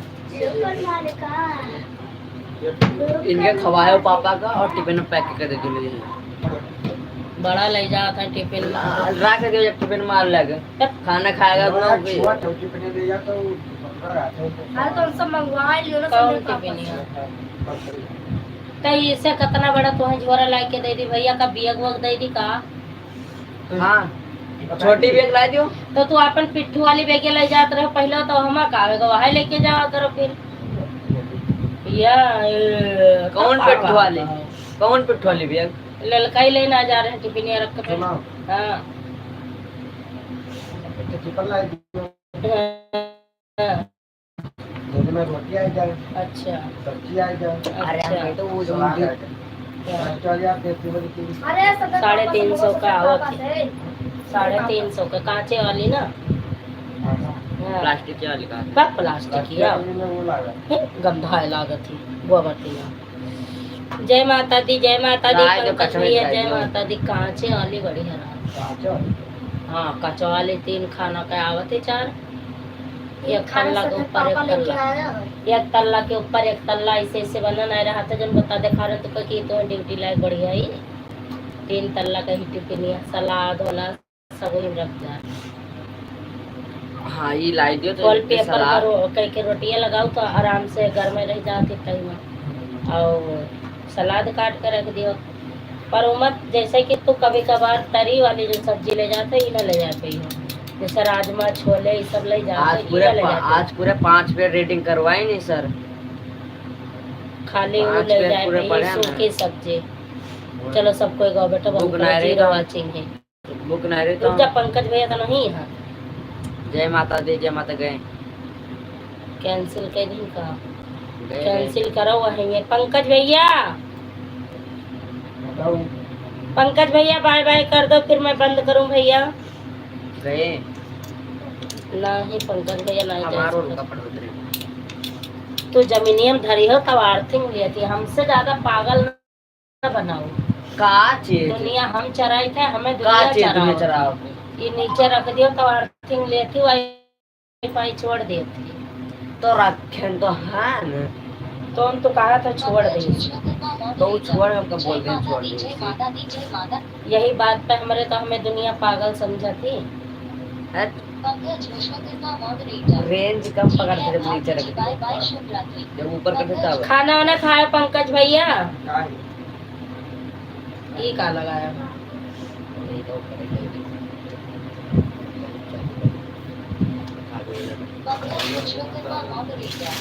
इनके खवाए पापा का और टिफिन में पैक कर दे मुझे बड़ा ले जाता है टिफिन में रख के जब टिफिन मार लगे खाना खाएगा तो छुआ छोटी पने ले जा तो अरे तो हम सब मंगवा लियो ना कौन सब टिफिन है तो इसे कितना बड़ा तो है झोरा ला के दे दी भैया का बियग वग दे दी का हाँ छोटी बैग ला दियो तो तू अपन पिट्ठू वाली बैग ले जात रहे पहले तो हम का आवेगा वहां लेके जाओ करो फिर या कौन पिट्ठू वाली कौन पिट्ठू वाली बैग ललका ही लेना जा रहे हैं टिफिन रख के सुना हाँ चिकन ला हाँ, दूध में रोटी आ जाए अच्छा सब्जी आ जाए अरे अच्छा हम तो वो जो सलाद आ जाए चल यार देखते बड़ी चीज अरे 350 का आवत है 350 का कांचे वाली ना हाँ, प्लास्टिक वाली का पर प्लास्टिक की है वो लगा गंधा लागत थी गोबरती जय माता दी राय जो पंकज कचरे भैया खाई जय जो। माता दी कांचे वाली बड़ी है हाँ कचौ वाली 3 खाना का आवत है 4 एक तल्ला के ऊपर एक तल्ला के ऊपर एक तल्ला ऐसे ऐसे बना नहीं रहा था जब बता देखा रहे तो कि तो ड्यूटी लायक बढ़िया ही 3 तल्ला का ही टिफिन सलाद वाला सब ही रख जा हाँ ये लाई दियो तो कॉल इसके पेपर सलाद कई के रोटियां लगाओ तो आराम से घर में रह जाती कहीं में और सलाद काट कर रख दियो पर मत जैसे कि तू कभी कभार तरी वाली जो सब्जी ले जाते ही ना ले जाते ही जैसे राजमा छोले ये सब ले जाते आज कि पूरे क्या ले जाते? आज पूरे 5 पेज रीडिंग करवाई नहीं सर। खाली वो 5 ले पेज जाए पूरे भैया पढ़े हैं सूखी ना। सब्जी। चलो सबको गाओ बेटा, बुक बंद नहीं करो, रही जीरो तो वाचिंग है। बुक नहीं रही तो रुक जा, पंकज भैया तो नहीं यहाँ। जय माता दी, जय माता गए कैंसिल कर दी का? गए कैंसिल करो वहीं। पंकज भैया, बताओ पंकज भैया बाय बाय कर दो, फिर मैं बंद करूं भैया। गए नहीं पंकज भैया नहीं हमारो जा रुका सकता। पड़ उतरे। तू जमीनियम धरी हो तब आर्थिंग लेती, हमसे ज्यादा पागल न बनाओ। का चीज दुनिया हम चराई थे, हमें का दुनिया चीज तुम्हें चराओ। चराओ ये नीचे रख दियो तो आर्थिंग लेती, वाईफाई छोड़ देती। तो रखें तो है न, तो हम तो कहा था छोड़ दे। तो वो छोड़ हमको बोल दें छोड़ जय दे। माता दी, जय माता। यही बात पे हमारे तो हमें दुनिया पागल समझा थी। पंकज विश्वकर्मा मॉडरेटर। रेंज कम पकड़ते जब नीचे रख बाय दो, बाय, शुभ रात्रि। जब ऊपर करते तब खाना वाना खाया पंकज भैया? क्या है? ये का लगाया? पंकज विश्वकर्मा मॉडरेटर।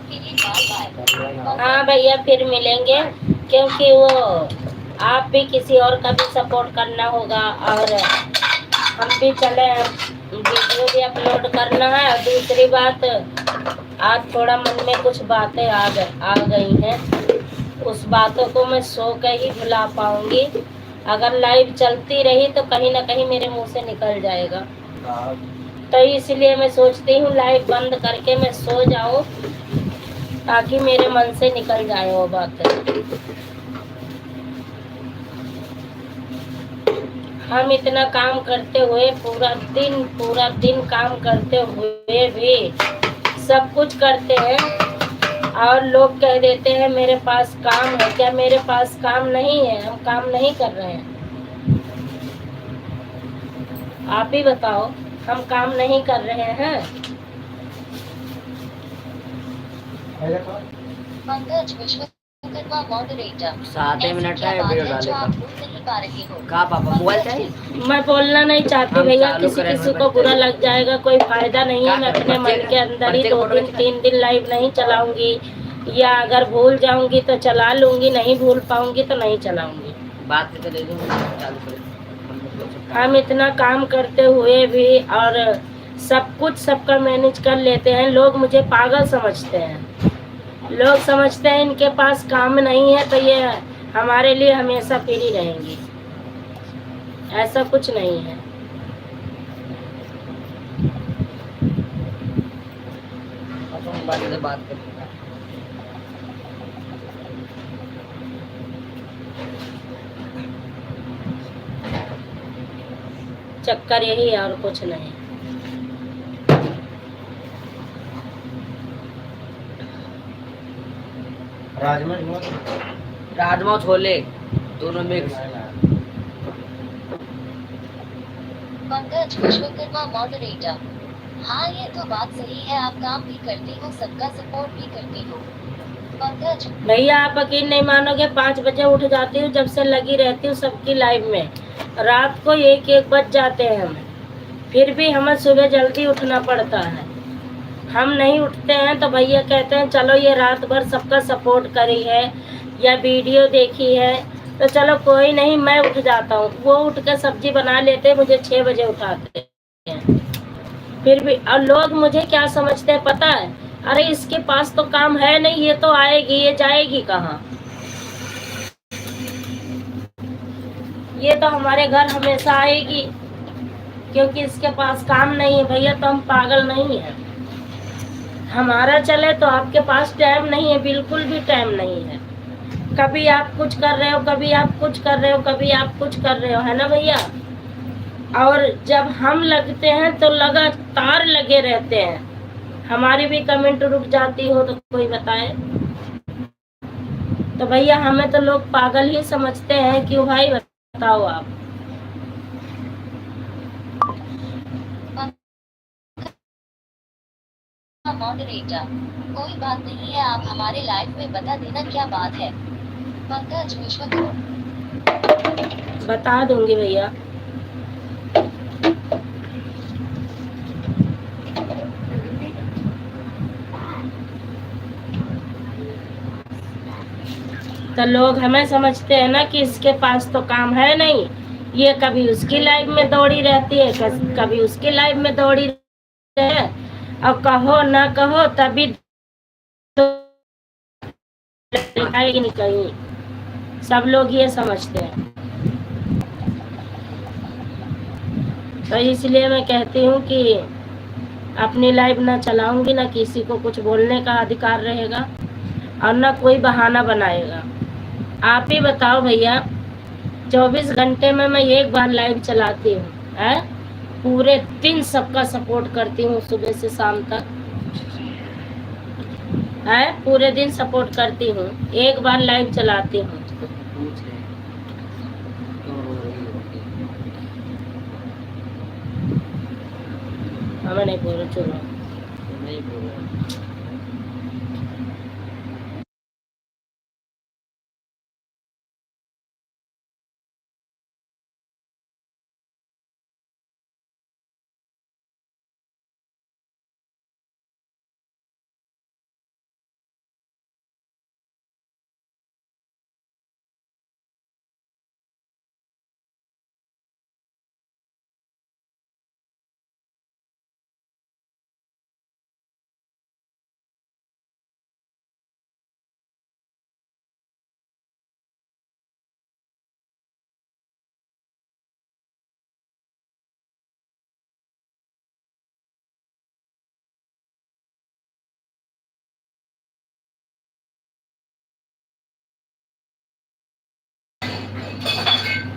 के लिए बाय बाय। हाँ भैया फिर मिलेंगे, क्योंकि वो आप भी किसी और का भी सपोर्ट करना होगा और हम भी चले, वीडियो भी अपलोड करना है। और दूसरी बात, आज थोड़ा मन में कुछ बातें आ गई हैं, उस बातों को मैं सो के ही भुला पाऊंगी। अगर लाइव चलती रही तो कहीं ना कहीं मेरे मुंह से निकल जाएगा, तो इसलिए मैं सोचती हूँ लाइव बंद करके मैं सो जाऊं, ताकि मेरे मन से निकल जाए वो बात। हम इतना काम करते हुए, पूरा दिन काम करते हुए भी सब कुछ करते हैं, और लोग कह देते हैं मेरे पास काम है। क्या मेरे पास काम नहीं है? हम काम नहीं कर रहे हैं? आप ही बताओ, हम काम नहीं कर रहे हैं? पंकज विश्वकर्मा मॉडरेटर। 7 मिनट है वीडियो जो डाले आप का। भूल नहीं पा रहे हो। का पापा मोबाइल चाहिए? मैं बोलना नहीं चाहती हम भैया, चालू किसी करें किसी में को बैठे बुरा हैं। लग जाएगा, कोई फायदा नहीं है। मैं अपने मन के अंदर ही पर्चे का 2 फोटो दिन खींचना? 3 दिन लाइव नहीं चलाऊंगी, या अगर भूल जाऊंगी तो चला लूंगी, नहीं भूल पाऊंगी तो नहीं चलाऊंगी। बात पे चले जाओ, चालू करें। हम इतना काम करते हुए भी और सब कुछ सबका मैनेज कर लेते हैं, लोग मुझे पागल समझते हैं। लोग समझते हैं इनके पास काम नहीं है तो ये हमारे लिए हमेशा फ्री रहेंगी। ऐसा कुछ नहीं है। अब हम बाद में बात करेंगे। चक्कर यही है और कुछ नहीं। राजमा छोले दोनों मिक्स। पंकज विश्वकर्मा मॉडरेटर। हाँ ये तो बात सही है, आप काम भी करती हो, सबका सपोर्ट भी करती हो। पंकज भैया आप यकीन नहीं मानोगे, 5 बजे उठ जाती हूँ, जब से लगी रहती हूँ सबकी लाइव में। रात को 1-1 बज जाते हैं हमें, फिर भी हमें सुबह जल्दी उठना पड़ता है। हम नहीं उठते हैं तो भैया कहते हैं चलो ये रात भर सबका सपोर्ट करी है या वीडियो देखी है, तो चलो कोई नहीं, मैं उठ जाता हूँ। वो उठ के सब्जी बना लेते, मुझे 6 बजे उठाते हैं। फिर भी और लोग मुझे क्या समझते हैं पता है? अरे इसके पास तो काम है नहीं, ये तो आएगी, ये जाएगी कहाँ? ये तो हमारे घर हमेशा आएगी, क्योंकि इसके पास काम नहीं है। भैया तो हम पागल नहीं है, हमारा चले तो आपके पास टाइम नहीं है, बिल्कुल भी टाइम नहीं है। कभी आप कुछ कर रहे हो, कभी आप कुछ कर रहे हो, कभी आप कुछ कर रहे हो, है ना भैया? और जब हम लगते हैं तो लगातार लगे रहते हैं। हमारी भी कमेंट रुक जाती हो तो कोई बताए? तो भैया हमें तो लोग पागल ही समझते हैं। क्यों भाई बताओ आप? मॉडरेटर। कोई बात नहीं है, आप हमारे लाइव में बता देना क्या बात है। पंकज विश्वकर्मा। बता दूंगी भैया। तो लोग हमें समझते हैं ना कि इसके पास तो काम है नहीं, ये कभी उसकी लाइफ में दौड़ी रहती है, कभी उसकी लाइफ में दौड़ी है। और कहो ना कहो तभी तो दिखाएगी नहीं कहीं, सब लोग ये समझते हैं। तो इसलिए मैं कहती हूँ कि अपनी लाइफ ना चलाऊंगी, ना किसी को कुछ बोलने का अधिकार रहेगा और ना कोई बहाना बनाएगा। आप ही बताओ भैया, 24 घंटे में मैं एक बार लाइव चलाती हूँ, है पूरे दिन सबका सपोर्ट करती हूँ, सुबह से शाम तक है, पूरे दिन सपोर्ट करती हूँ, एक बार लाइव चलाती हूँ। तो पूछ रहे हैं, क्यों रो रही होगी? हमें नहीं बोलो, चलो तो नहीं बोल रहा।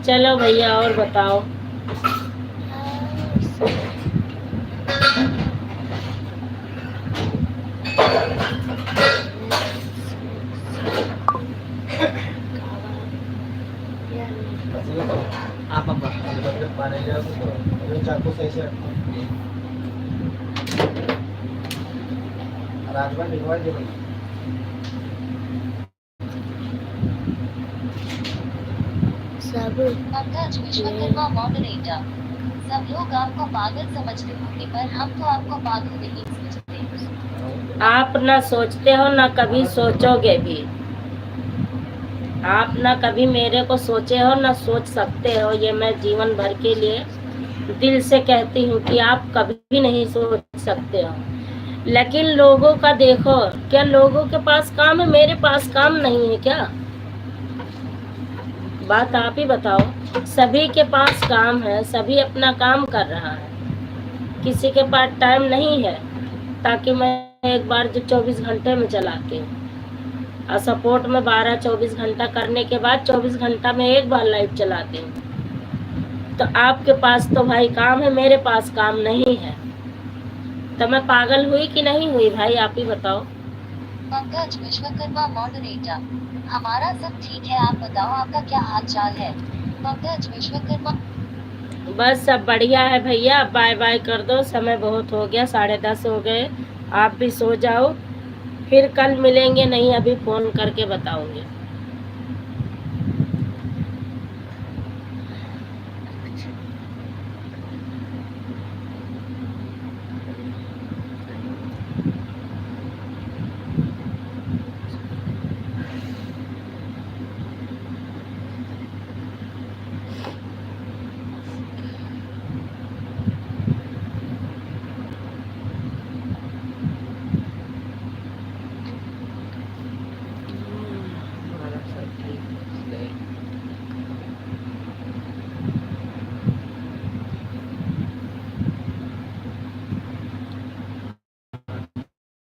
चलो भैया और बताओ। आप अब चाकू सही से रखो। राजभर लिखवा दे भाई। सब पंकज विश्वकर्मा मॉडरेटर। सब लोग आपको पागल समझते होंगे पर हम तो आपको पागल नहीं समझते। आप ना सोचते हो ना कभी सोचोगे भी, आप ना कभी मेरे को सोचे हो ना सोच सकते हो, ये मैं जीवन भर के लिए दिल से कहती हूँ कि आप कभी नहीं सोच सकते हो। लेकिन लोगों का देखो, क्या लोगों के पास काम है, मेरे पास काम नहीं है क्या? बात आप ही बताओ। सभी के पास काम है, सभी अपना काम कर रहा है, किसी के पास टाइम नहीं है ताकि मैं एक बार जो 24 घंटे में चलाती हूँ और सपोर्ट में 12-24 घंटा करने के बाद 24 घंटा में एक बार लाइव चलाती हूँ। तो आपके पास तो भाई काम है, मेरे पास काम नहीं है, तो मैं पागल हुई कि नहीं हुई भाई, आप ही बताओ। पंकज विश्वकर्मा मॉडरेटर। हमारा सब ठीक है, आप बताओ आपका क्या हाल चाल है? पंकज विश्वकर्मा। बस सब बढ़िया है भैया, बाय बाय कर दो, समय बहुत हो गया, 10:30 हो गए, आप भी सो जाओ, फिर कल मिलेंगे, नहीं अभी फोन करके बताऊंगी। हमारा सब ठीक है।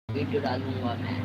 वीडियो डालूंगा मैं।